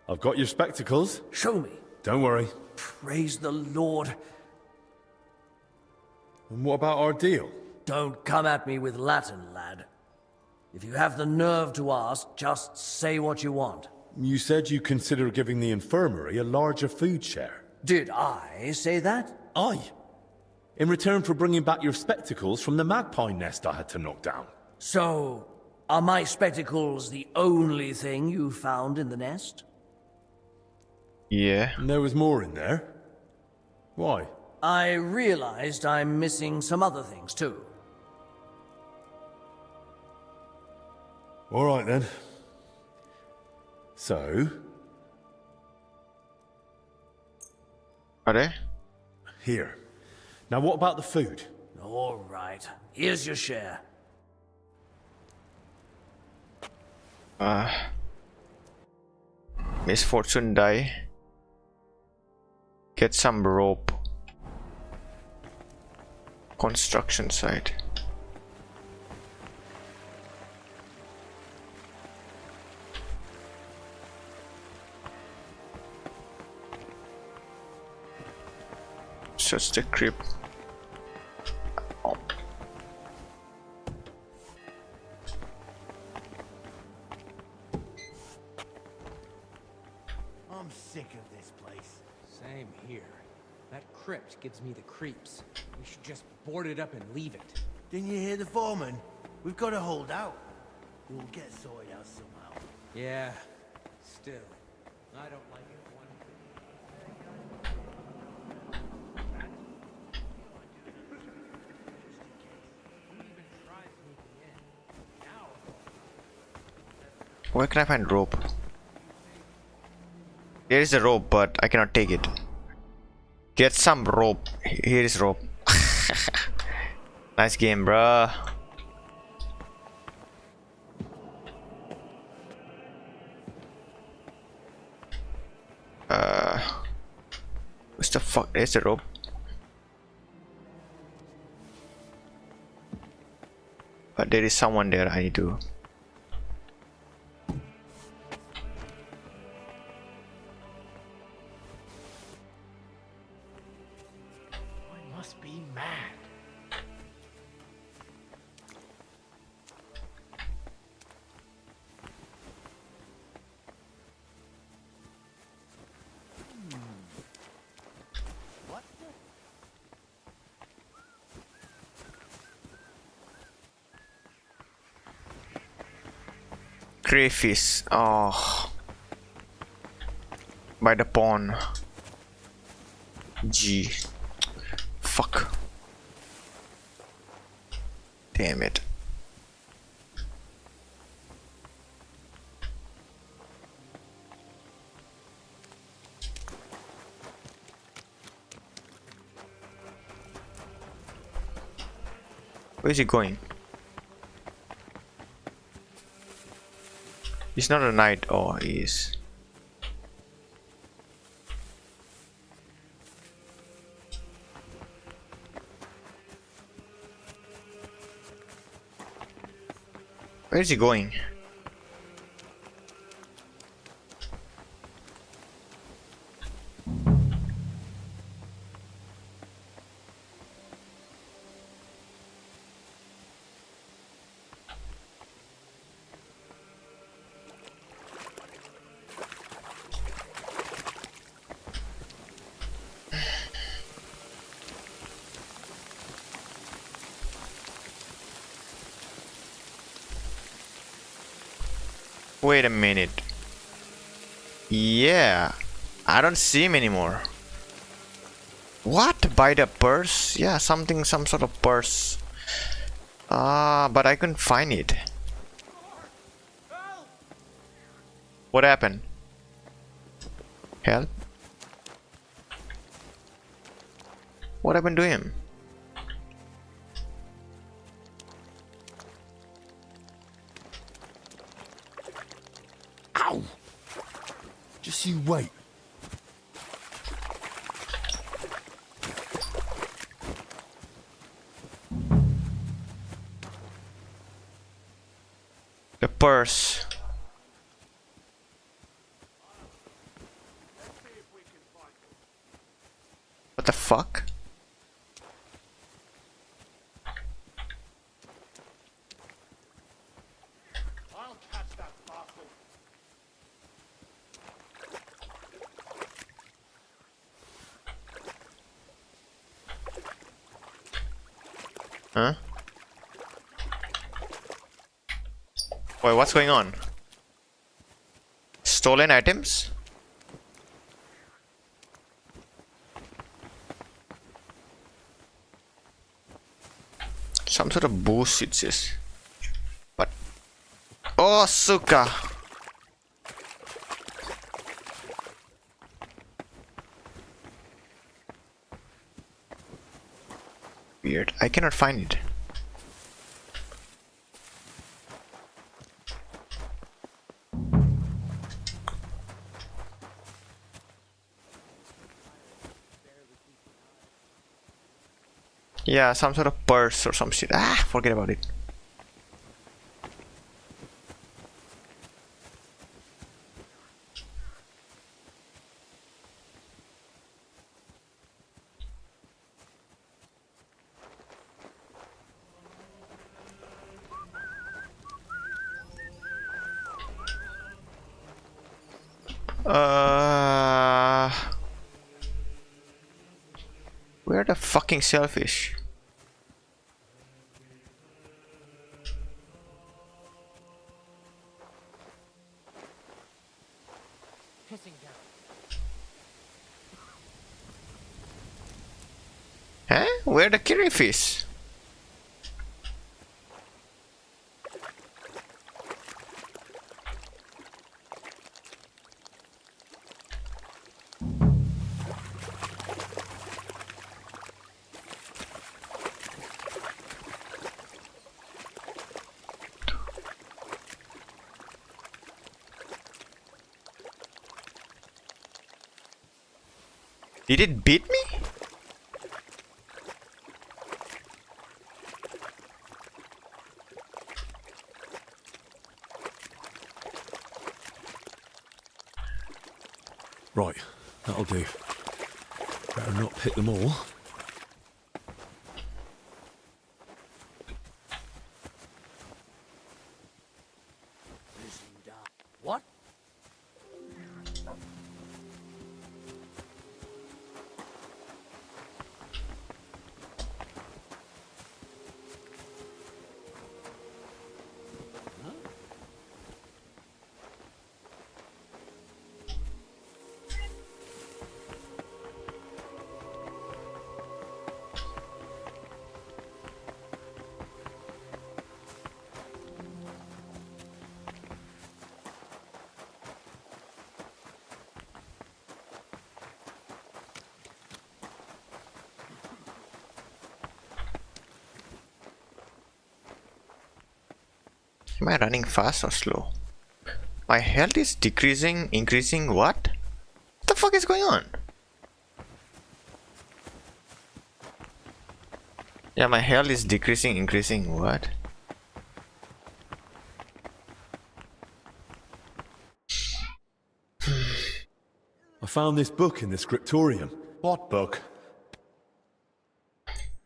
I've got your spectacles. Show me. Don't worry. Praise the Lord. And what about our deal? Don't come at me with Latin, lad. If you have the nerve to ask, just say what you want. You said you consider giving the infirmary a larger food share. Did I say that? Aye. In return for bringing back your spectacles from the magpie nest I had to knock down. So, are my spectacles the only thing you found in the nest? Yeah. And there was more in there. Why? I realized I'm missing some other things too. All right then. So, Are they? here. Now, what about the food? All right. Here's your share. Misfortune die. Get some rope. Construction site. Just a creep. Oh. I'm sick of this place. Same here. That crypt gives me the creeps. We should just board it up and leave it. Didn't you hear the foreman? We've got to hold out. We'll get sorted out somehow. Yeah, still. I don't like it one bit. Where can I find rope? There is a rope, but I cannot take it. Get some rope. Here is rope. Nice game, bruh. What's the fuck? There's the rope. But there is someone there. I need to. I must be mad. What? Crayfish. Oh. By the pond. G. Fuck. Damn it. Where is he going? He's not a knight. Oh, he is. Where is he going? Wait a minute. Yeah, I don't see him anymore. What? By the purse? Yeah, something, some sort of purse. But I couldn't find it. What happened? Help? What happened to him? Ow! Just you wait. The purse. What the fuck? I'll catch that bastard. Huh? Wait, what's going on? Stolen items? Some sort of boost it says. But Oh, suka. Weird. I cannot find it. Yeah, some sort of purse or some shit. Ah, forget about it. Where the fucking shellfish? Huh? Where the killifish? Did it beat me? Right, that'll do. Better not pick them all. What? Am I running fast or slow? My health is decreasing, increasing. What? What the fuck is going on? Yeah, my health is decreasing, increasing. What? I found this book in the scriptorium. What book?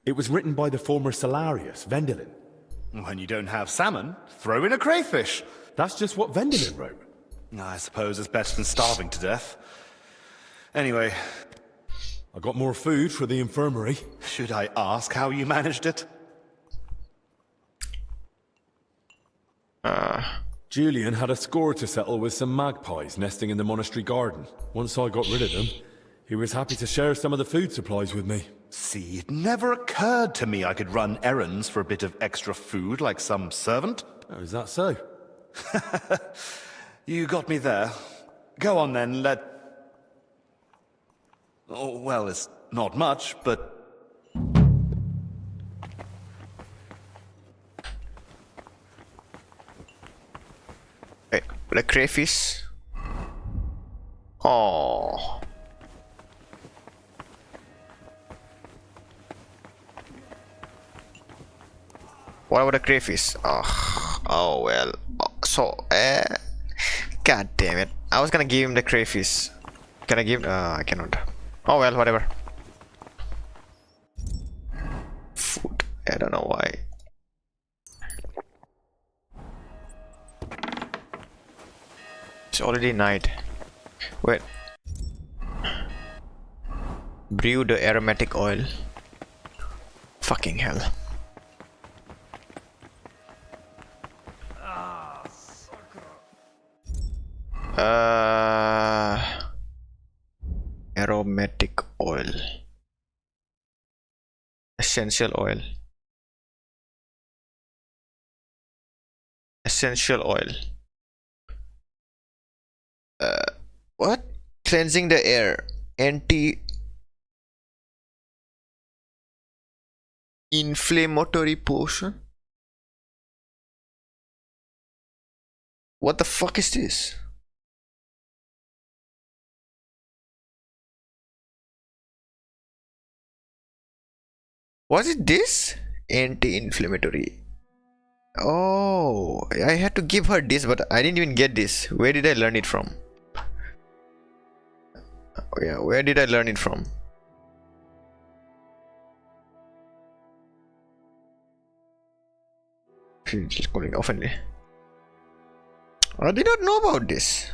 It was written by the former Salarius, Vendelin. When you don't have salmon, throw in a crayfish. That's just what Vendelin wrote. I suppose it's better than starving to death. Anyway, I got more food for the infirmary. Should I ask how you managed it? Julian had a score to settle with some magpies nesting in the monastery garden. Once I got rid of them, he was happy to share some of the food supplies with me. See, it never occurred to me I could run errands for a bit of extra food like some servant. Oh, is that so? You got me there. Go on then, Oh, well, it's not much, but... Wait, the crayfish? Oh. What about the crayfish? Oh well. God damn it. I was gonna give him the crayfish. Can I give? I cannot. Oh well, whatever. Food. I don't know why. It's already night. Wait. Brew the aromatic oil. Fucking hell. Aromatic oil. Essential oil. Essential oil. What? Cleansing the air. Anti-inflammatory potion? What the fuck is this? Was it this? Anti-inflammatory. Oh, I had to give her this, but I didn't even get this. Where did I learn it from? Oh yeah, where did I learn it from? She's calling oftenly. I did not know about this.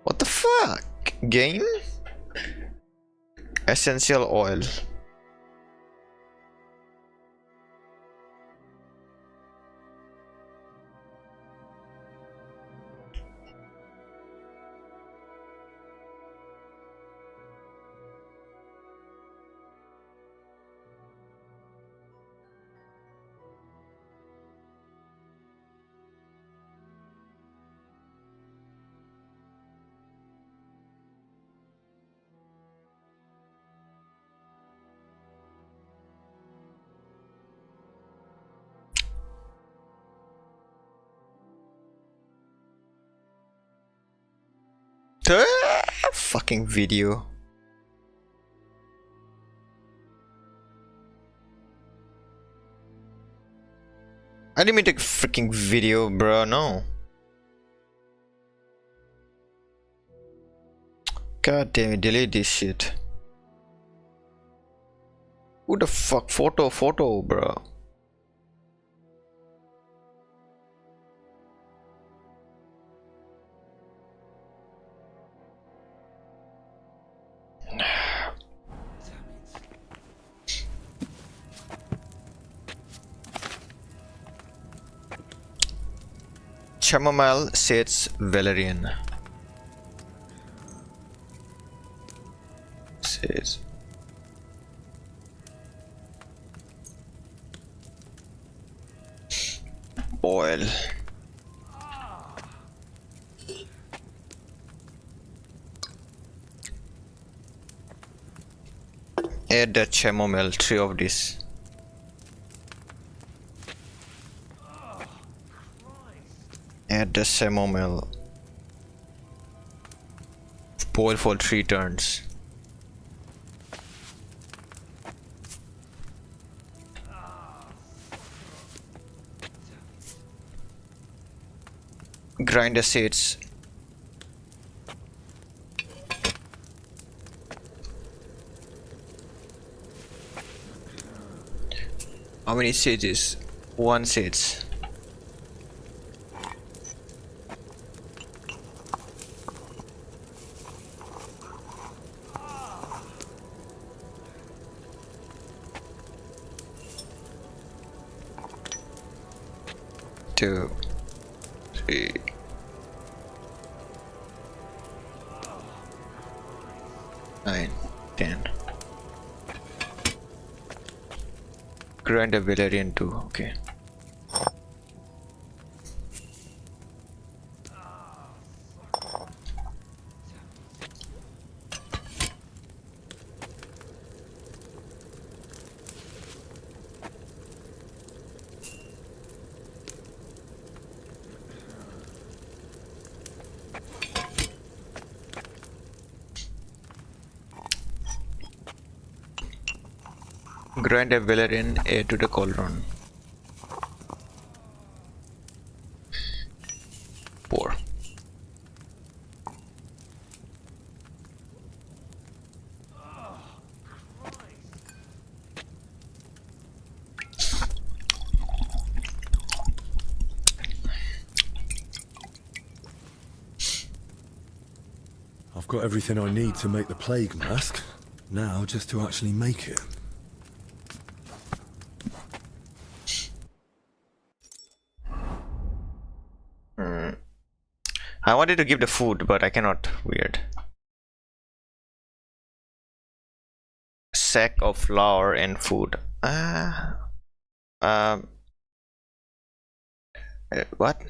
What the fuck? Game? Essential oil. Fucking video. I didn't mean to freaking video, bro. No. God damn it, delete this shit. Who the fuck? Photo, bro. Chamomile Sets Valerian. Says oil. Add the chamomile, 3 of this. Add the chamomile. Boil for 3 turns. Grind the seeds. How many seeds is 1 seeds? Two, 3. Nine, 10. Grind a Valerian too, okay. Grind a Valerian, add to the cauldron. Pour. I've got everything I need to make the plague mask. Now, just to actually make it. I wanted to give the food, but I cannot. Weird. Sack of flour and food. What?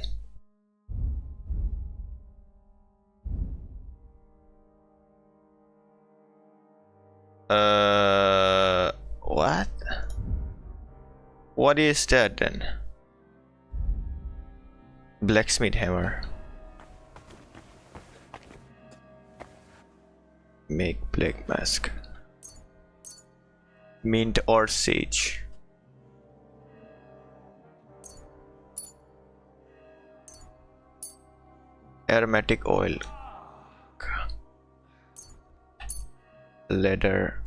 What? What is that then? Blacksmith hammer. Make black mask. Mint or sage. Aromatic oil. Leather.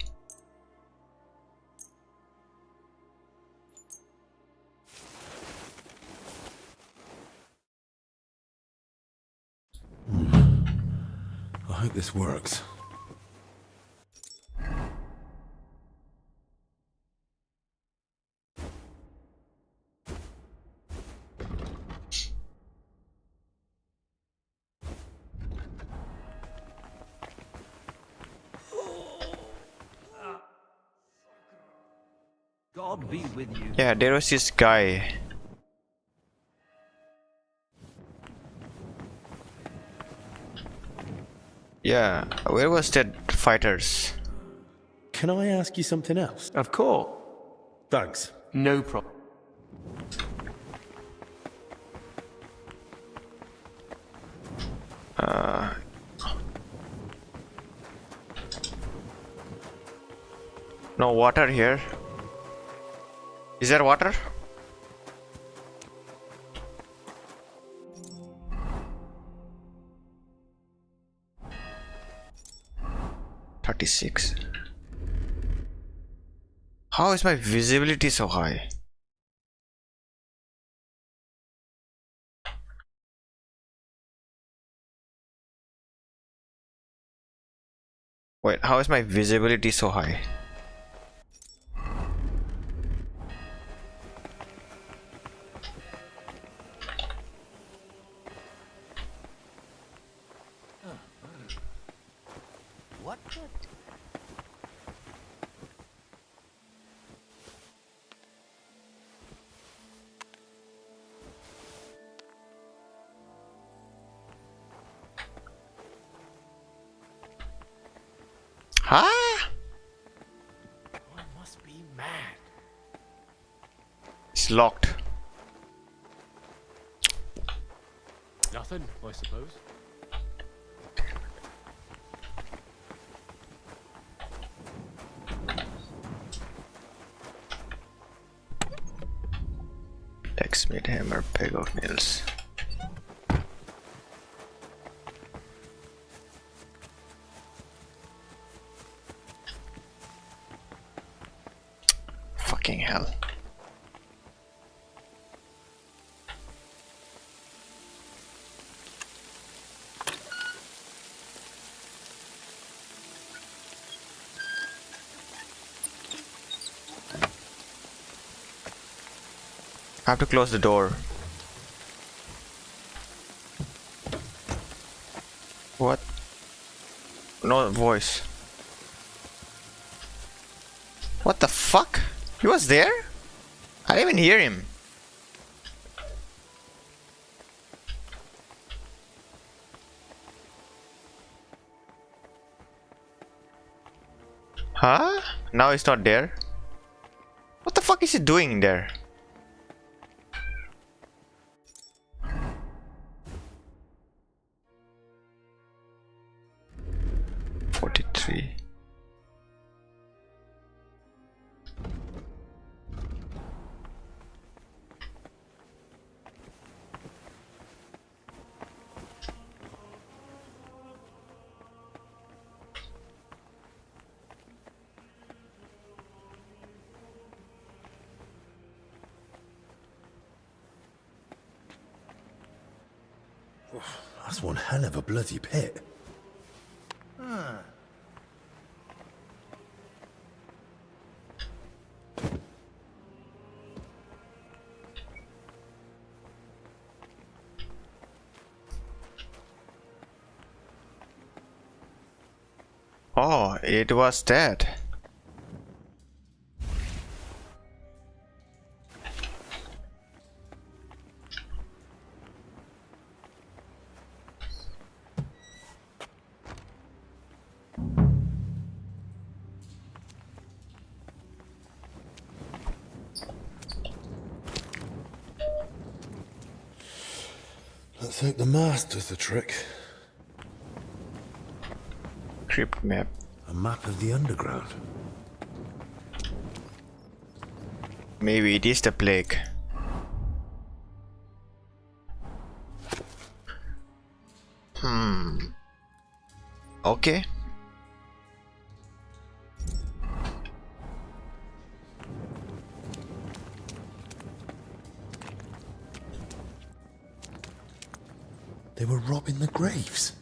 I hope this works. God be with you. Yeah, there was this guy. Yeah, where was that fighters? Can I ask you something else? Of course. Thanks. No problem. No water here. Is there water? $36. How is my visibility so high? Wait, how is my visibility so high? What? Huh? One must be mad. It's locked. Nothing, I suppose. Blacksmith hammer, peg of nails. Fucking hell. I have to close the door. What? No voice. What the fuck? He was there? I didn't even hear him. Huh? Now he's not there. What the fuck is he doing there? That's one hell of a bloody pit. Oh, it was that. Let's hope the mask does the trick. Crypt map. A map of the underground. Maybe it is the plague. Okay. They were robbing the graves.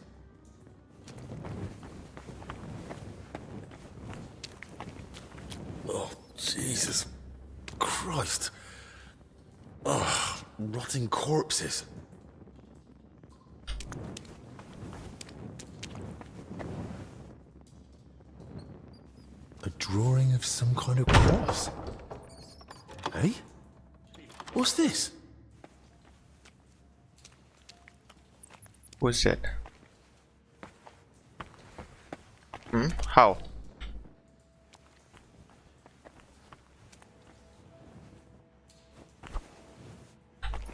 Oh, Jesus Christ. Ugh, rotting corpses. A drawing of some kind of cross. Hey? What's this? Who's that? How?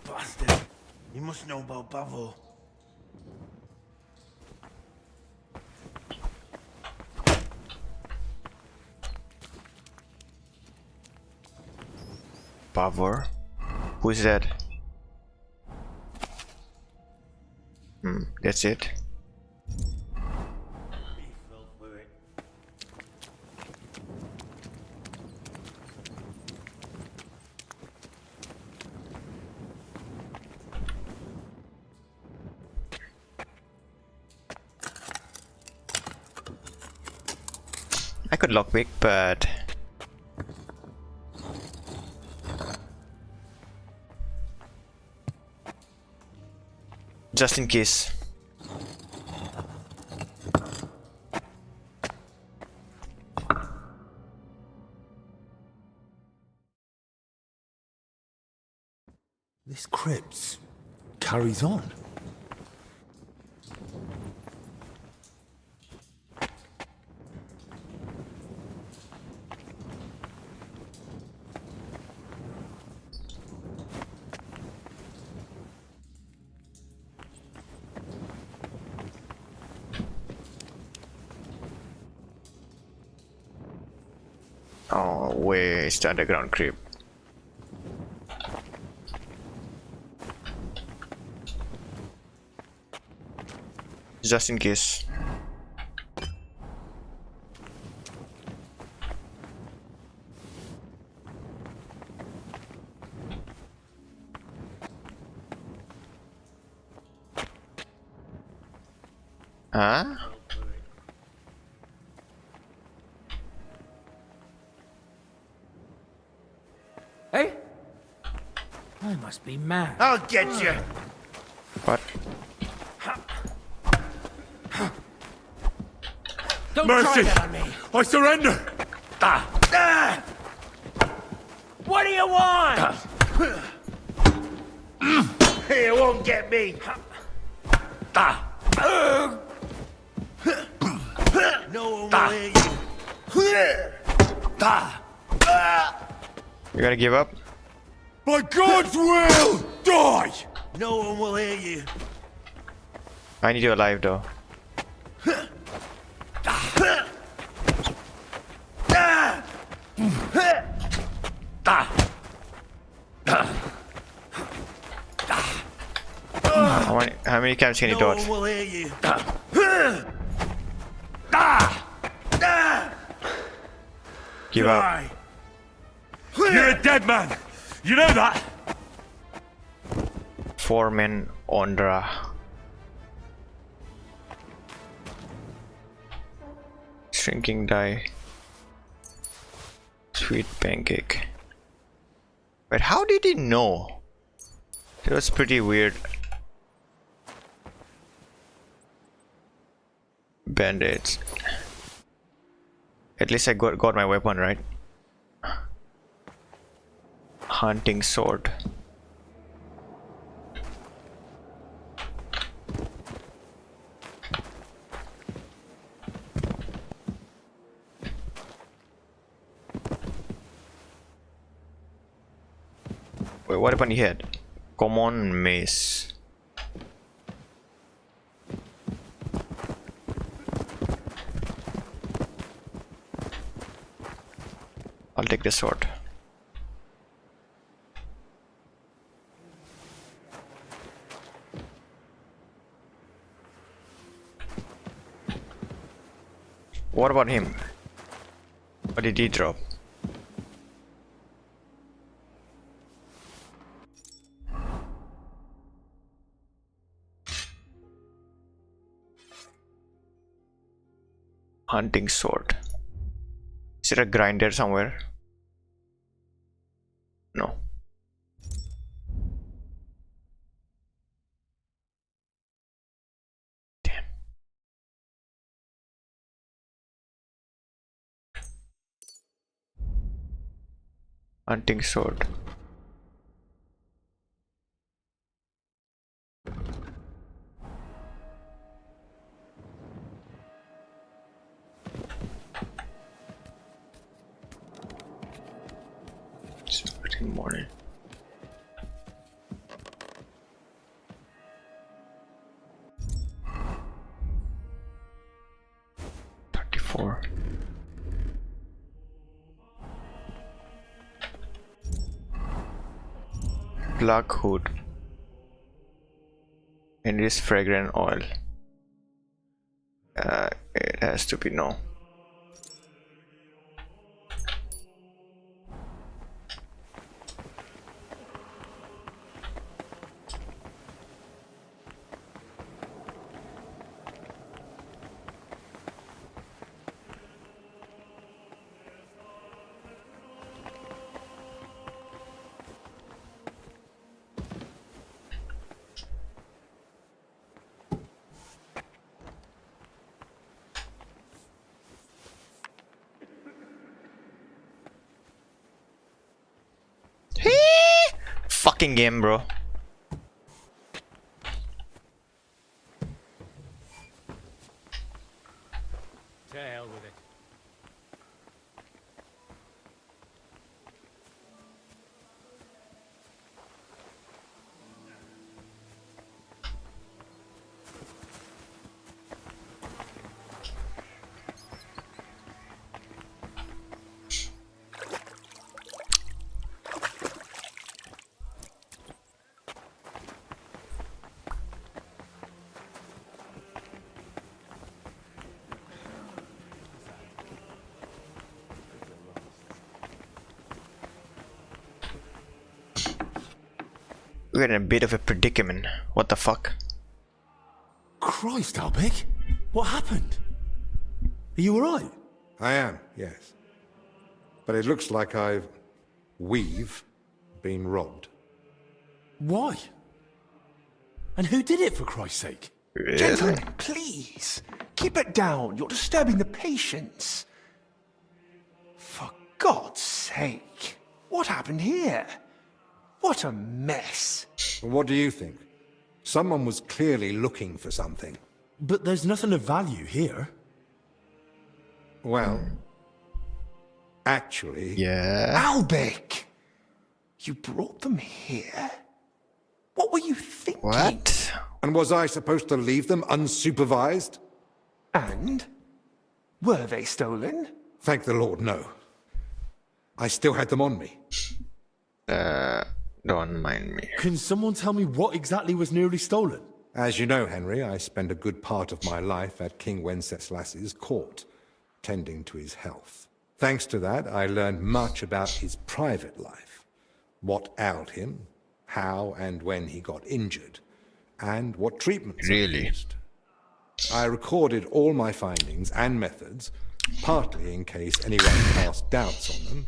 Bastard. You must know about Bavo. Power? Who's that? That's it. I could lockpick, but just in case. This crypt carries on. Oh, where is the underground crypt? Just in case. Huh? Hey? I must be mad. I'll get you. What? Don't Mercy! try that on me. I surrender! What do you want? You won't get me. No one will hear you. You gotta give up? By God's will, die! No one will hear you. I need you alive though. How many times can you No dodge? one will hear you. Give up. You're a dead man! You know that? 4 men Ondra. Shrinking die. Sweet pancake. But how did he know? It was pretty weird. Band-aids. At least I got my weapon, right? Hunting sword. Wait, what happened here? Common mace. take the sword. What about him? What did he drop? Hunting sword. Is there a grinder somewhere? No. Damn. Hunting sword. Morning. Black hood. And this fragrant oil. It has to be no. Fucking game, bro. To hell with it. We're in a bit of a predicament. What the fuck? Christ, Albec! What happened? Are you alright? I am, yes. But it looks like we've been robbed. Why? And who did it, for Christ's sake? Gentlemen, please, keep it down. You're disturbing the patients. For God's sake, what happened here? What a mess. What do you think? Someone was clearly looking for something. But there's nothing of value here. Well, actually... Yeah? Albec! You brought them here? What were you thinking? What? And was I supposed to leave them unsupervised? And? Were they stolen? Thank the Lord, no. I still had them on me. Don't mind me. Can someone tell me what exactly was nearly stolen? As you know, Henry, I spent a good part of my life at King Wenceslas's court, tending to his health. Thanks to that, I learned much about his private life, what ailed him, how and when he got injured, and what treatments he used. I recorded all my findings and methods, partly in case anyone cast doubts on them,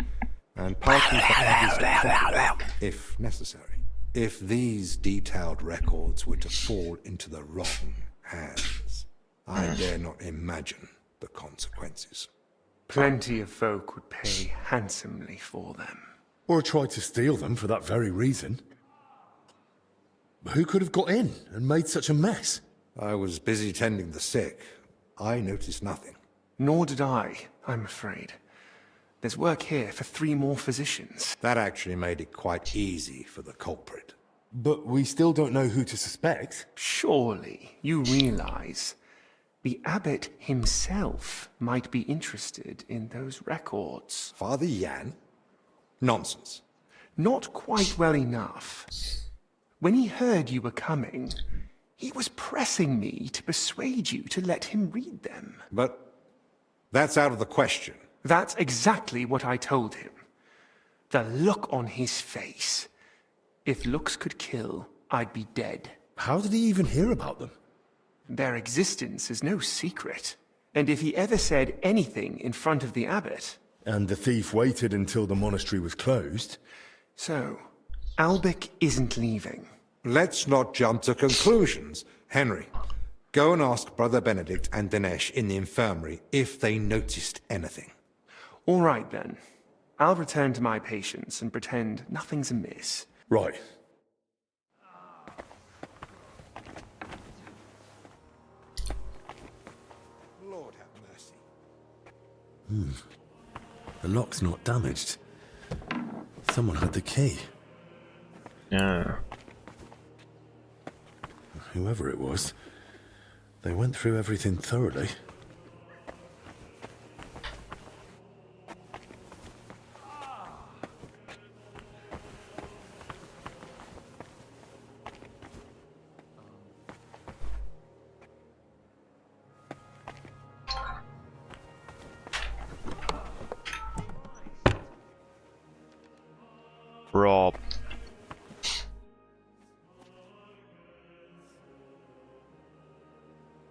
and partly for others if necessary. If these detailed records were to fall into the wrong hands, I dare not imagine the consequences. Plenty of folk would pay handsomely for them. Or tried to steal them for that very reason. Who could have got in and made such a mess? I was busy tending the sick. I noticed nothing. Nor did I, I'm afraid. There's work here for 3 more physicians. That actually made it quite easy for the culprit. But we still don't know who to suspect. Surely you realize the abbot himself might be interested in those records. Father Yan? Nonsense. Not quite well enough. When he heard you were coming, he was pressing me to persuade you to let him read them. But that's out of the question. That's exactly what I told him. The look on his face. If looks could kill, I'd be dead. How did he even hear about them? Their existence is no secret. And if he ever said anything in front of the abbot... And the thief waited until the monastery was closed. So, Albec isn't leaving. Let's not jump to conclusions. Henry, go and ask Brother Benedict and Dinesh in the infirmary if they noticed anything. All right, then. I'll return to my patients and pretend nothing's amiss. Right. Lord have mercy. The lock's not damaged. Someone had the key. Yeah. Whoever it was, they went through everything thoroughly. Rob.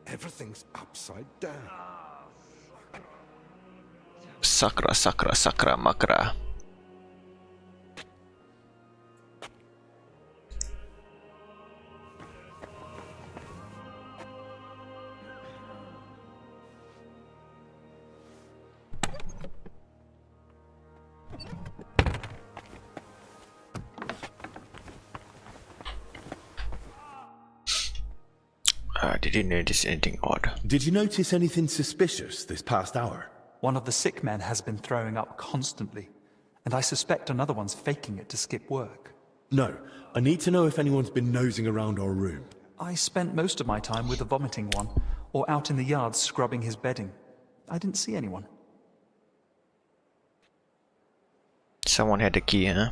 Everything's upside down. Sakra, sakra, sakra, makra. Did you notice anything odd? Did you notice anything suspicious this past hour? One of the sick men has been throwing up constantly, and I suspect another one's faking it to skip work. No, I need to know if anyone's been nosing around our room. I spent most of my time with the vomiting one, or out in the yard scrubbing his bedding. I didn't see anyone. Someone had the key, huh?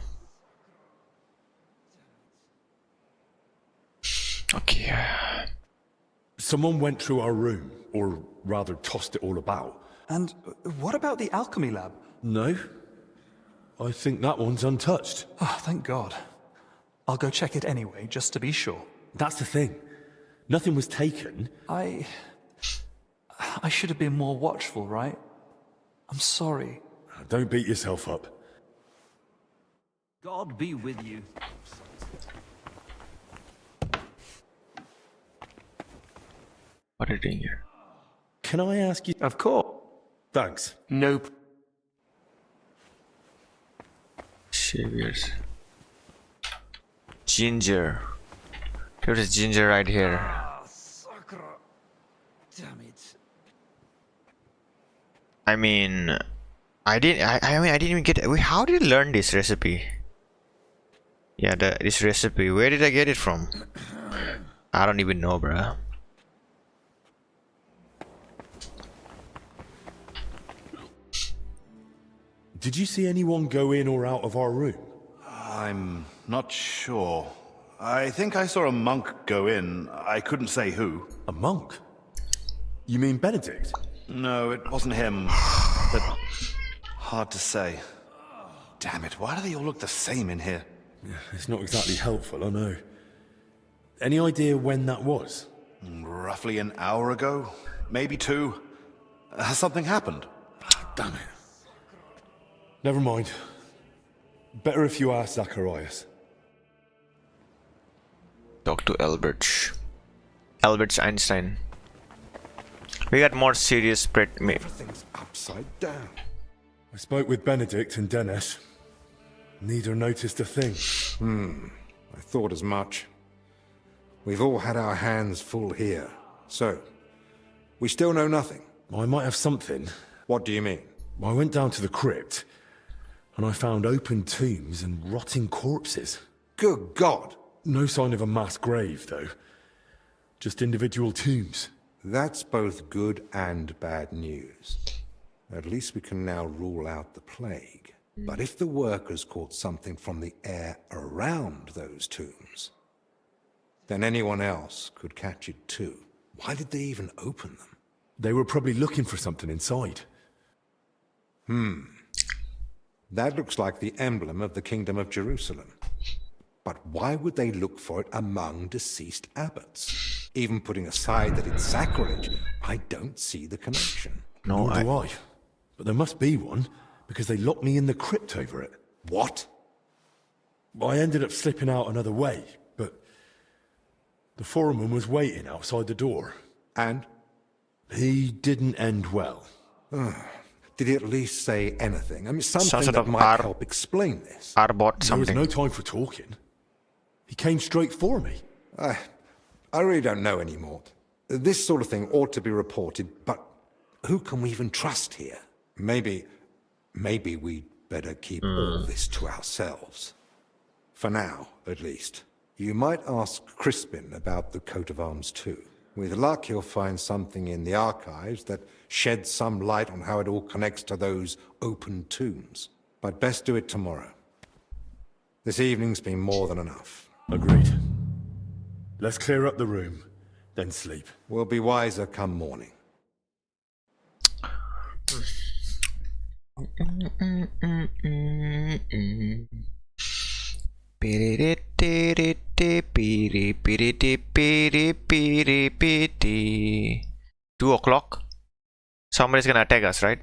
Okay. Someone went through our room, or rather tossed it all about. And what about the alchemy lab? No. I think that one's untouched. Oh, thank God. I'll go check it anyway, just to be sure. That's the thing. Nothing was taken. I should have been more watchful, right? I'm sorry. Don't beat yourself up. God be with you. What are you doing here? Can I ask you? Of course. Thanks. Nope. Saviors. Ginger. There is ginger right here. Damn it. I mean, I didn't even get. Wait, how did you learn this recipe? Yeah, this recipe. Where did I get it from? I don't even know, bruh. Did you see anyone go in or out of our room? I'm not sure. I think I saw a monk go in. I couldn't say who. A monk? You mean Benedict? No, it wasn't him. But hard to say. Damn it, why do they all look the same in here? Yeah, it's not exactly helpful, I know. Any idea when that was? Roughly an hour ago? Maybe 2. Has something happened? Damn it. Never mind. Better if you ask Zacharias. Talk to Albert. Albert Einstein. We got more serious Everything's upside down. I spoke with Benedict and Dennis. Neither noticed a thing. I thought as much. We've all had our hands full here. So, we still know nothing. I might have something. What do you mean? I went down to the crypt, and I found open tombs and rotting corpses. Good God! No sign of a mass grave, though. Just individual tombs. That's both good and bad news. At least we can now rule out the plague. But if the workers caught something from the air around those tombs, then anyone else could catch it too. Why did they even open them? They were probably looking for something inside. That looks like the emblem of the Kingdom of Jerusalem. But why would they look for it among deceased abbots? Even putting aside that it's sacrilege, I don't see the connection. Nor do I. But there must be one, because they locked me in the crypt over it. What? I ended up slipping out another way, but the foreman was waiting outside the door. And? He didn't end well. Did he at least say anything? I mean, something that might help explain this. Arbot something. There was no time for talking. He came straight for me. I really don't know anymore. This sort of thing ought to be reported, but who can we even trust here? Maybe we'd better keep all this to ourselves. For now, at least. You might ask Crispin about the coat of arms too. With luck, he'll find something in the archives that sheds some light on how it all connects to those open tombs. But best do it tomorrow. This evening's been more than enough. Agreed. Let's clear up the room, then sleep. We'll be wiser come morning. Two o'clock. Somebody's gonna attack us, right?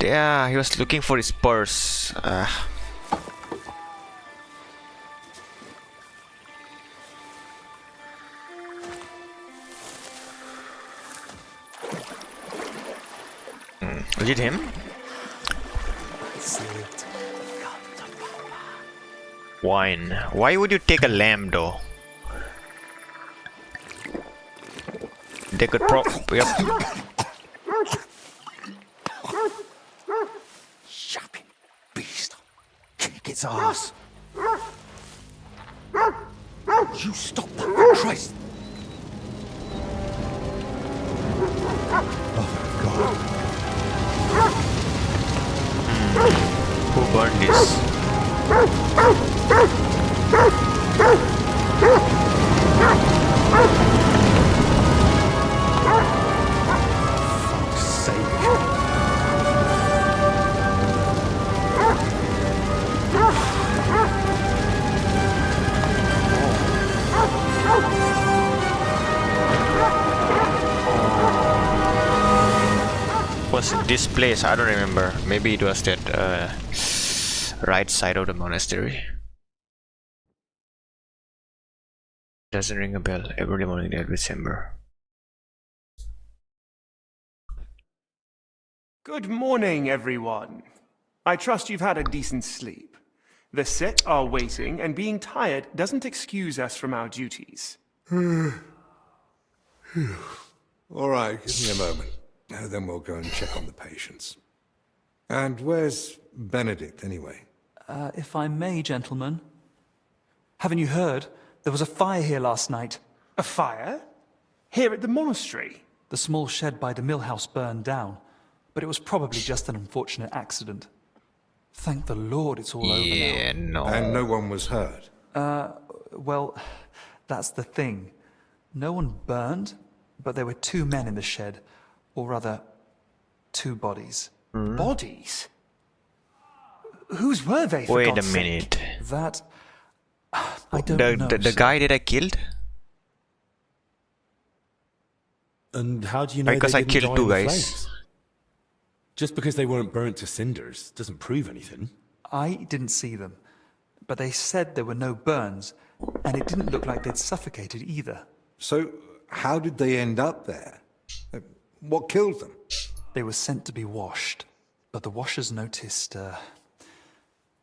Yeah, he was looking for his purse. Was it him? Wine. Why would you take a lamb though? They could yep. Shopping beast. Kick its ass. You stop that, for Christ. Oh, God. Who burned this? Fuck's sake. Was it this place? I don't remember. Maybe it was that right side of the monastery. Doesn't ring a bell. Every morning there December. Good morning, everyone. I trust you've had a decent sleep. The set are waiting, and being tired doesn't excuse us from our duties. All right, give me a moment. Then we'll go and check on the patients. And where's Benedict, anyway? If I may, gentlemen. Haven't you heard? There was a fire here last night. A fire? Here at the monastery? The small shed by the mill house burned down, but it was probably just an unfortunate accident. Thank the Lord it's all over now. Yeah, no. And no one was hurt? Well, that's the thing. No one burned, but there were two men in the shed. Or rather, two bodies. Bodies? Whose were they, for Wait God's a minute. Sake? That... I don't know, the guy that I killed? And how do you know Because they I didn't killed die two in the guys. flames? Just because they weren't burnt to cinders doesn't prove anything. I didn't see them, but they said there were no burns, and it didn't look like they'd suffocated either. So, how did they end up there? What killed them? They were sent to be washed, but the washers noticed,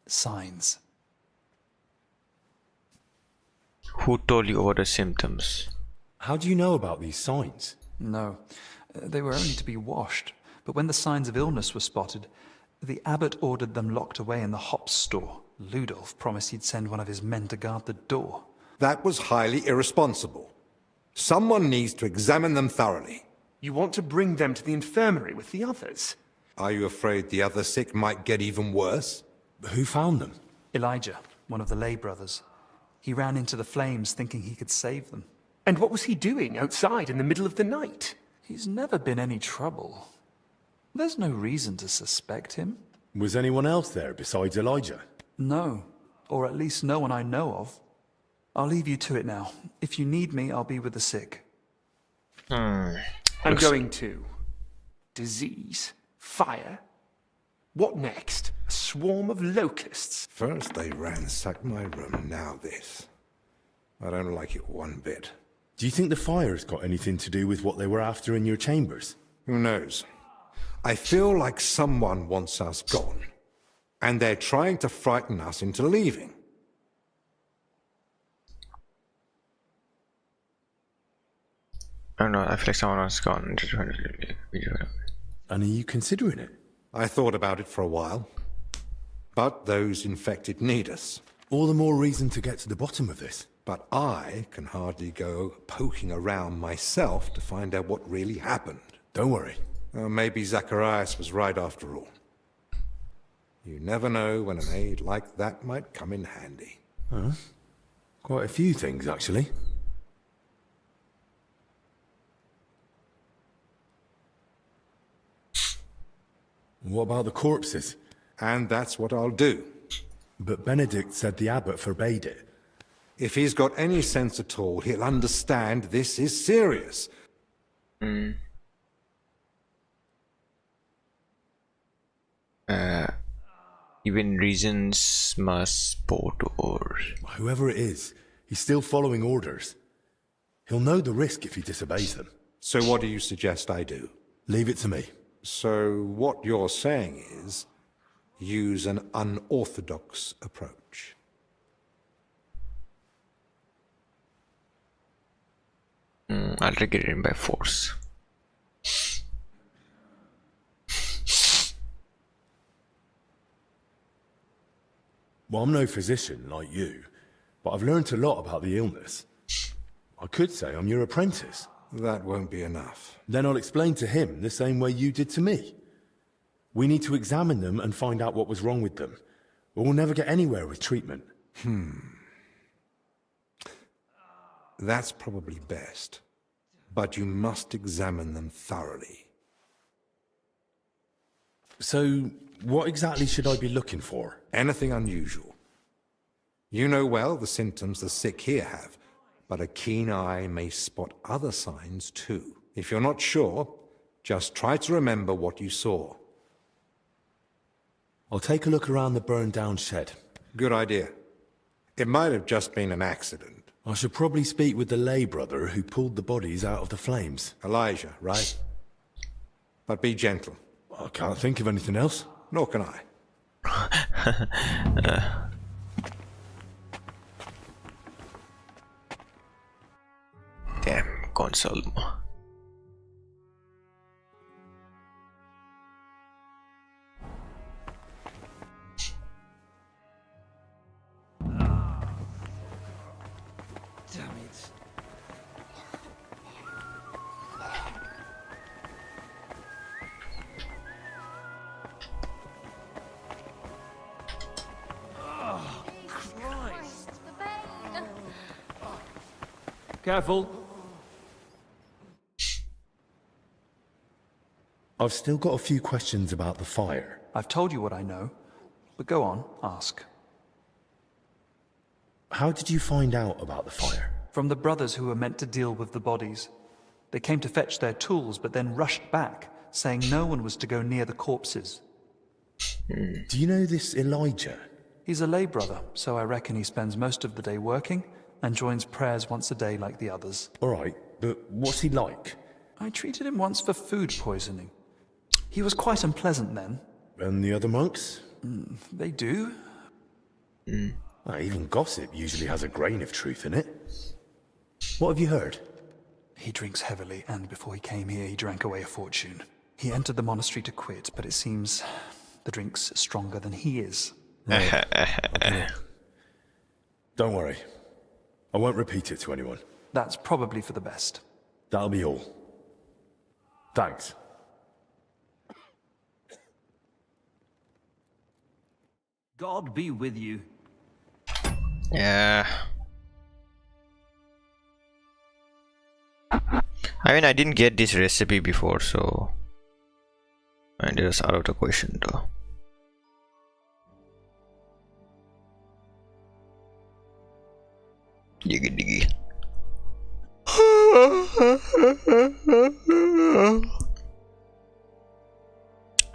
signs. Who told you about the symptoms? How do you know about these signs? No, they were only to be washed, but when the signs of illness were spotted, the abbot ordered them locked away in the hops store. Ludolf promised he'd send one of his men to guard the door. That was highly irresponsible. Someone needs to examine them thoroughly. You want to bring them to the infirmary with the others. Are you afraid the other sick might get even worse? Who found them? Elijah, one of the lay brothers. He ran into the flames thinking he could save them. And what was he doing outside in the middle of the night? He's never been any trouble. There's no reason to suspect him. Was anyone else there besides Elijah? No, or at least no one I know of. I'll leave you to it now. If you need me, I'll be with the sick. I'm going to. Disease. Fire. What next? A swarm of locusts. First they ransacked my room, now this. I don't like it one bit. Do you think the fire's got anything to do with what they were after in your chambers? Who knows? I feel like someone wants us gone, and they're trying to frighten us into leaving. I don't know, I feel like someone else has gone. And are you considering it? I thought about it for a while. But those infected need us. All the more reason to get to the bottom of this. But I can hardly go poking around myself to find out what really happened. Don't worry. Maybe Zacharias was right after all. You never know when an aid like that might come in handy. Huh? Quite a few things, actually. What about the corpses? And that's what I'll do. But Benedict said the abbot forbade it. If he's got any sense at all, he'll understand this is serious. Even reasons must port or... Whoever it is, he's still following orders. He'll know the risk if he disobeys them. So what do you suggest I do? Leave it to me. So what you're saying is, use an unorthodox approach. I'll get it in by force. Well, I'm no physician like you, but I've learnt a lot about the illness. I could say I'm your apprentice. That won't be enough. Then I'll explain to him the same way you did to me. We need to examine them and find out what was wrong with them, or we'll never get anywhere with treatment. That's probably best. But you must examine them thoroughly. So, what exactly should I be looking for? Anything unusual. You know well the symptoms the sick here have, but a keen eye may spot other signs too. If you're not sure, just try to remember what you saw. I'll take a look around the burned-down shed. Good idea. It might have just been an accident. I should probably speak with the lay brother who pulled the bodies out of the flames. Elijah, right? But be gentle. I can't think of anything else. Nor can I. Damn, console. Damn it. Oh, Christ. Careful. I've still got a few questions about the fire. I've told you what I know, but go on, ask. How did you find out about the fire? From the brothers who were meant to deal with the bodies. They came to fetch their tools, but then rushed back, saying no one was to go near the corpses. Do you know this Elijah? He's a lay brother, so I reckon he spends most of the day working and joins prayers once a day like the others. All right, but what's he like? I treated him once for food poisoning. He was quite unpleasant then. And the other monks? They do. Even gossip usually has a grain of truth in it. What have you heard? He drinks heavily, and before he came here, he drank away a fortune. He entered the monastery to quit, but it seems the drink's stronger than he is. Okay. Don't worry. I won't repeat it to anyone. That's probably for the best. That'll be all. Thanks. God be with you. Yeah. I mean, I didn't get this recipe before, so and it was out of the question though. Diggy diggy.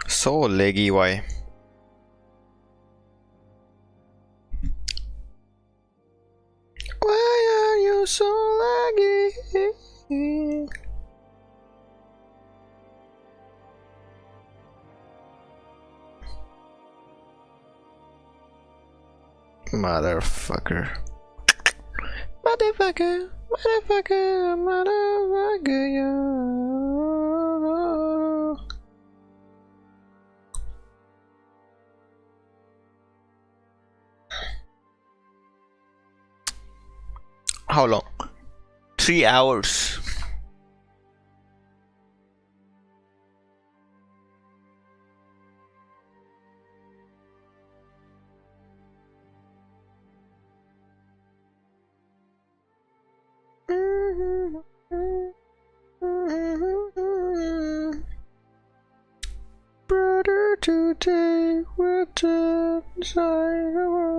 So leggy, why? Why are you so laggy? Motherfucker. Motherfucker. Motherfucker. Motherfucker. Yeah. How long? 3 hours. Brother, today we're inside the world.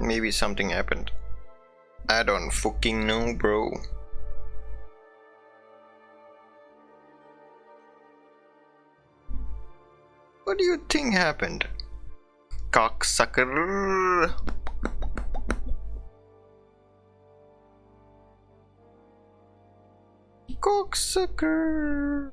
Maybe something happened. I don't fucking know, bro. What do you think happened? Cocksucker. Cocksucker.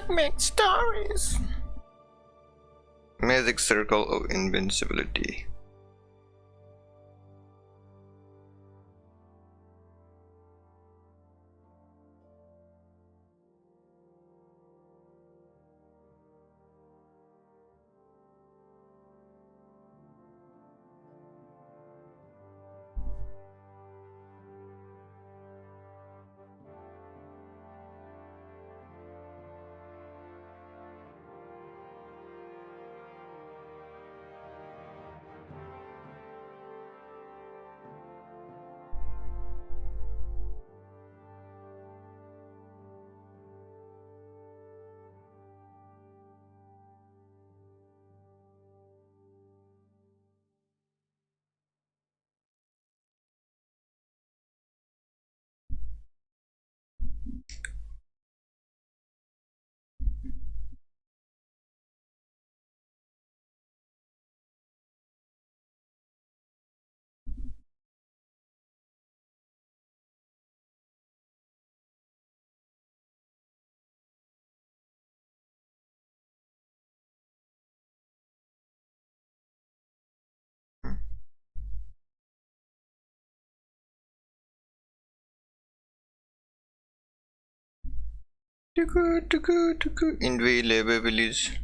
Make stories. Magic circle of invincibility. Invaluable village.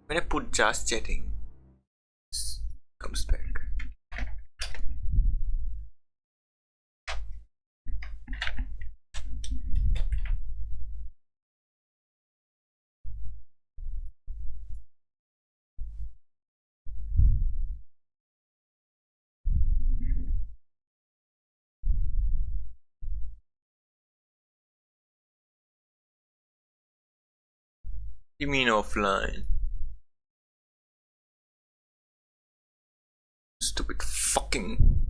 When I put just chatting, comes back. You mean offline? Stupid fucking.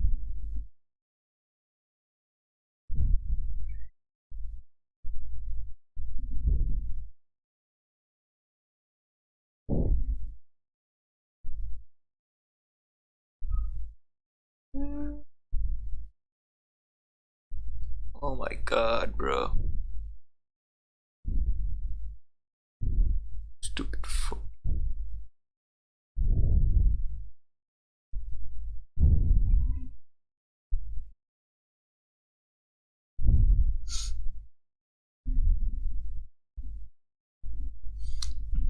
Oh my god, bro. Stupid fuck.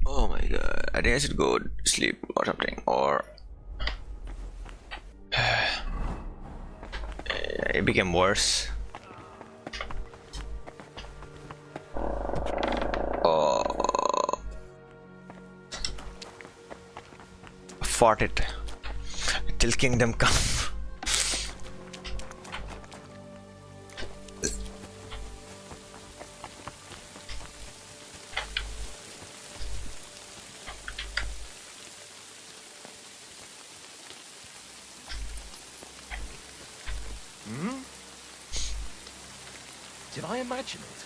Oh my god, I think I should go sleep or something, or it became worse. Oh, farted till kingdom come. Did I imagine it?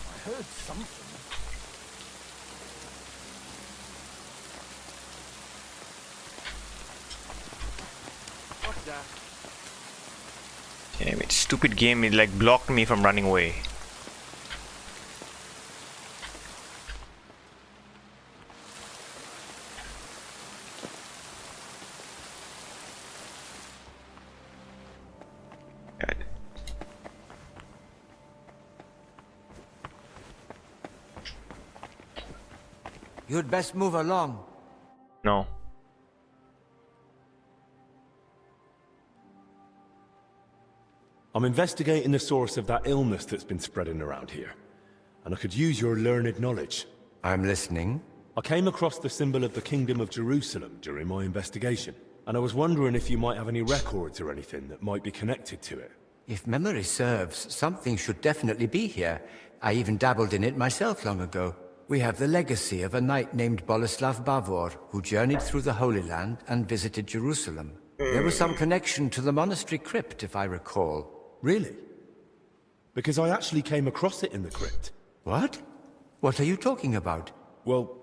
I heard something. What's that? Damn it, stupid game, it like blocked me from running away. You'd best move along. No. I'm investigating the source of that illness that's been spreading around here, and I could use your learned knowledge. I'm listening. I came across the symbol of the Kingdom of Jerusalem during my investigation, and I was wondering if you might have any records or anything that might be connected to it. If memory serves, something should definitely be here. I even dabbled in it myself long ago. We have the legacy of a knight named Boleslav Bavor, who journeyed through the Holy Land and visited Jerusalem. There was some connection to the monastery crypt, if I recall. Really? Because I actually came across it in the crypt. What? What are you talking about? Well,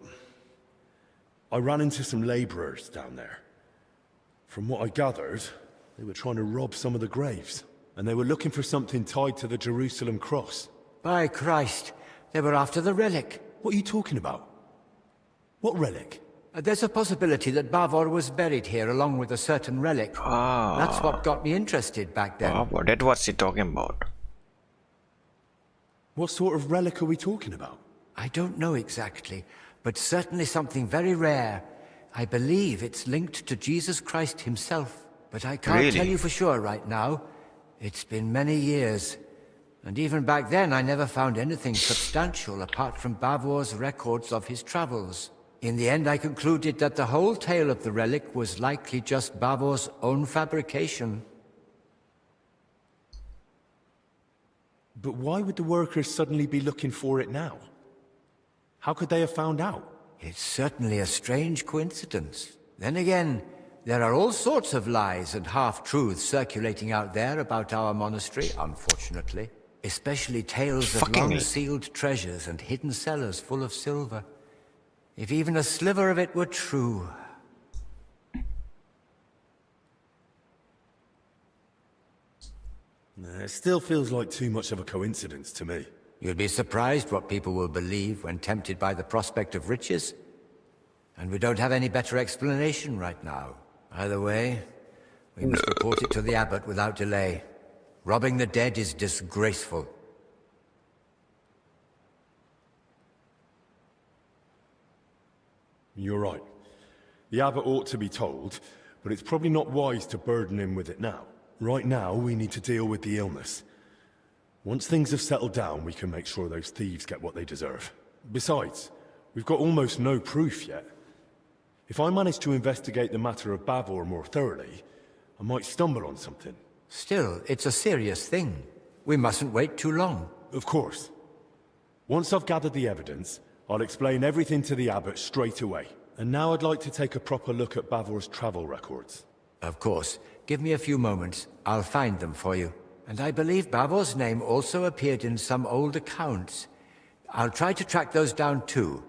I ran into some labourers down there. From what I gathered, they were trying to rob some of the graves, and they were looking for something tied to the Jerusalem cross. By Christ, they were after the relic. What are you talking about? What relic? There's a possibility that Bavor was buried here along with a certain relic. That's what got me interested back then. That's what he's talking about. What sort of relic are we talking about? I don't know exactly, but certainly something very rare. I believe it's linked to Jesus Christ himself, but I can't tell you for sure right now. It's been many years, and even back then I never found anything substantial apart from Bavor's records of his travels. In the end I concluded that the whole tale of the relic was likely just Bavor's own fabrication. But why would the workers suddenly be looking for it now? How could they have found out? It's certainly a strange coincidence. Then again, there are all sorts of lies and half-truths circulating out there about our monastery, unfortunately. Especially tales of long-sealed treasures and hidden cellars full of silver. If even a sliver of it were true... It still feels like too much of a coincidence to me. You'll be surprised what people will believe when tempted by the prospect of riches. And we don't have any better explanation right now. Either way, we must report it to the abbot without delay. Robbing the dead is disgraceful. You're right. The abbot ought to be told, but it's probably not wise to burden him with it now. Right now, we need to deal with the illness. Once things have settled down, we can make sure those thieves get what they deserve. Besides, we've got almost no proof yet. If I manage to investigate the matter of Bavor more thoroughly, I might stumble on something. Still, it's a serious thing. We mustn't wait too long. Of course. Once I've gathered the evidence, I'll explain everything to the abbot straight away. And now I'd like to take a proper look at Bavor's travel records. Of course. Give me a few moments. I'll find them for you. And I believe Bavor's name also appeared in some old accounts. I'll try to track those down too.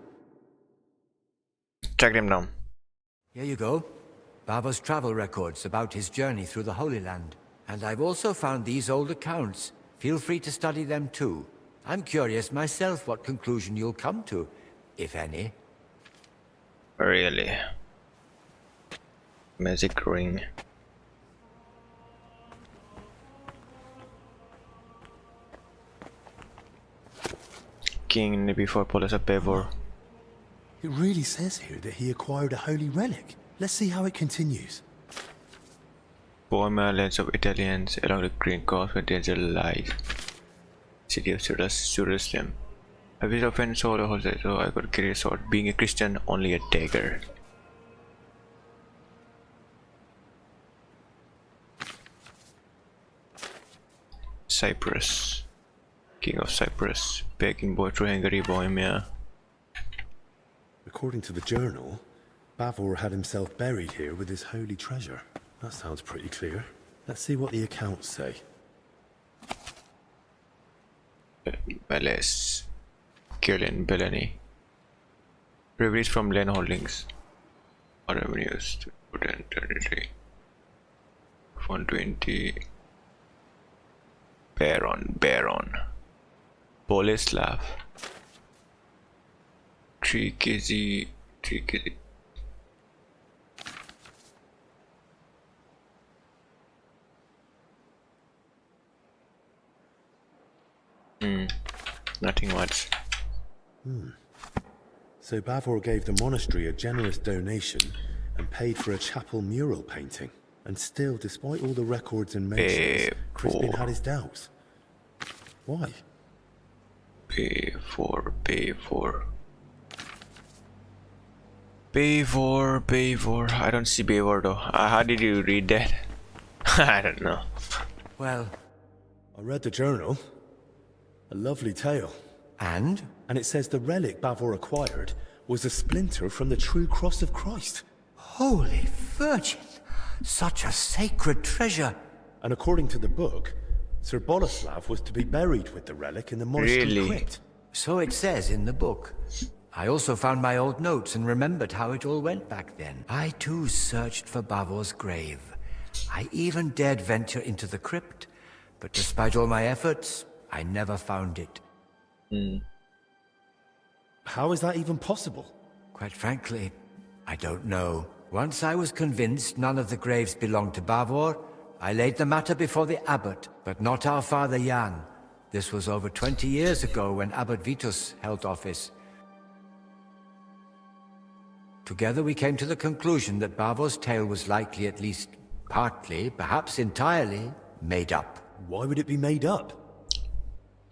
Track them down. Here you go. Bavor's travel records about his journey through the Holy Land. And I've also found these old accounts. Feel free to study them too. I'm curious myself what conclusion you'll come to, if any. Really? Magic ring. King before Police of Bavor. It really says here that he acquired a holy relic. Let's see how it continues. Bohemia lands of Italians along the Green Coast where danger lies. City of Jerusalem. I was often saw the whole side, so I could carry a sword. Being a Christian, only a dagger. Cyprus. King of Cyprus. Begging boy through Hungary, Bohemia. According to the journal, Bavor had himself buried here with his holy treasure. That sounds pretty clear. Let's see what the accounts say. Meles. Kierlin, Bellany. Reveries from Len Holdings. Or revenues. 233. 120. Baron. Boleslav. 3 kg. Nothing much. So Bavor gave the monastery a generous donation and paid for a chapel mural painting. And still, despite all the records and mentions, Crispin had his doubts. Why? Bavor. I don't see Bavor though. How did you read that? I don't know. Well, I read the journal. A lovely tale. And? And it says the relic Bavor acquired was a splinter from the true cross of Christ. Holy Virgin! Such a sacred treasure! And according to the book, Sir Boleslav was to be buried with the relic in the monastery crypt. So it says in the book. I also found my old notes and remembered how it all went back then. I too searched for Bavor's grave. I even dared venture into the crypt, but despite all my efforts, I never found it. How is that even possible? Quite frankly, I don't know. Once I was convinced none of the graves belonged to Bavor, I laid the matter before the abbot, but not our father Jan. This was over 20 years ago when Abbot Vitus held office. Together we came to the conclusion that Bavor's tale was likely at least partly, perhaps entirely, made up. Why would it be made up?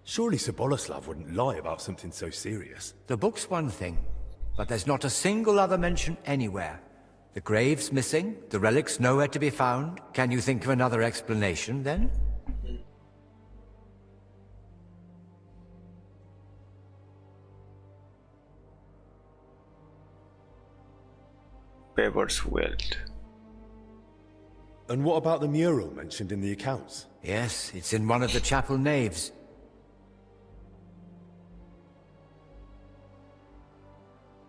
Surely Sir Boleslav wouldn't lie about something so serious. The book's one thing, but there's not a single other mention anywhere. The grave's missing, the relic's nowhere to be found. Can you think of another explanation, then? Bavor's wealth. And what about the mural mentioned in the accounts? Yes, it's in one of the chapel naves.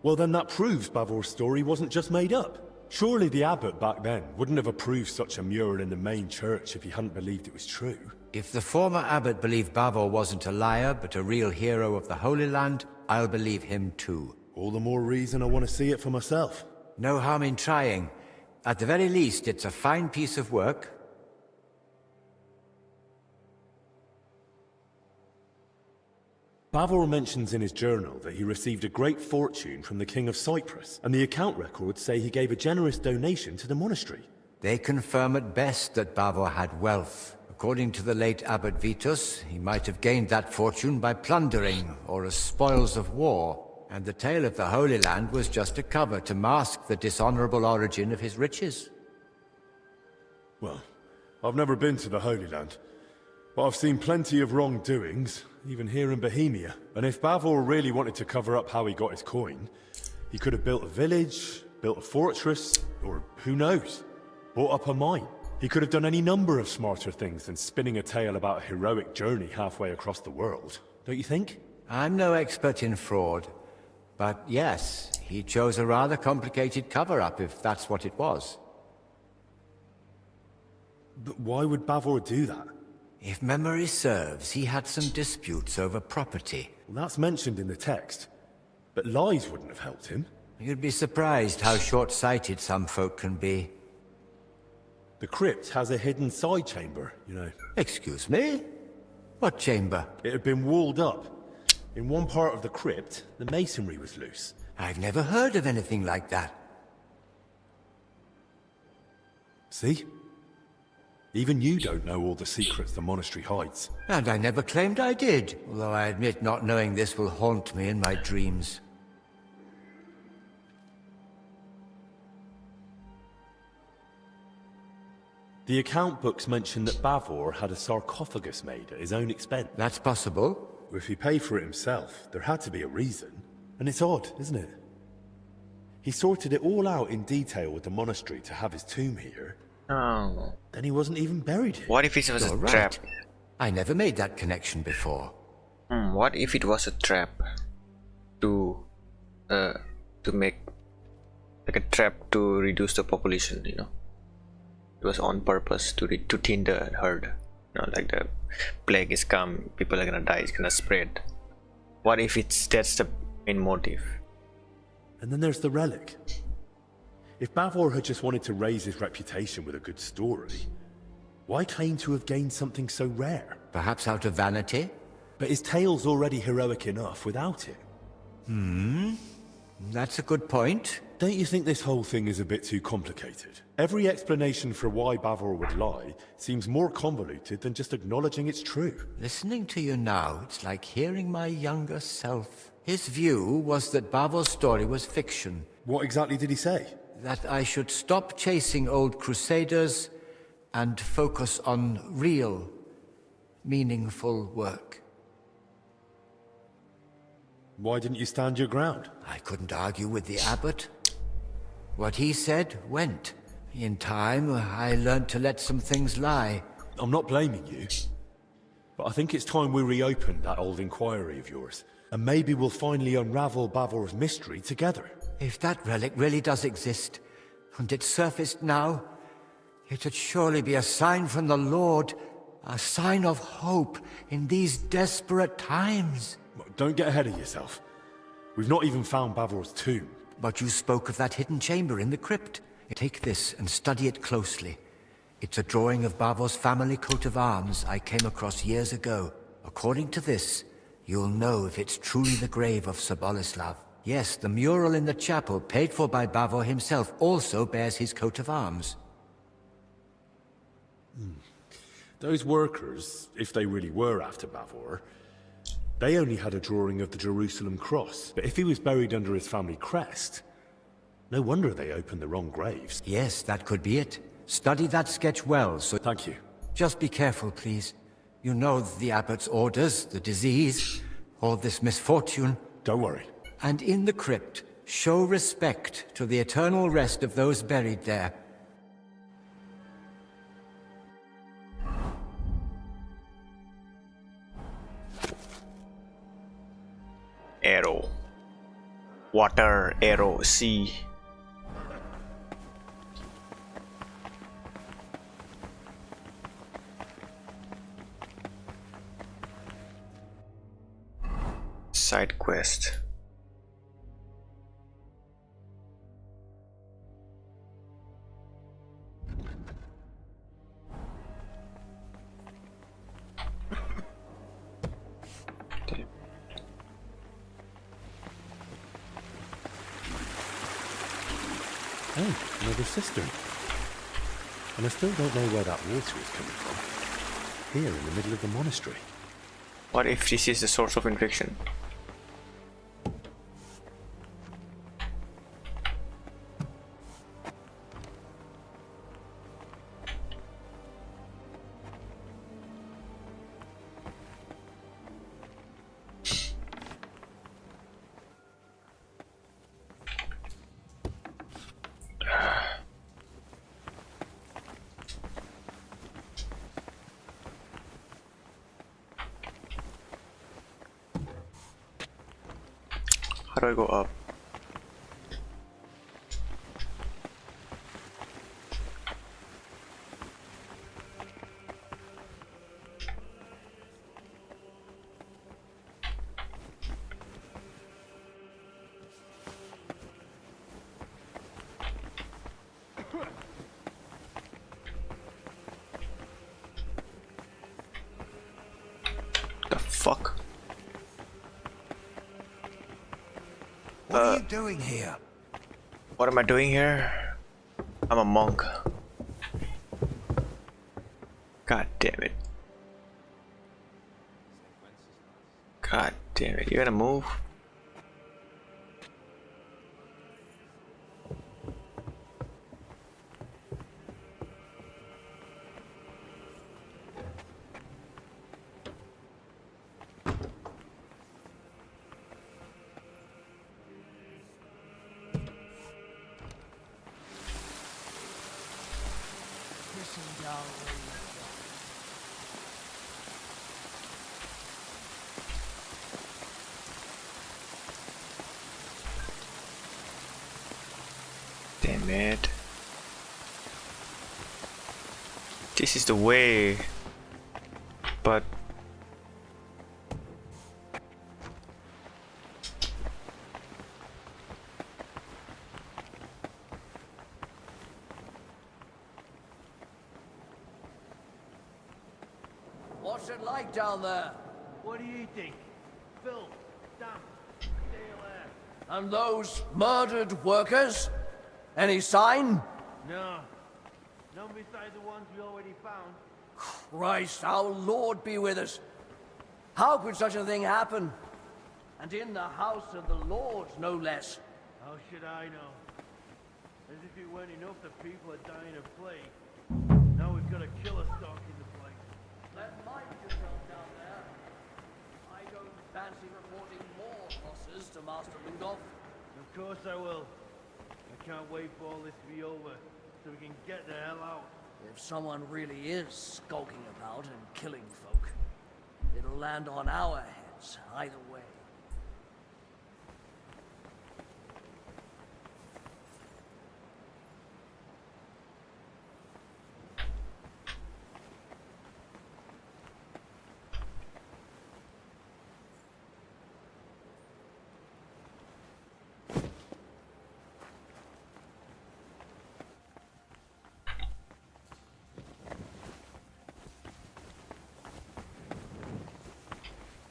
Well, then that proves Bavor's story wasn't just made up. Surely the abbot back then wouldn't have approved such a mural in the main church if he hadn't believed it was true. If the former abbot believed Bavor wasn't a liar, but a real hero of the Holy Land, I'll believe him too. All the more reason I want to see it for myself. No harm in trying. At the very least, it's a fine piece of work. Bavor mentions in his journal that he received a great fortune from the King of Cyprus, and the account records say he gave a generous donation to the monastery. They confirm at best that Bavor had wealth. According to the late Abbot Vitus, he might have gained that fortune by plundering or as spoils of war, and the tale of the Holy Land was just a cover to mask the dishonorable origin of his riches. Well, I've never been to the Holy Land, but I've seen plenty of wrongdoings, even here in Bohemia. And if Bavor really wanted to cover up how he got his coin, he could have built a village, built a fortress, or who knows, bought up a mine. He could have done any number of smarter things than spinning a tale about a heroic journey halfway across the world, don't you think? I'm no expert in fraud, but yes, he chose a rather complicated cover-up if that's what it was. But why would Bavor do that? If memory serves, he had some disputes over property. Well, that's mentioned in the text, but lies wouldn't have helped him. You'd be surprised how short-sighted some folk can be. The crypt has a hidden side chamber, you know. Excuse me? What chamber? It had been walled up. In one part of the crypt, the masonry was loose. I've never heard of anything like that. See? Even you don't know all the secrets the monastery hides. And I never claimed I did, although I admit not knowing this will haunt me in my dreams. The account books mention that Bavor had a sarcophagus made at his own expense. That's possible. If he paid for it himself, there had to be a reason. And it's odd, isn't it? He sorted it all out in detail with the monastery to have his tomb here. Oh. Then he wasn't even buried here. What if it was a trap? I never made that connection before. What if it was a trap to make like a trap to reduce the population, you know? It was on purpose to thin the herd. You know, like the plague is come, people are gonna die, it's gonna spread. What if that's the main motive? And then there's the relic. If Bavor had just wanted to raise his reputation with a good story, why claim to have gained something so rare? Perhaps out of vanity? But his tale's already heroic enough without it. That's a good point. Don't you think this whole thing is a bit too complicated? Every explanation for why Bavor would lie seems more convoluted than just acknowledging it's true. Listening to you now, it's like hearing my younger self. His view was that Bavor's story was fiction. What exactly did he say? That I should stop chasing old crusaders and focus on real, meaningful work. Why didn't you stand your ground? I couldn't argue with the abbot. What he said went. In time, I learned to let some things lie. I'm not blaming you, but I think it's time we reopened that old inquiry of yours. And maybe we'll finally unravel Bavor's mystery together. If that relic really does exist, and it surfaced now, it would surely be a sign from the Lord, a sign of hope in these desperate times. Don't get ahead of yourself. We've not even found Bavor's tomb. But you spoke of that hidden chamber in the crypt. Take this and study it closely. It's a drawing of Bavor's family coat of arms I came across years ago. According to this, you'll know if it's truly the grave of Sir Boleslav. Yes, the mural in the chapel, paid for by Bavor himself, also bears his coat of arms. Those workers, if they really were after Bavor, they only had a drawing of the Jerusalem cross. But if he was buried under his family crest, no wonder they opened the wrong graves. Yes, that could be it. Study that sketch well, so... Thank you. Just be careful, please. You know the abbot's orders, the disease, all this misfortune. Don't worry. And in the crypt, show respect to the eternal rest of those buried there. Arrow. Water, arrow, sea. Side quest. Oh, another cistern. And I still don't know where that water is coming from. Here in the middle of the monastery. What if this is the source of infection? How do I go up? The fuck? What are you doing here? What am I doing here? I'm a monk. God damn it. God damn it. You gonna move? Damn it. This is the way. But What's it like down there? What do you think? Filth, damp, stale air. And those murdered workers? Any sign? No. None besides the ones we already found. Christ, our Lord be with us. How could such a thing happen? And in the house of the Lord, no less. How should I know? As if it weren't enough that people are dying of plague. Now we've got a killer stalking the place. Let mind yourself. fancy reporting more losses to Master Rudolph? Of course I will. I can't wait for all this to be over, so we can get the hell out. If someone really is skulking about and killing folk, it'll land on our heads either way.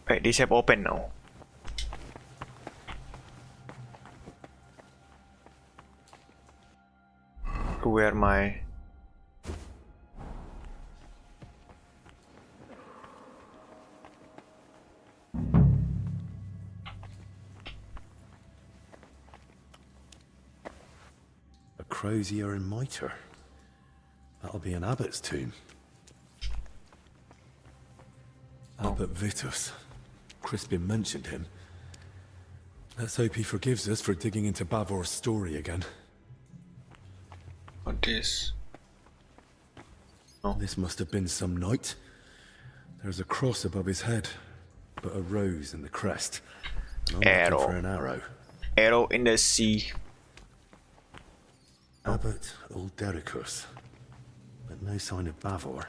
Wait, these have open now. To where my a crozier and mitre. That'll be an abbot's tomb. Abbot Vitus. Crispin mentioned him. Let's hope he forgives us for digging into Bavor's story again. What is? Oh. This must have been some knight. There's a cross above his head, but a rose in the crest. And I'm looking for an arrow. Arrow in the sea. Abbot Uldericus, but no sign of Bavor.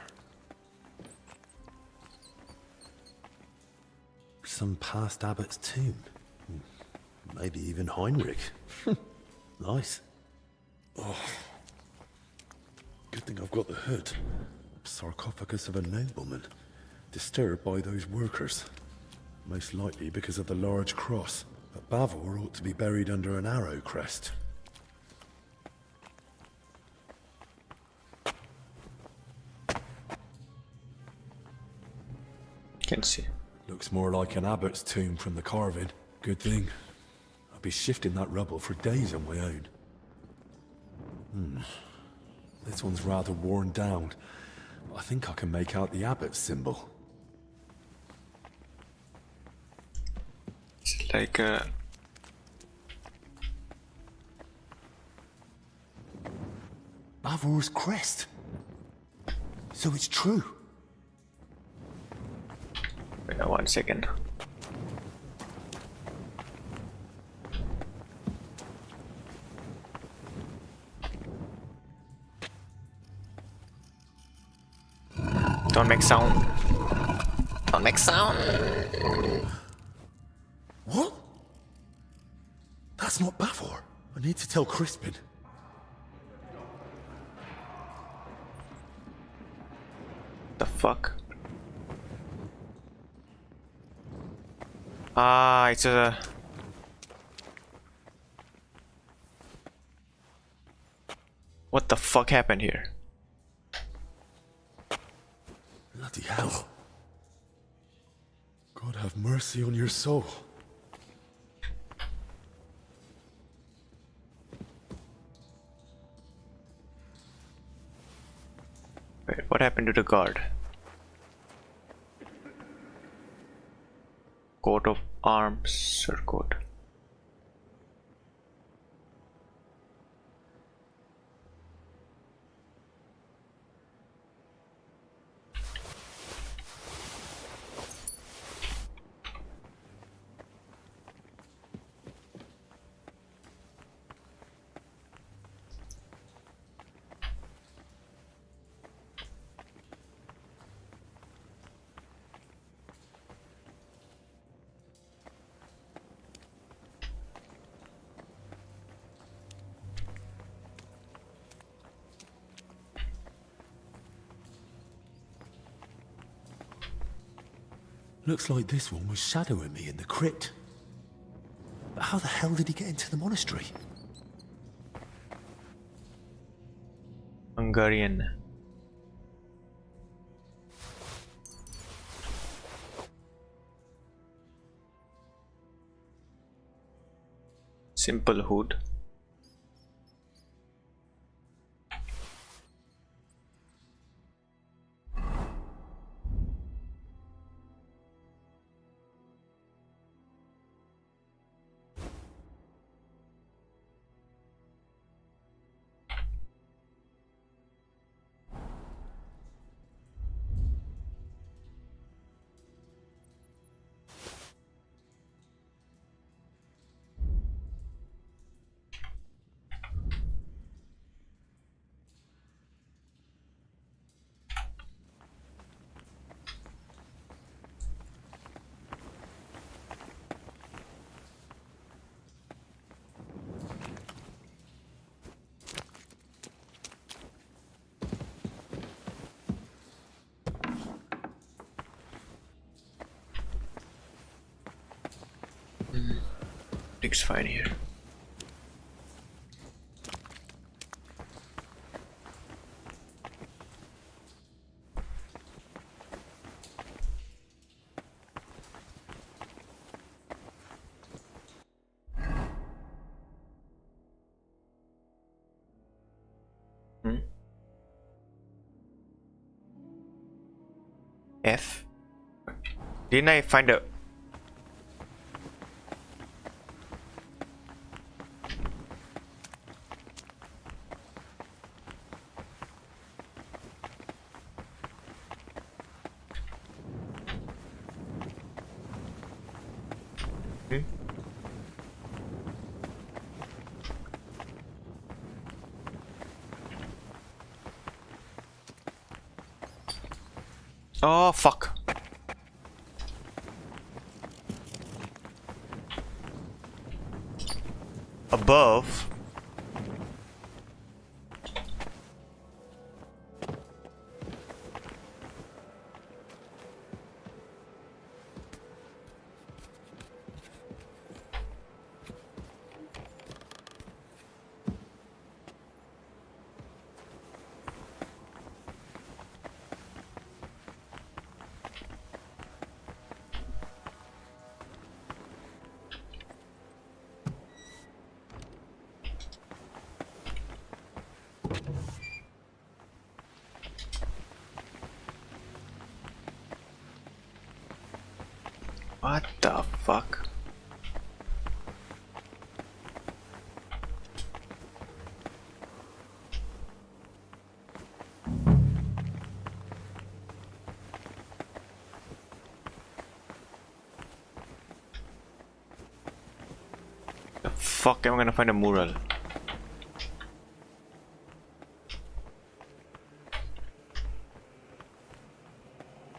Some past abbot's tomb. Maybe even Heinrich. Nice. Oh. Good thing I've got the hood. Sarcophagus of a nobleman. Disturbed by those workers. Most likely because of the large cross. But Bavor ought to be buried under an arrow crest. Can see. Looks more like an abbot's tomb from the carving. Good thing. I'll be shifting that rubble for days on my own. This one's rather worn down. I think I can make out the abbot's symbol. It's like a... Bavor's crest. So it's true. Wait, 1 second. Don't make sound. Don't make sound. What? That's not Bavor. I need to tell Crispin. The fuck? Ah, it's a... What the fuck happened here? Bloody hell. God have mercy on your soul. Wait, what happened to the guard? Coat of arms, surcoat. Looks like this one was shadowing me in the crypt. But how the hell did he get into the monastery? Hungarian. Simple hood. It's fine here. F. Didn't I find a... Oh, fuck. Above. What the fuck? The fuck am I gonna find a mural?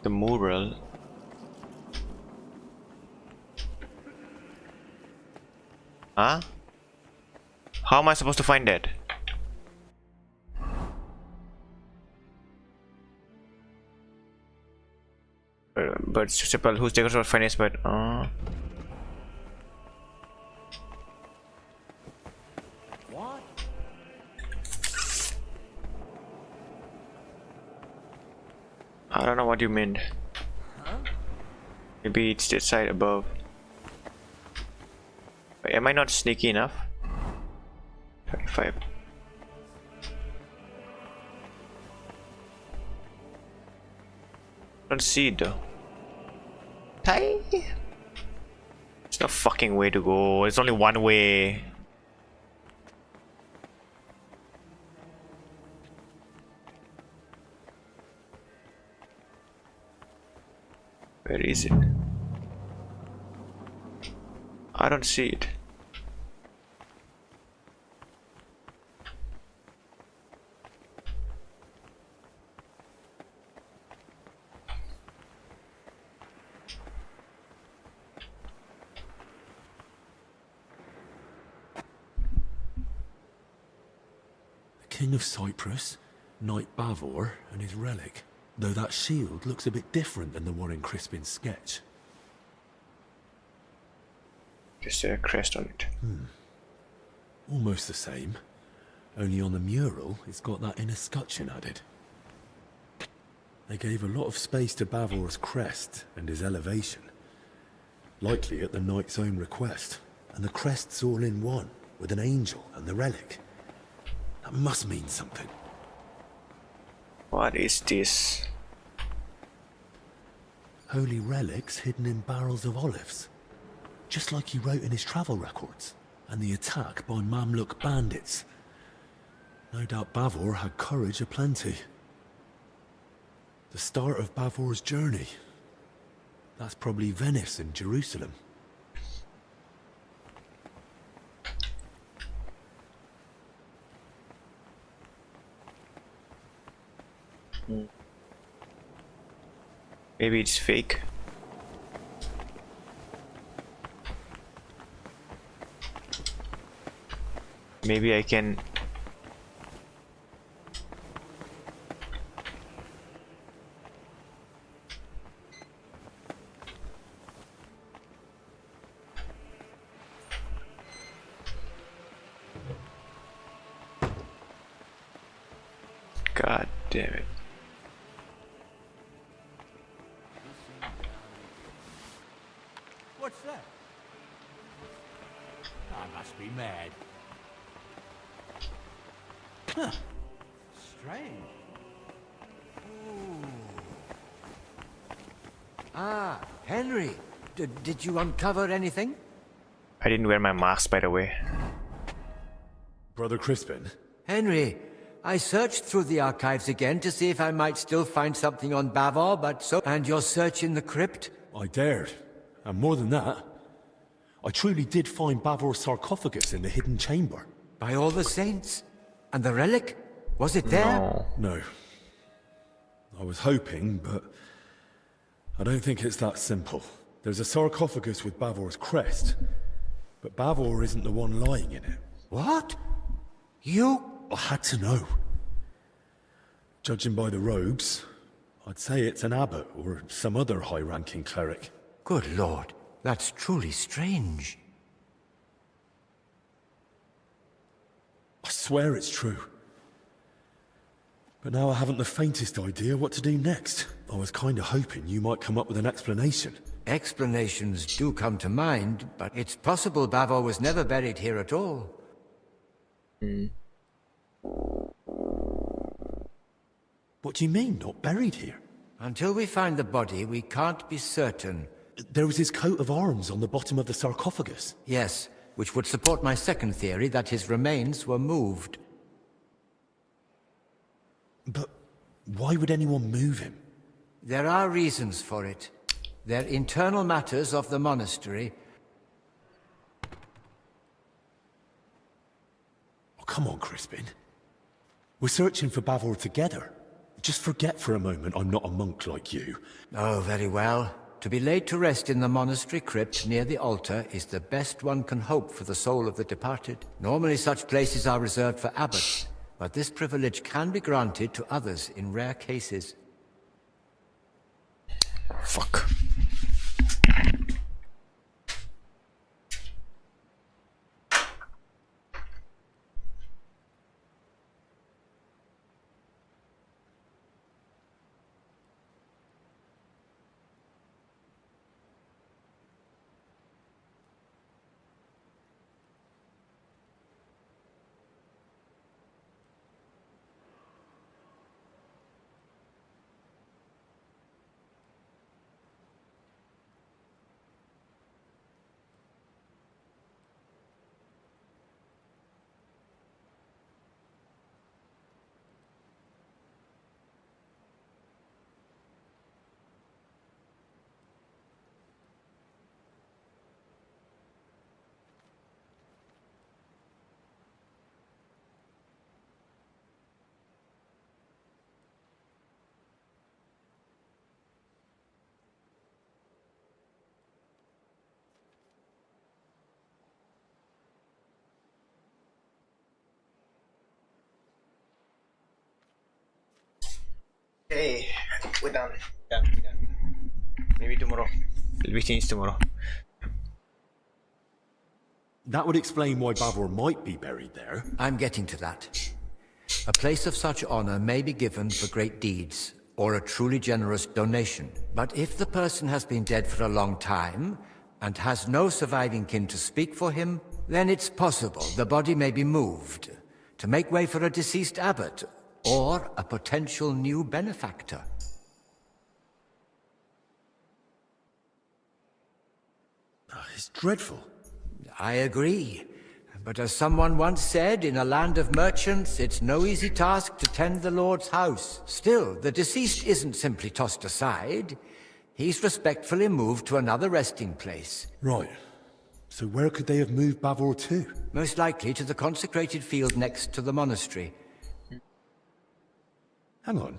The mural. Huh? How am I supposed to find that? But simple. Who's taking for finance? But What? I don't know what you meant. Huh? Maybe it's that side above. Wait, am I not sneaky enough? 35. Don't see it though. Hi. There's no fucking way to go. There's only one way. Where is it? I don't see it. King of Cyprus, Knight Bavor, and his relic. Though that shield looks a bit different than the one in Crispin's sketch. Just a crest on it. Almost the same. Only on the mural, it's got that inner scutcheon added. They gave a lot of space to Bavor's crest and his elevation. Likely at the knight's own request. And the crest's all in one, with an angel and the relic. That must mean something. What is this? Holy relics hidden in barrels of olives. Just like he wrote in his travel records. And the attack by Mamluk bandits. No doubt Bavor had courage aplenty. The start of Bavor's journey. That's probably Venice and Jerusalem. Maybe it's fake. Maybe I can... God damn it. What's that? I must be mad. Huh. Strange. Ah, Henry. Did you uncover anything? I didn't wear my mask, by the way. Brother Crispin? Henry, I searched through the archives again to see if I might still find something on Bavor, but so... And your search in the crypt? I dared. And more than that, I truly did find Bavor's sarcophagus in the hidden chamber. By all the saints? And the relic? Was it there? No. I was hoping, but I don't think it's that simple. There's a sarcophagus with Bavor's crest, but Bavor isn't the one lying in it. What? You? I had to know. Judging by the robes, I'd say it's an abbot or some other high-ranking cleric. Good lord, that's truly strange. I swear it's true. But now I haven't the faintest idea what to do next. I was kind of hoping you might come up with an explanation. Explanations do come to mind, but it's possible Bavor was never buried here at all. What do you mean, not buried here? Until we find the body, we can't be certain. There was his coat of arms on the bottom of the sarcophagus. Yes, which would support my second theory that his remains were moved. But why would anyone move him? There are reasons for it. They're internal matters of the monastery. Oh, come on, Crispin. We're searching for Bavor together. Just forget for a moment I'm not a monk like you. Oh, very well. To be laid to rest in the monastery crypt near the altar is the best one can hope for the soul of the departed. Normally such places are reserved for abbots, but this privilege can be granted to others in rare cases. Fuck. Hey, we're done. Done. Maybe tomorrow. It'll be changed tomorrow. That would explain why Bavor might be buried there. I'm getting to that. A place of such honor may be given for great deeds, or a truly generous donation. But if the person has been dead for a long time, and has no surviving kin to speak for him, then it's possible the body may be moved, to make way for a deceased abbot, or a potential new benefactor. It's dreadful. I agree. But as someone once said, in a land of merchants, it's no easy task to tend the Lord's house. Still, the deceased isn't simply tossed aside. He's respectfully moved to another resting place. Right. So where could they have moved Bavor to? Most likely to the consecrated field next to the monastery. Hang on.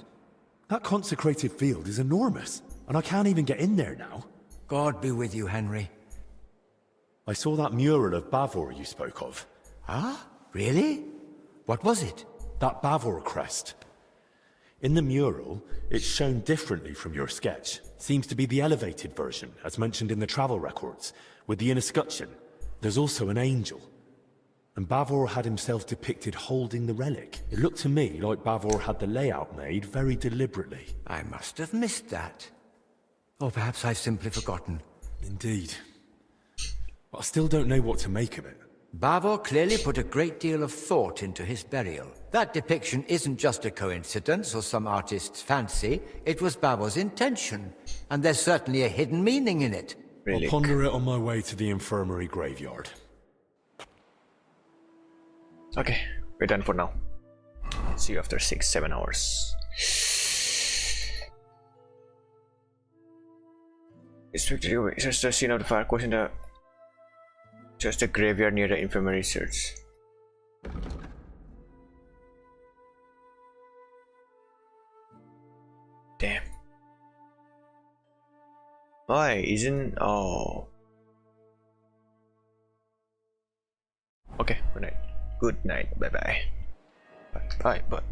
That consecrated field is enormous, and I can't even get in there now. God be with you, Henry. I saw that mural of Bavor you spoke of. Ah? Really? What was it? That Bavor crest. In the mural, it's shown differently from your sketch. Seems to be the elevated version, as mentioned in the travel records, with the inner scutcheon. There's also an angel. And Bavor had himself depicted holding the relic. It looked to me like Bavor had the layout made very deliberately. I must have missed that. Or perhaps I've simply forgotten. Indeed. But I still don't know what to make of it. Bavor clearly put a great deal of thought into his burial. That depiction isn't just a coincidence or some artist's fancy. It was Bavor's intention. And there's certainly a hidden meaning in it. I'll ponder it on my way to the infirmary graveyard. Okay, we're done for now. See you after 6-7 hours. It's just a scene of the fire question. Just a graveyard near the infirmary search. Damn. Why isn't? Oh. Okay. Good night. Good night. Bye bye. Bye bye.